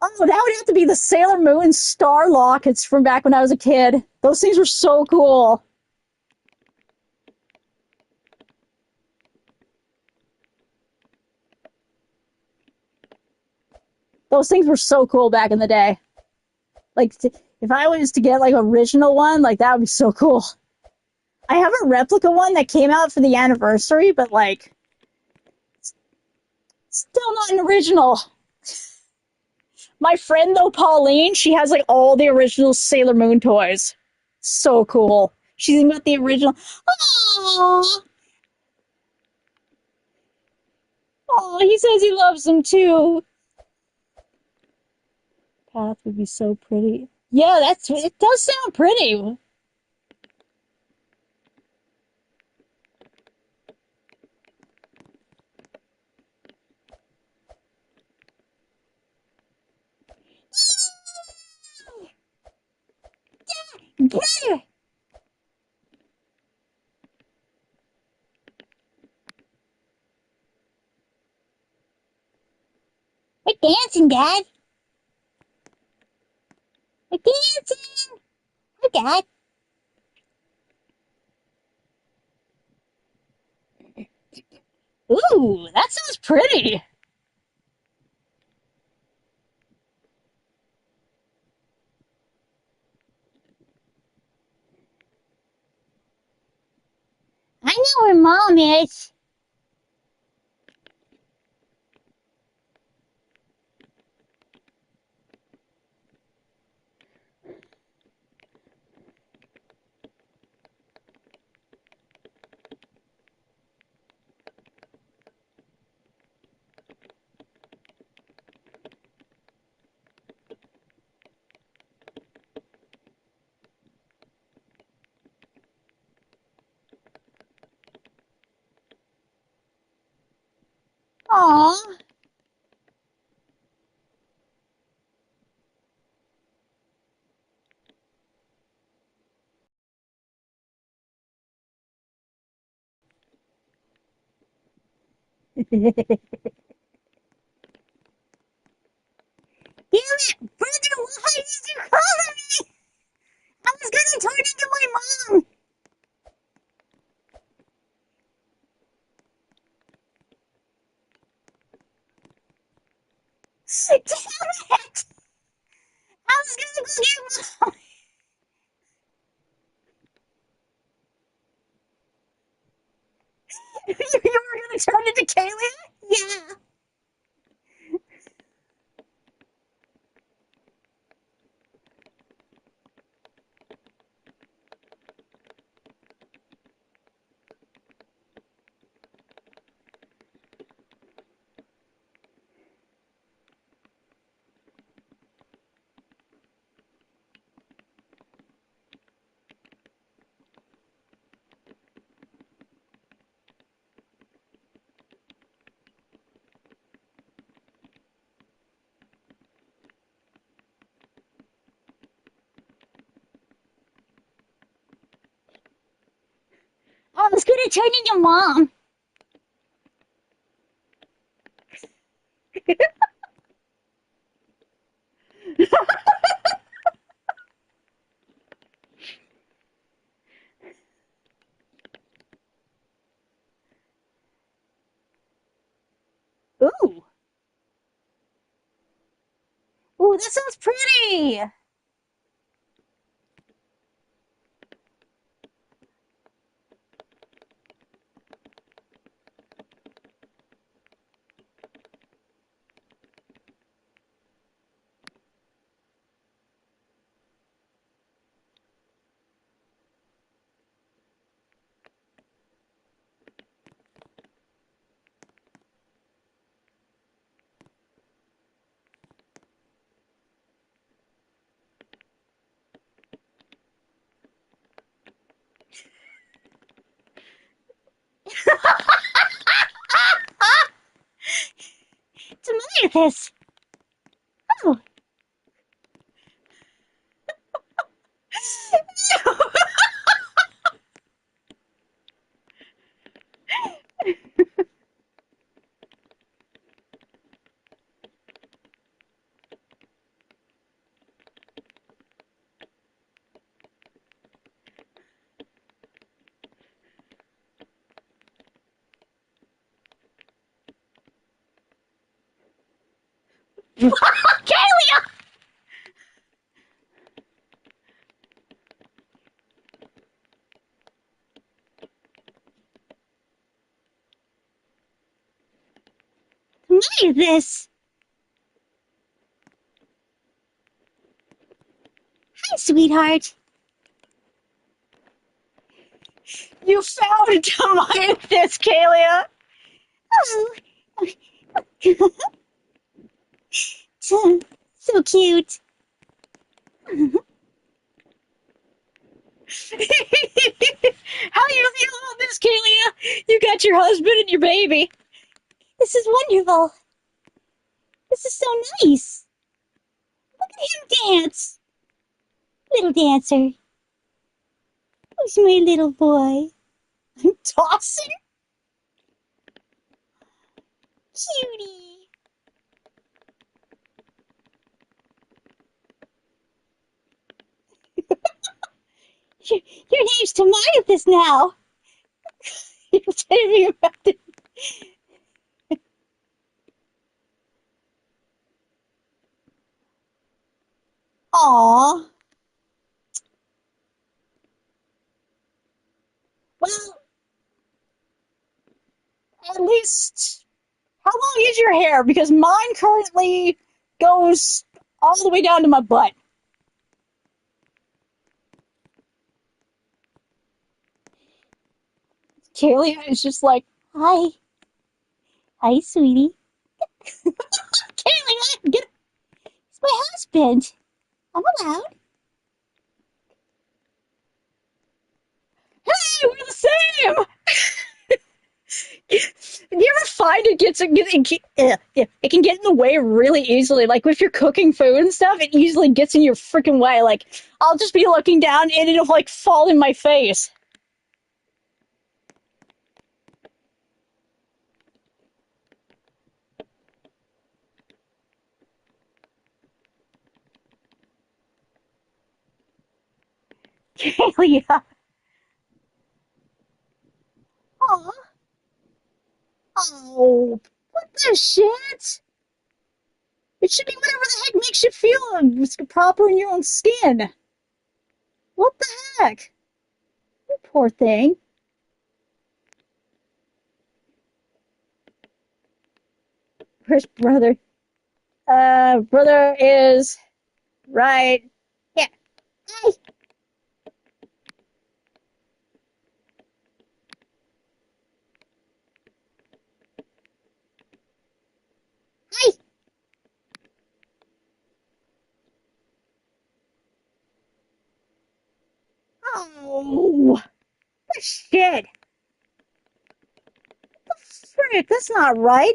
Oh, that would have to be the Sailor Moon star lockets from back when I was a kid. Those things were so cool. Those things were so cool back in the day. Like, if I was to get like original one, like that would be so cool. I have a replica one that came out for the anniversary, but like, still not an original. My friend though, Pauline, she has like all the original Sailor Moon toys. So cool. She's even got the original. Aww. Oh, he says he loves them too. Path would be so pretty. Yeah, it does sound pretty. Brother. We're dancing, Dad. We're dancing. Hi, Dad. Ooh, that sounds pretty. I know where Mom is. Aw. Damn it, brother, why did you call me? I was gonna turn into my mom. Damn it! I was gonna go get Mom. You were turned into Kaylee? Yeah. I was gonna turn into mom. Ooh. Ooh, that sounds pretty. Tomatoes. Oh. Kaylee! Tomatoes. Hi, sweetheart. You found Demetrius, Kalia. Oh. So cute. How do you feel about this, Kalia? You got your husband and your baby. This is wonderful. This is so nice. Look at him dance. Little dancer. Who's my little boy? I'm tossing. Cutie. Your name's Tomatis now. You're telling me about it. Aw. Well, at least, how long is your hair? Because mine currently goes all the way down to my butt. Kalia is just like, Hi. Hi, sweetie. Kalia, get. It's my husband. I'm allowed. Hey, we're the same. You ever find it can get in the way really easily? Like if you're cooking food and stuff, it easily gets in your freaking way. Like I'll just be looking down and it'll like fall in my face. Kalia. Oh, oh, what the shit? It should be whatever the heck makes you feel proper in your own skin. What the heck? You poor thing. Where's brother? Brother is right here. Hi. Hi. Oh, shit. Frick, that's not right.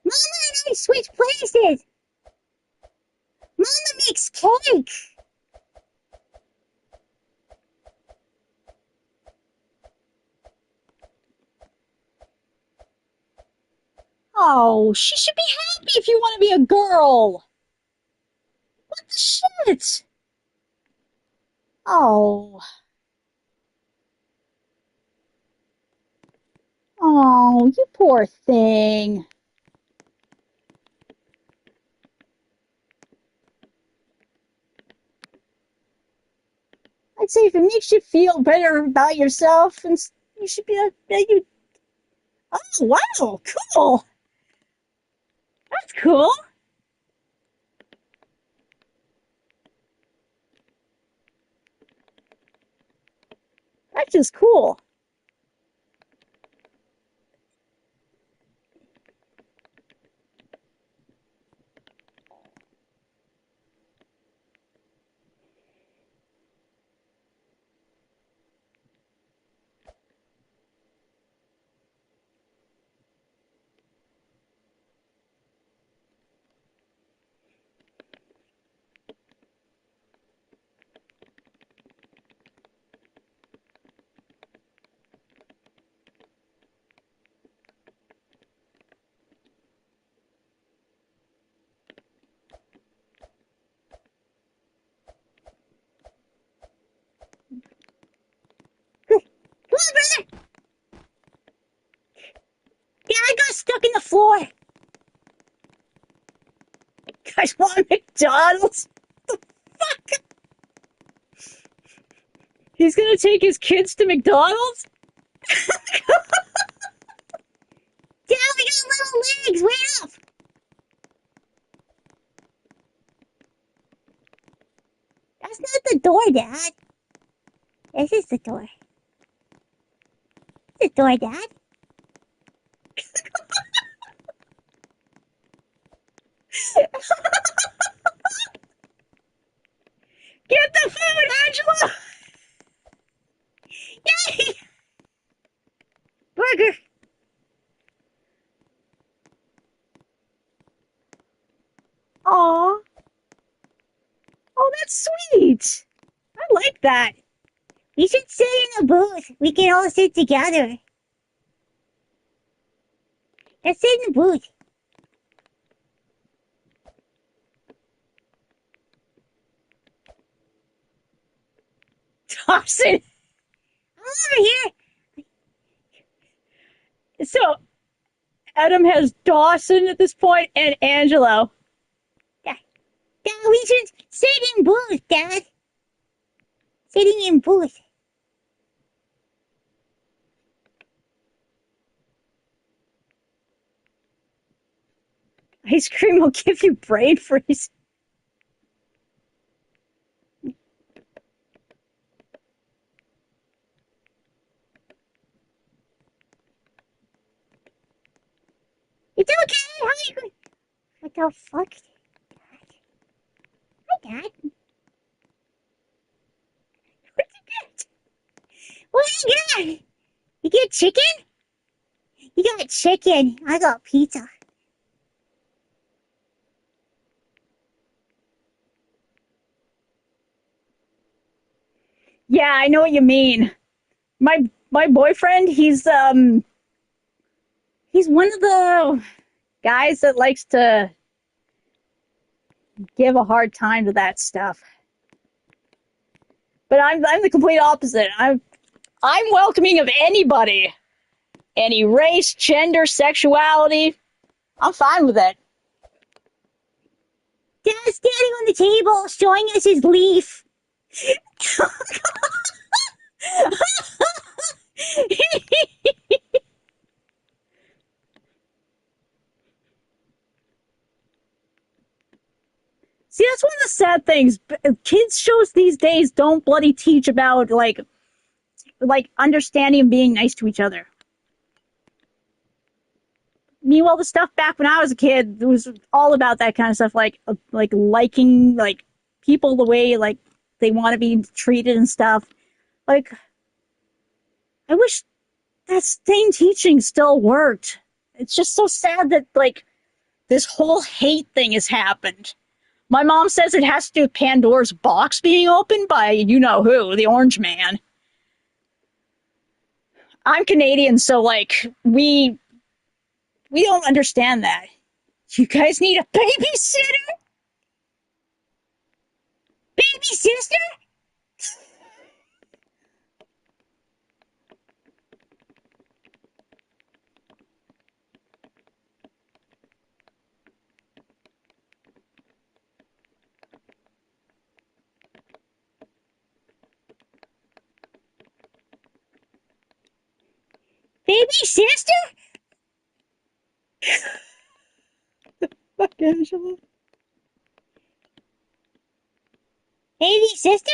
Mama and I switch places. Mama makes cake. Oh, she should be happy if you want to be a girl. What the shit? Oh. Oh, you poor thing. I'd say if it makes you feel better about yourself, and you should be you. Oh, wow, cool. That's cool. That's just cool. Come on, brother. Yeah, I got stuck in the floor. Guys want McDonald's? Fuck. He's gonna take his kids to McDonald's? Dad, we got little legs. Wait up. That's not the door, Dad. This is the door. The door, Dad. Get the food, Angelo! Yay! Burger. Aw. Oh, that's sweet. I like that. We should sit in a booth. We can all sit together. Let's sit in the booth. Dawson. I'm over here. So, Adam has Dawson at this point and Angelo. Dad, we should sit in booth, Dad. Sitting in booth. Ice cream will give you brain freeze. It's okay. How you going? What the fuck? Dad? Hi, Dad. What'd you get? What do you get? You get chicken? You got chicken. I got pizza. Yeah, I know what you mean. My boyfriend, he's one of the guys that likes to give a hard time to that stuff. But I'm the complete opposite. I'm welcoming of anybody. Any race, gender, sexuality. I'm fine with it. Dad's standing on the table showing us his leaf. See, that's one of the sad things. Kids shows these days don't bloody teach about like understanding and being nice to each other. Meanwhile, the stuff back when I was a kid, it was all about that kind of stuff, like liking like people the way like they want to be treated and stuff. Like, I wish that same teaching still worked. It's just so sad that like this whole hate thing has happened. My mom says it has to do with Pandora's box being opened by you know who, the Orange Man. I'm Canadian, so like we don't understand that. You guys need a babysitter? Baby sister? Baby sister? Fuck Angelo. Baby sister?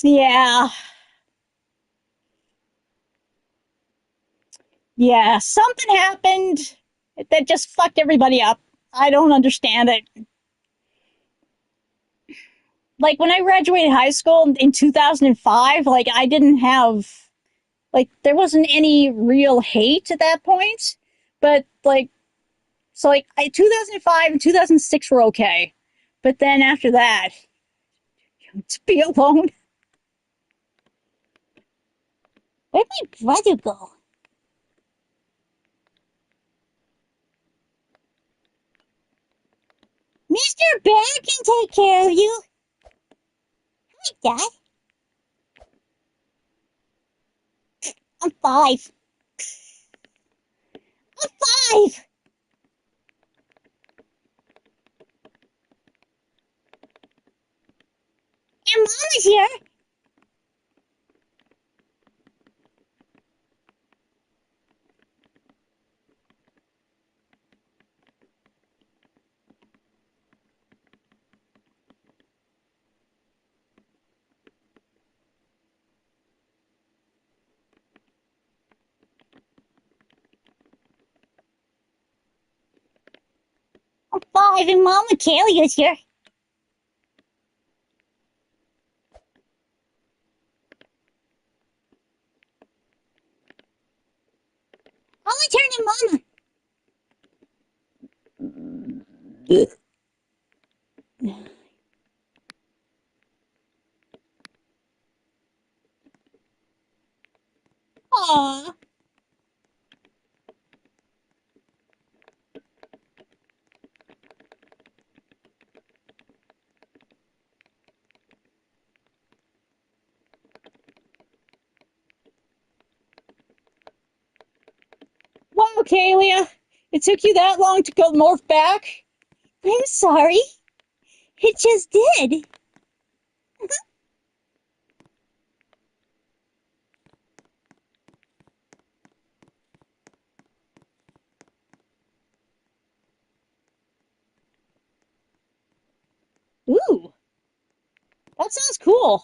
Yeah. Yeah. Something happened that just fucked everybody up. I don't understand it. Like when I graduated high school in 2005, like I didn't have like there wasn't any real hate at that point. But like so like 2005 and 2006 were okay. But then after that, to be alone. Where'd my brother go? Mr. Bear can take care of you. Hi, Dad. I'm 5. I'm 5. And Mama's here. I'm 5 and Mama Kaylee is here. I'll return to Mama. Aw. Wow, Kalia. It took you that long to go morph back? I'm sorry. It just did. Ooh, that sounds cool.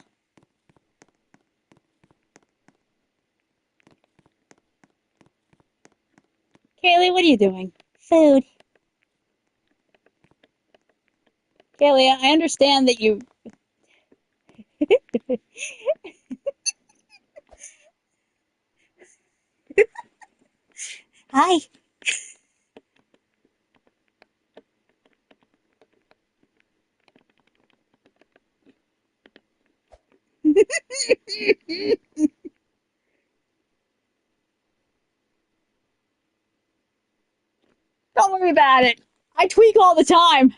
Kaylee, what are you doing? Food. Kaylee, I understand that you. Hi. Don't worry about it. I tweak all the time.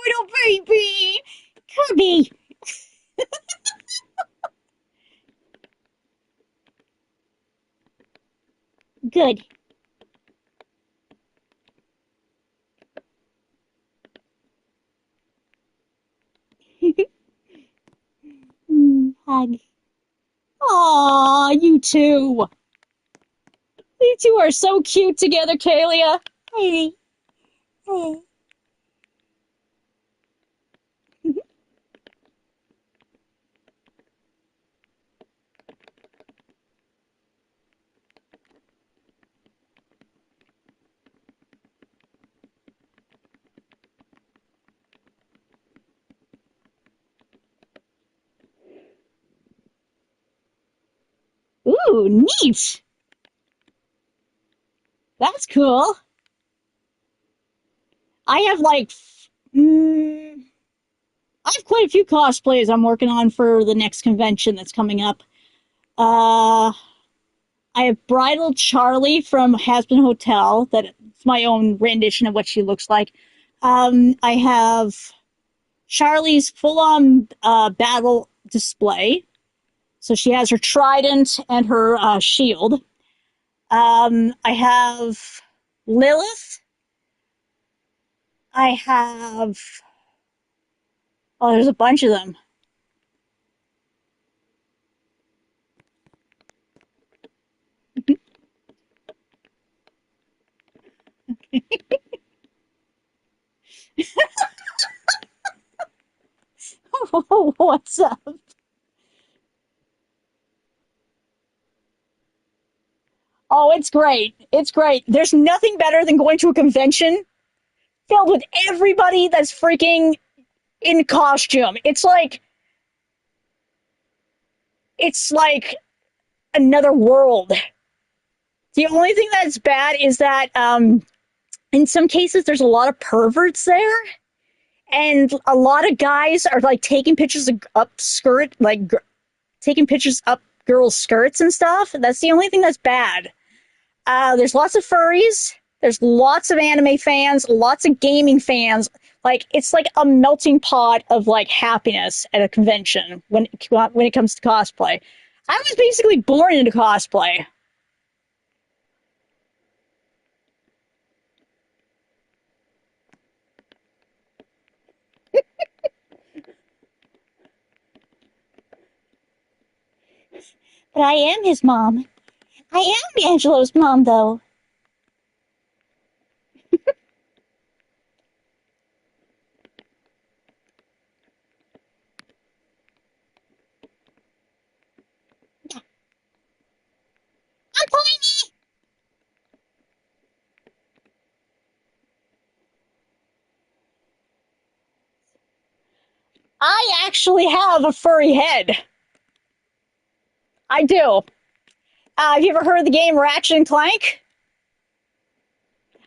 little baby. Kirby. Good. Hug. Aw, you two. You two are so cute together, Kalia. Hey. Hey. Ooh, neat. That's cool. I have like, mm, I have quite a few cosplays I'm working on for the next convention that's coming up. Uh, I have Bridal Charlie from Hasbin Hotel. That's my own rendition of what she looks like. I have Charlie's full-on battle display. So she has her trident and her shield. I have Lilith. I have. Oh, there's a bunch of them. What's up? Oh, it's great. It's great. There's nothing better than going to a convention filled with everybody that's freaking in costume. It's like another world. The only thing that's bad is that in some cases there's a lot of perverts there, and a lot of guys are like taking pictures of up skirt, like taking pictures up girls' skirts and stuff. That's the only thing that's bad. There's lots of furries. There's lots of anime fans, lots of gaming fans. Like it's like a melting pot of like happiness at a convention when it comes to cosplay. I was basically born into cosplay. But I am his mom. I am Angelo's mom, though. I'm tiny. I actually have a furry head. I do. Have you ever heard of the game Ratchet and Clank?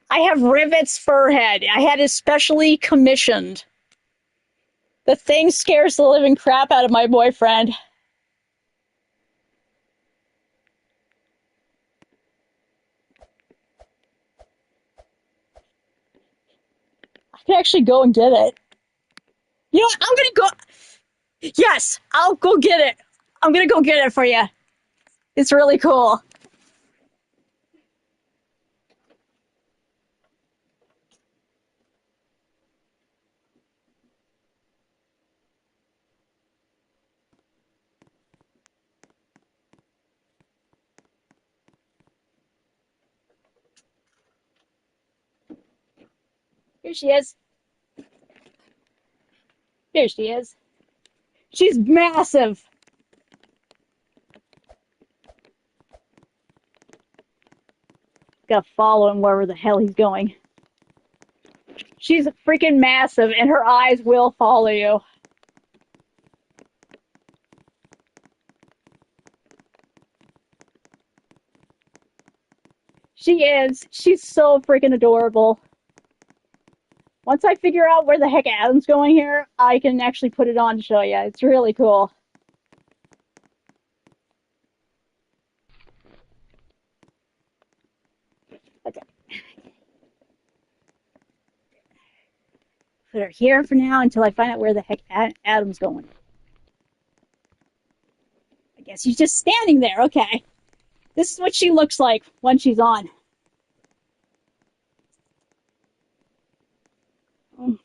I have Rivet's fur head. I had it specially commissioned. The thing scares the living crap out of my boyfriend. I can actually go and get it. You know what? I'm gonna go. Yes, I'll go get it. I'm gonna go get it for you. It's really cool. Here she is. Here she is. She's massive. Gotta follow him wherever the hell he's going. She's freaking massive, and her eyes will follow you. She is. She's so freaking adorable. Once I figure out where the heck Adam's going here, I can actually put it on to show you. It's really cool. Okay. put her here for now until I find out where the heck Adam's going. I guess he's just standing there. Okay. This is what she looks like when she's on. Okay.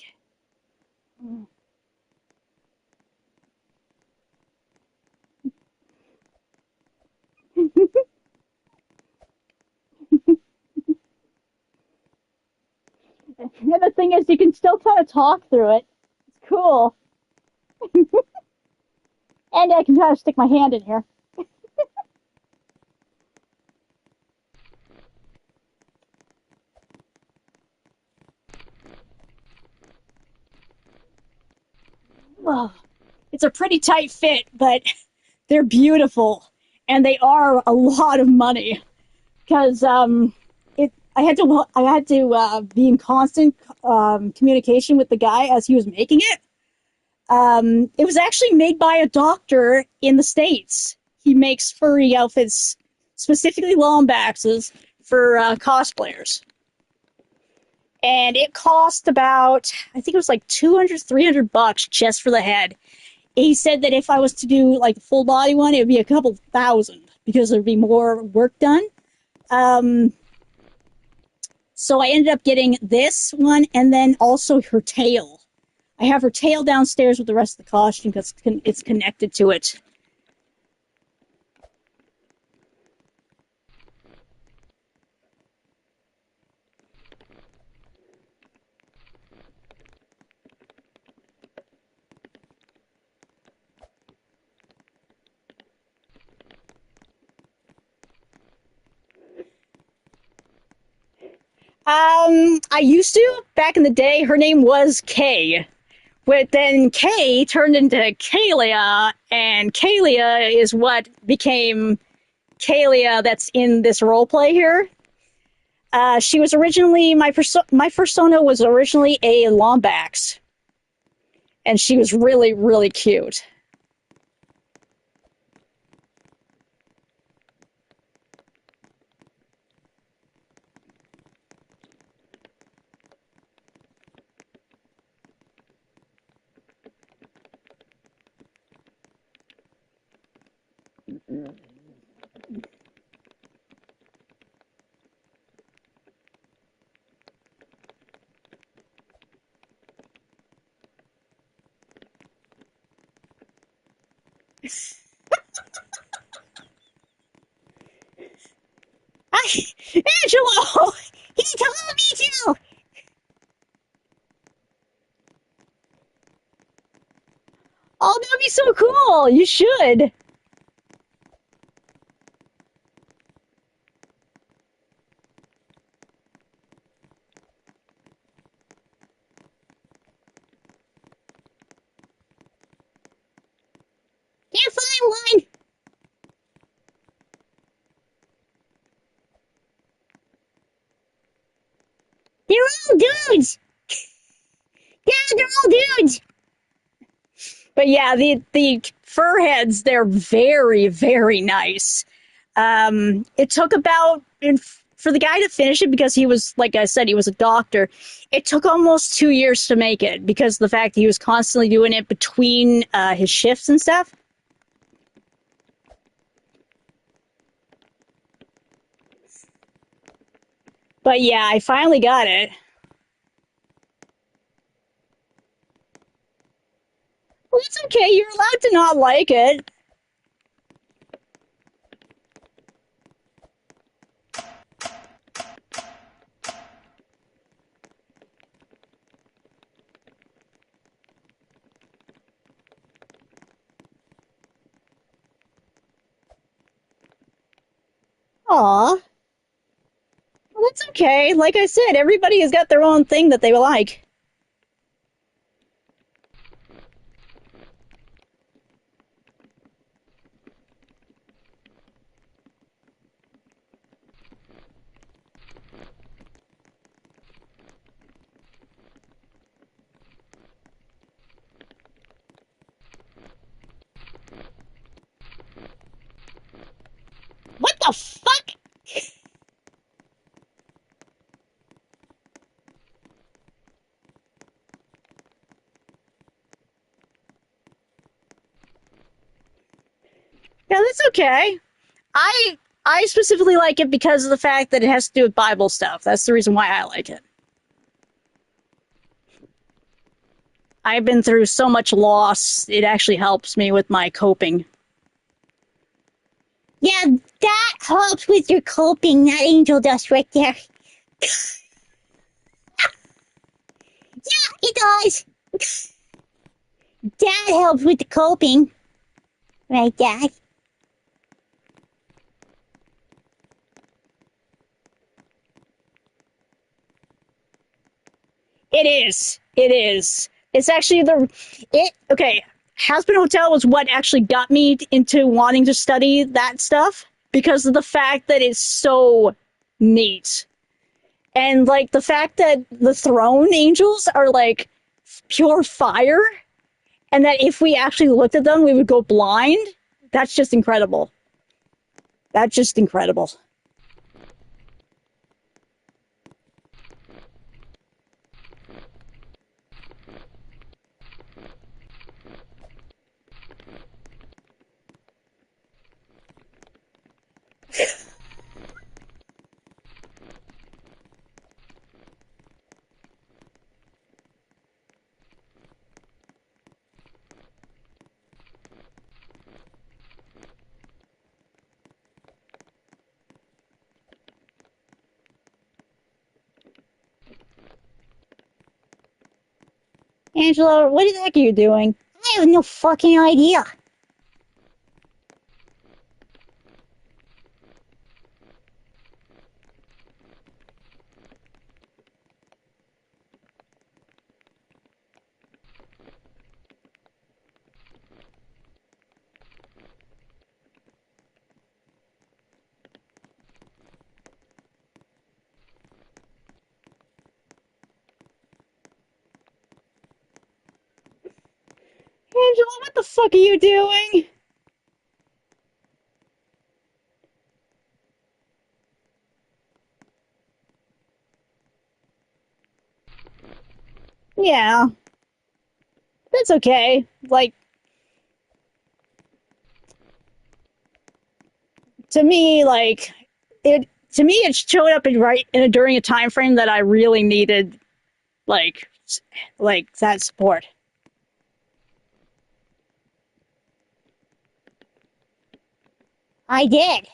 And the thing is, you can still kind of talk through it. It's cool. And I can try to stick my hand in here. Well, it's a pretty tight fit, but they're beautiful. And they are a lot of money. Because I had to be in constant communication with the guy as he was making it. It was actually made by a doctor in the States. He makes furry outfits, specifically Lombaxes, for cosplayers. And it cost about, I think it was like 200, $300 just for the head. He said that if I was to do like the full body one, it would be a couple thousand because there'd be more work done. Um, so I ended up getting this one and then also her tail. I have her tail downstairs with the rest of the costume because it's connected to it. I used to back in the day. Her name was Kay, but then Kay turned into Kalia, and Kalia is what became Kalia. That's in this role play here. She was originally my persona was originally a Lombax, and she was really really cute. Hi, Angelo. He told me to. Oh, that'd be so cool. You should. Can't find one. They're all dudes. Yeah, they're all dudes. But yeah, the fur heads, they're very very nice. It took about for the guy to finish it because he was, like I said, he was a doctor. It took almost 2 years to make it because of the fact that he was constantly doing it between his shifts and stuff. But yeah, I finally got it. Well, it's okay. You're allowed to not like it. Aw. Well, that's okay. Like I said, everybody has got their own thing that they like. What the fuck? okay. I specifically like it because of the fact that it has to do with Bible stuff. That's the reason why I like it. I've been through so much loss. It actually helps me with my coping. Yeah, that helps with your coping, that angel dust right there. Yeah, it does. That helps with the coping. Right, Dad? It is. It is. It's actually okay. Hazbin Hotel was what actually got me into wanting to study that stuff because of the fact that it's so neat. And like the fact that the throne angels are like pure fire and that if we actually looked at them we would go blind. That's just incredible. That's just incredible. Angelo, what the heck are you doing? I have no fucking idea. Angelo, what the fuck are you doing? Yeah, that's okay. Like, to me, like, to me, it showed up during a time frame that I really needed, like, like that support. I did.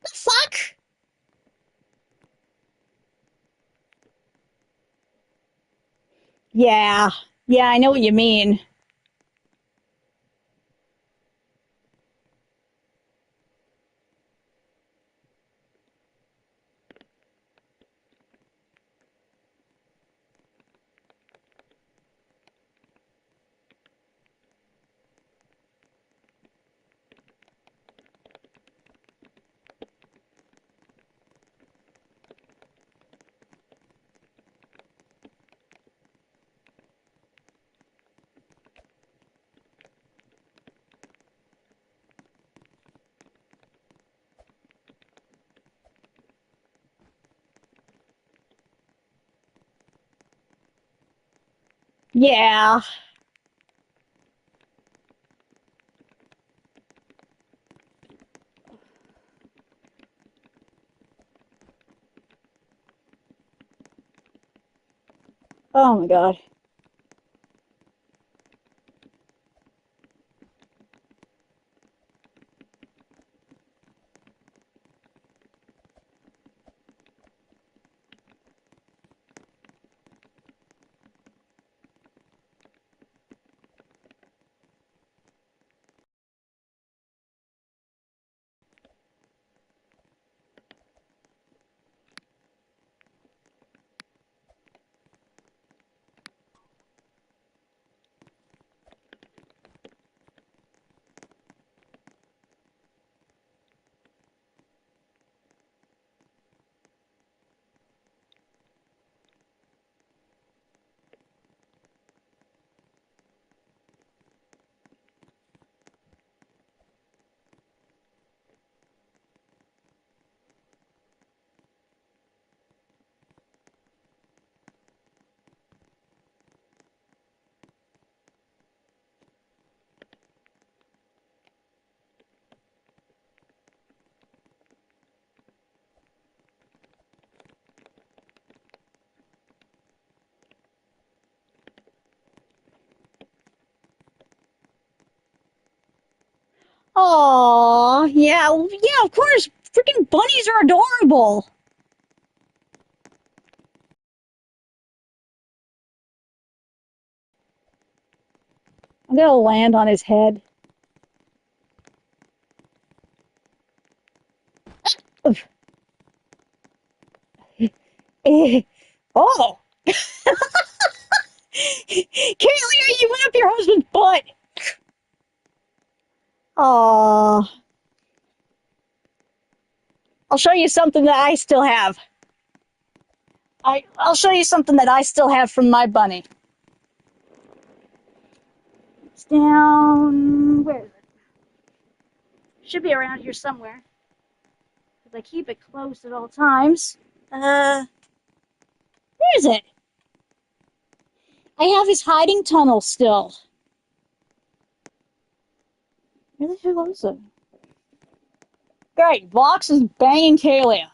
The fuck? Yeah, yeah, I know what you mean. Yeah. Oh my god. Oh, yeah, yeah, of course. Freaking bunnies are adorable. I'm gonna land on his head. Oh, Kaylee, you went up your husband's butt. Oh, I'll show you something that I still have. I'll show you something that I still have from my bunny. It's down. Where is it? Should be around here somewhere. Because I keep it close at all times. Where is it? I have his hiding tunnel still. Where the hell is it? Great, Vox is banging Kalia.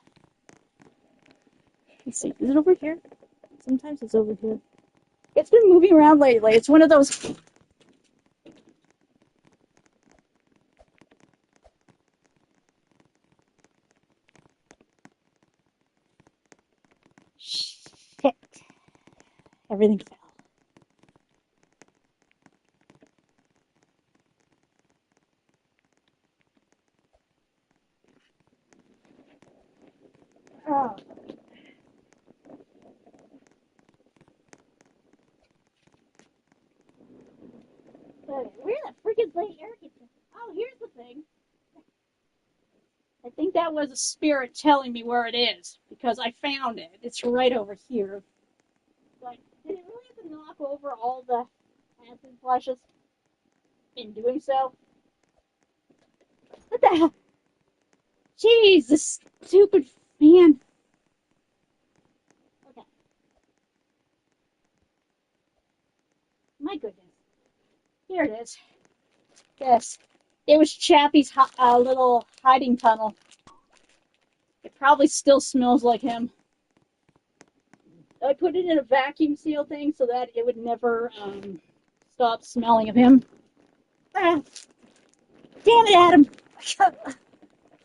Let's see, is it over here? Sometimes it's over here. It's been moving around lately. It's one of those. Shit. Everything fell. Oh. Where the frick is the air conditioner? Oh, here's the thing. I think that was a spirit telling me where it is because I found it. It's right over here. But did it really have to knock over all the acid flushes in doing so? What the hell? Jeez, this stupid fan. Okay. My goodness. Here it is. Yes. It was Chappie's little hiding tunnel. It probably still smells like him. I put it in a vacuum seal thing so that it would never stop smelling of him. Ah, damn it, Adam.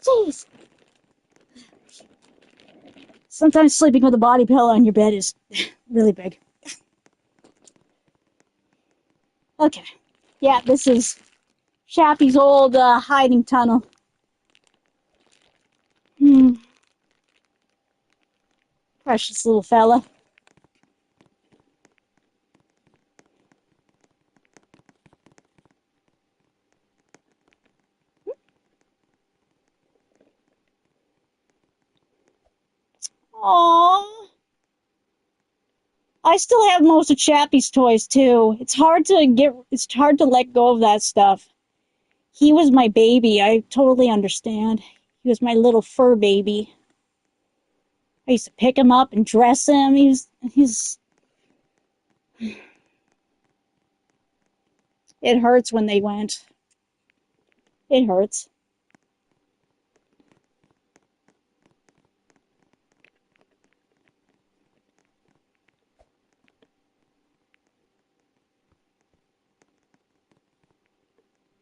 Jeez. Sometimes sleeping with a body pillow on your bed is really big. Okay. Yeah, this is Chappie's old hiding tunnel. Hmm. Precious little fella. Aww. I still have most of Chappie's toys too. It's hard to let go of that stuff. He was my baby. I totally understand. He was my little fur baby. I used to pick him up and dress him. He's it hurts when they went. It hurts.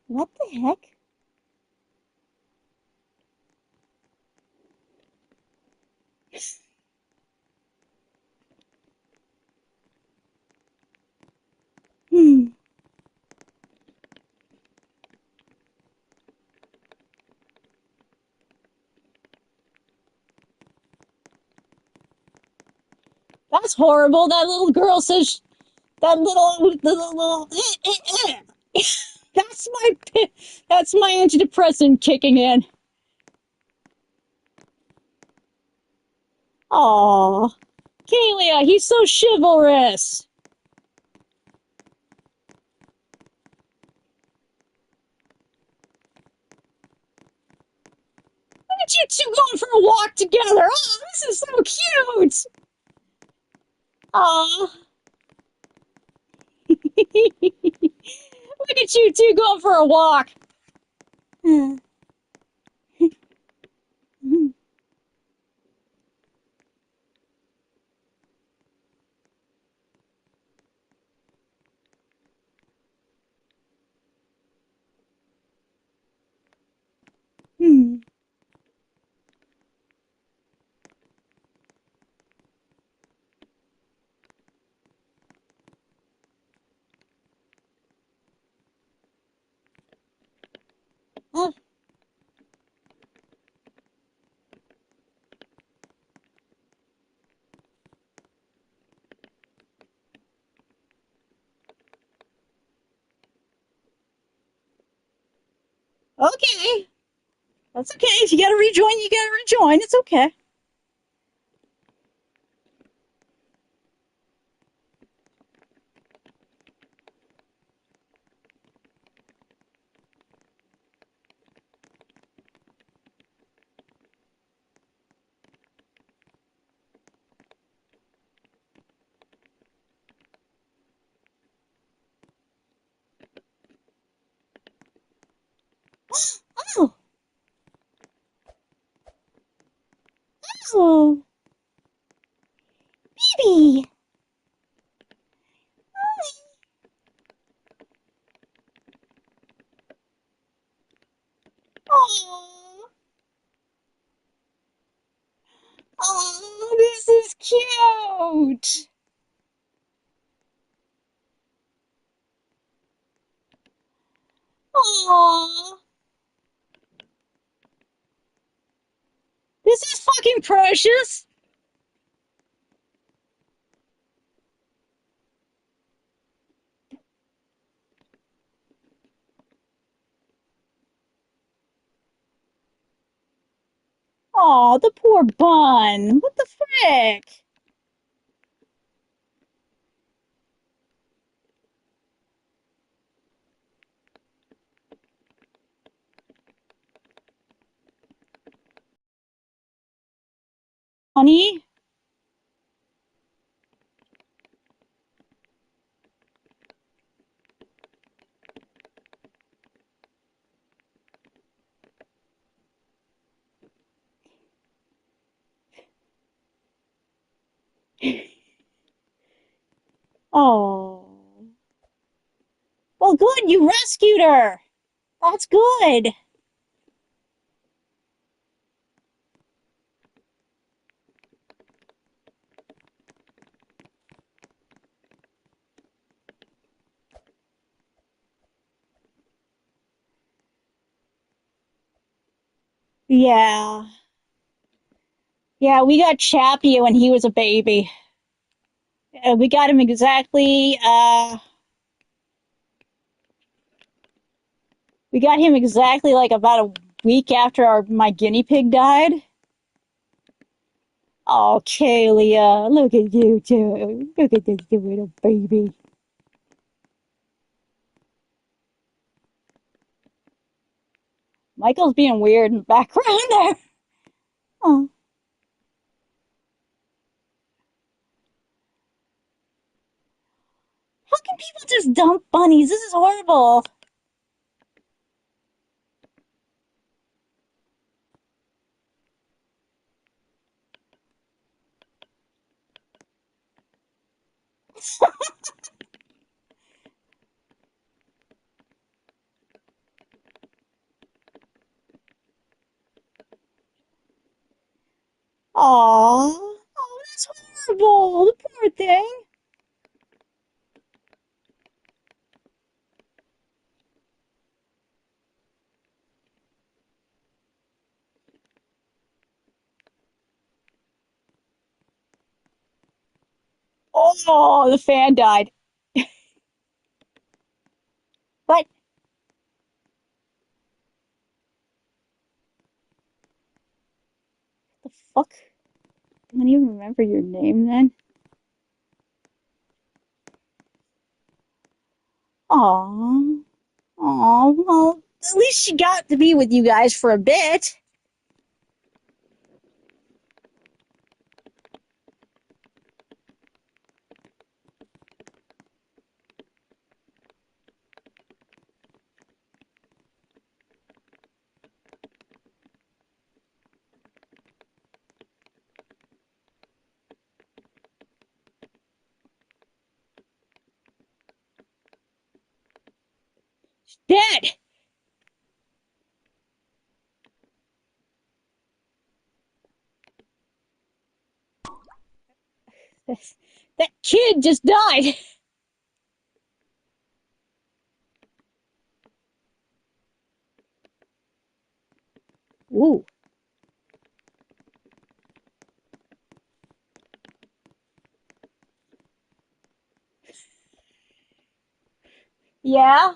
What the heck? Hmm. That's horrible. That little girl says that little that's my that's my antidepressant kicking in. Aw, Kalia, he's so chivalrous. Look at you two going for a walk together. Oh, this is so cute. Aw. Look at you two going for a walk. Okay. That's okay. If you gotta rejoin, you gotta rejoin. It's okay. Oh, oh, baby. Oh, oh, this is cute. Oh, this is fucking precious. Oh, the poor bun. What the frick? Honey? Oh. Well, good. You rescued her. That's good. Yeah. Yeah, we got Chappie when he was a baby. We got him exactly like about a week after my guinea pig died. Oh, Kalia, look at you too. Look at this little baby. Michael's being weird in the background there. Oh, how can people just dump bunnies? This is horrible. Aw. Oh, that's horrible. The poor thing. Oh, the fan died. But the fuck? I don't even remember your name then. Aw. Aw, well, at least she got to be with you guys for a bit. Dead. That kid just died. Ooh. Yeah.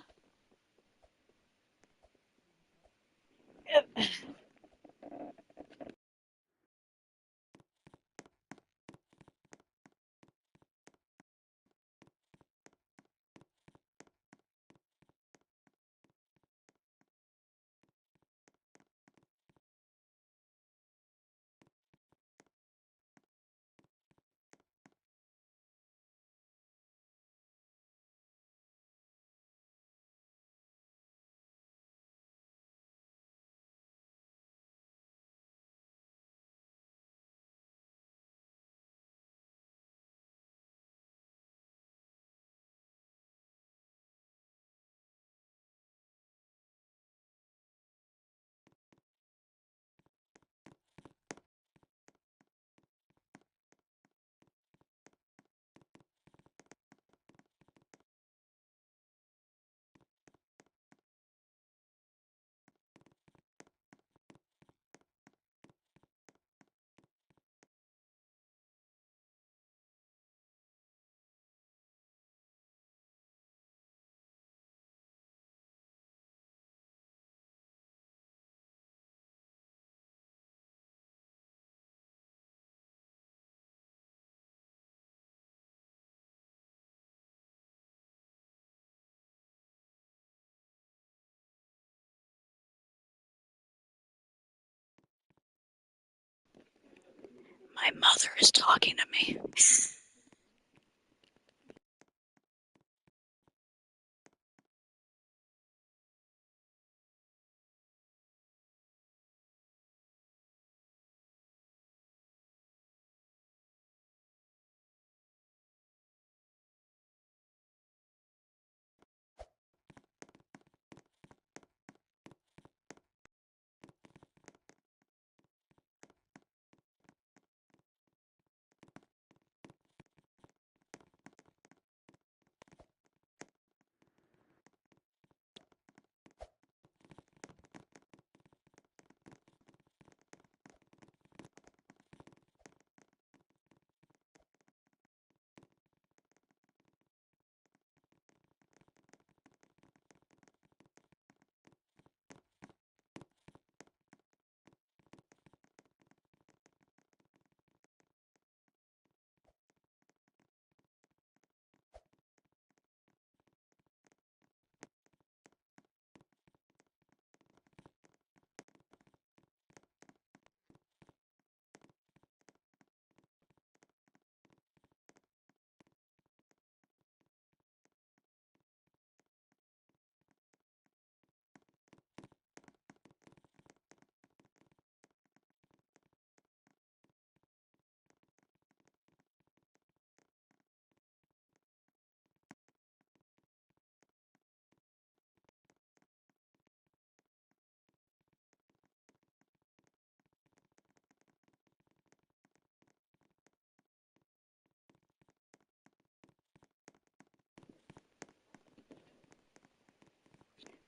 My mother is talking to me.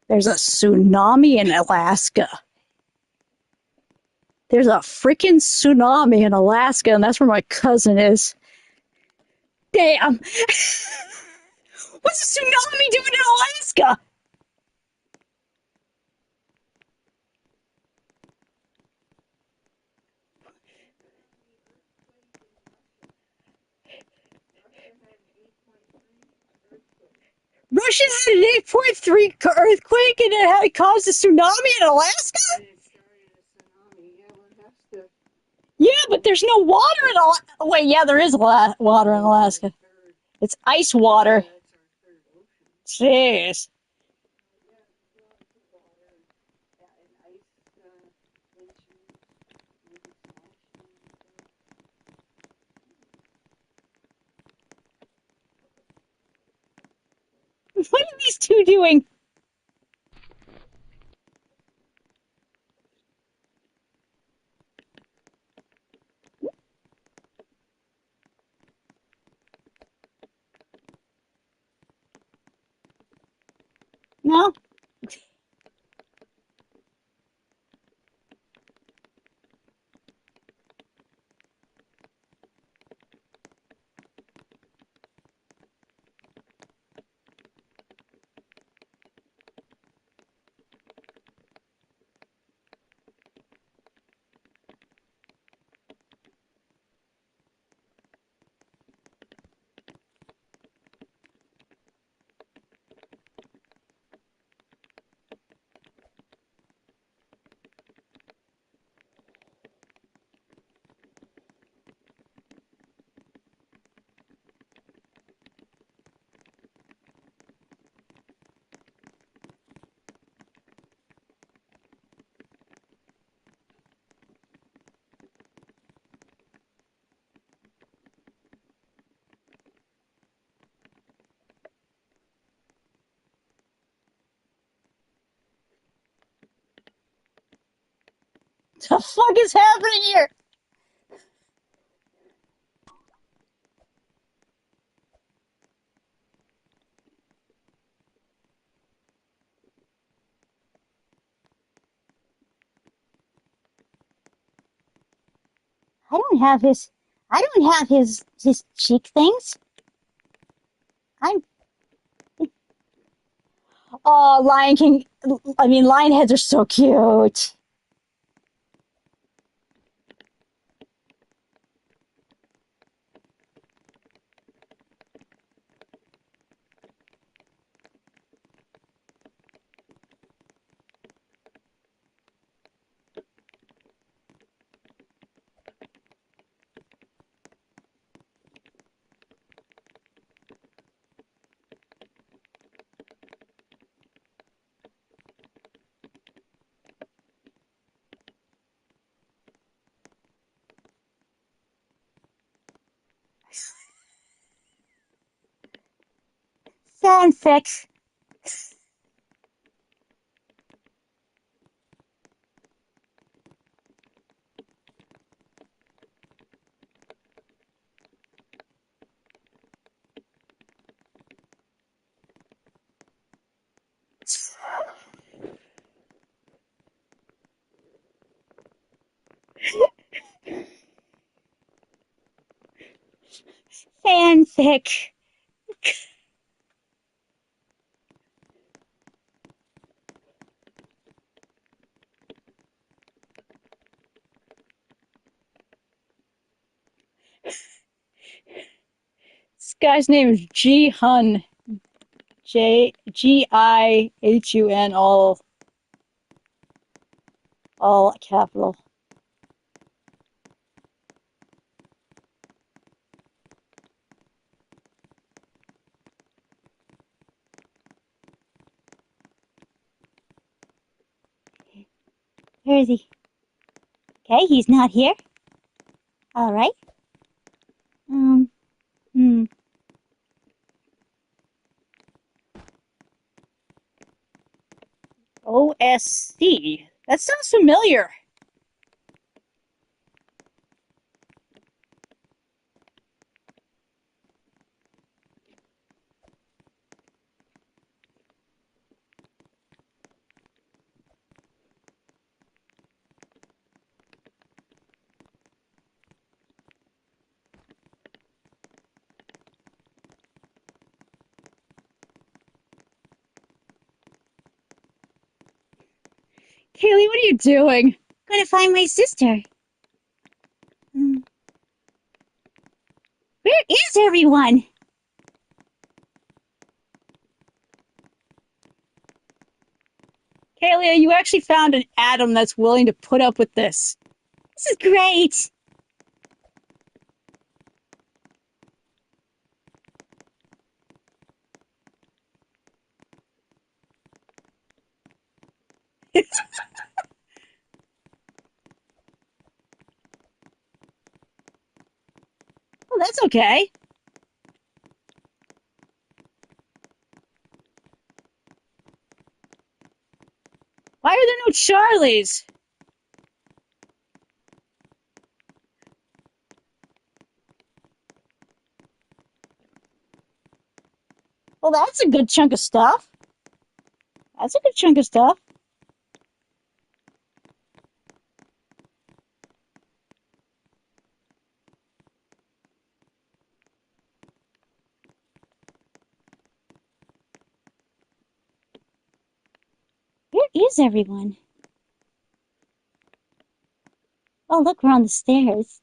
There's a tsunami in Alaska. There's a freaking tsunami in Alaska, and that's where my cousin is. Damn. What's a tsunami doing in Alaska? Russia had an 8.3 earthquake and it caused a tsunami in Alaska? Yeah, but there's no water in Alaska. Wait, yeah, there is water in Alaska. It's ice water. Jeez. What are these two doing? No? The fuck is happening here? I don't have his cheek things. I'm Oh, Lion King. I mean, lion heads are so cute. fanfic. Fanfic. This guy's name is Ji Hun. Gihun, all capital. Where is he? Okay, he's not here. All right. Um. Hmm. OSC. That sounds familiar. Kaylee, what are you doing? Gonna find my sister. Hmm. Where is everyone? Kaylee, you actually found an Adam that's willing to put up with this. This is great. Well, that's okay. Why are there no Charlies? Well, that's a good chunk of stuff. That's a good chunk of stuff. Where is everyone? Oh, look, we're on the stairs.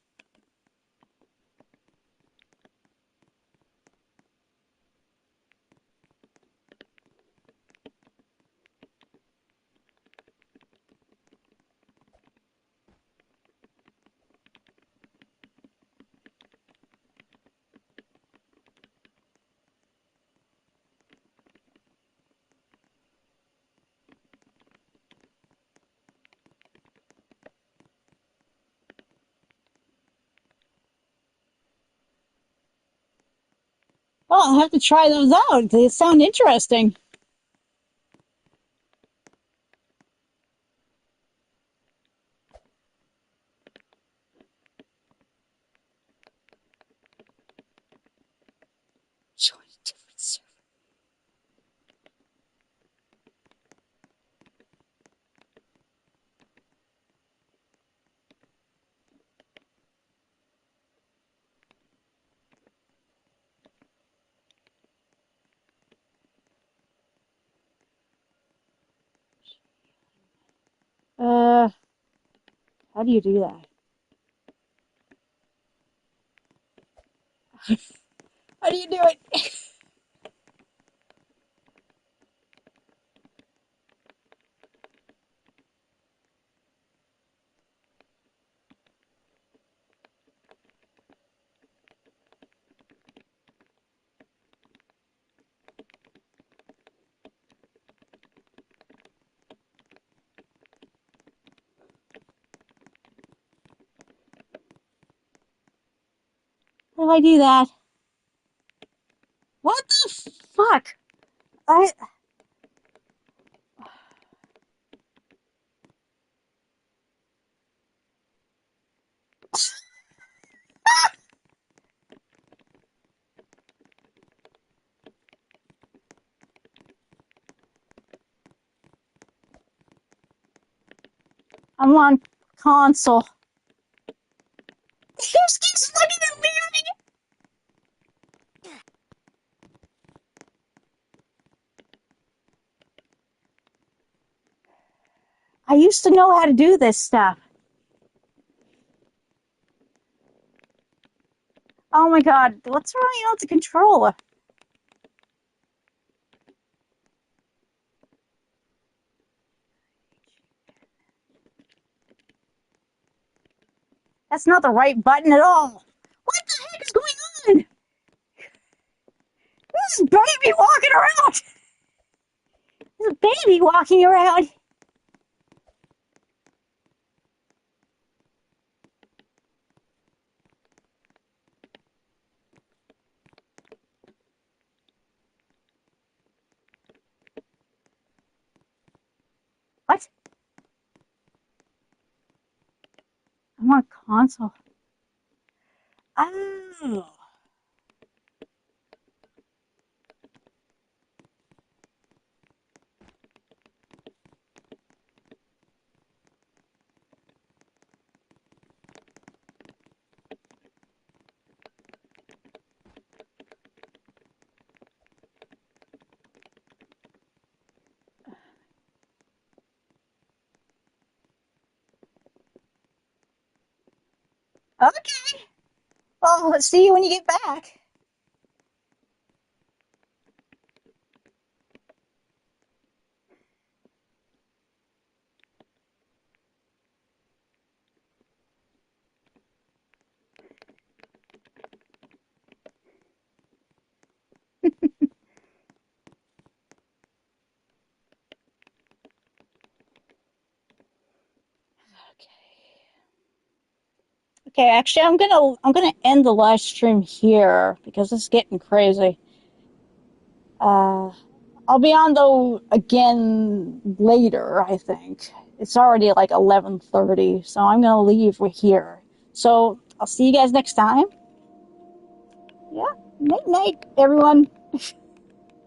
Oh, I'll have to try those out. They sound interesting. How do you do that? How do you do it? How do I do that? What the fuck? I I'm on console. He just keeps looking at me. I used to know how to do this stuff. Oh my god, what's running out the controller? That's not the right button at all. What the heck is going on? This baby walking around. There's a baby walking around. What? I'm on console. Oh. Okay. Well, let's see you when you get back. Okay, actually, I'm gonna end the live stream here because it's getting crazy. Uh, I'll be on though again later. I think it's already like 11:30, so I'm gonna leave here. So I'll see you guys next time. Yeah, night night, everyone.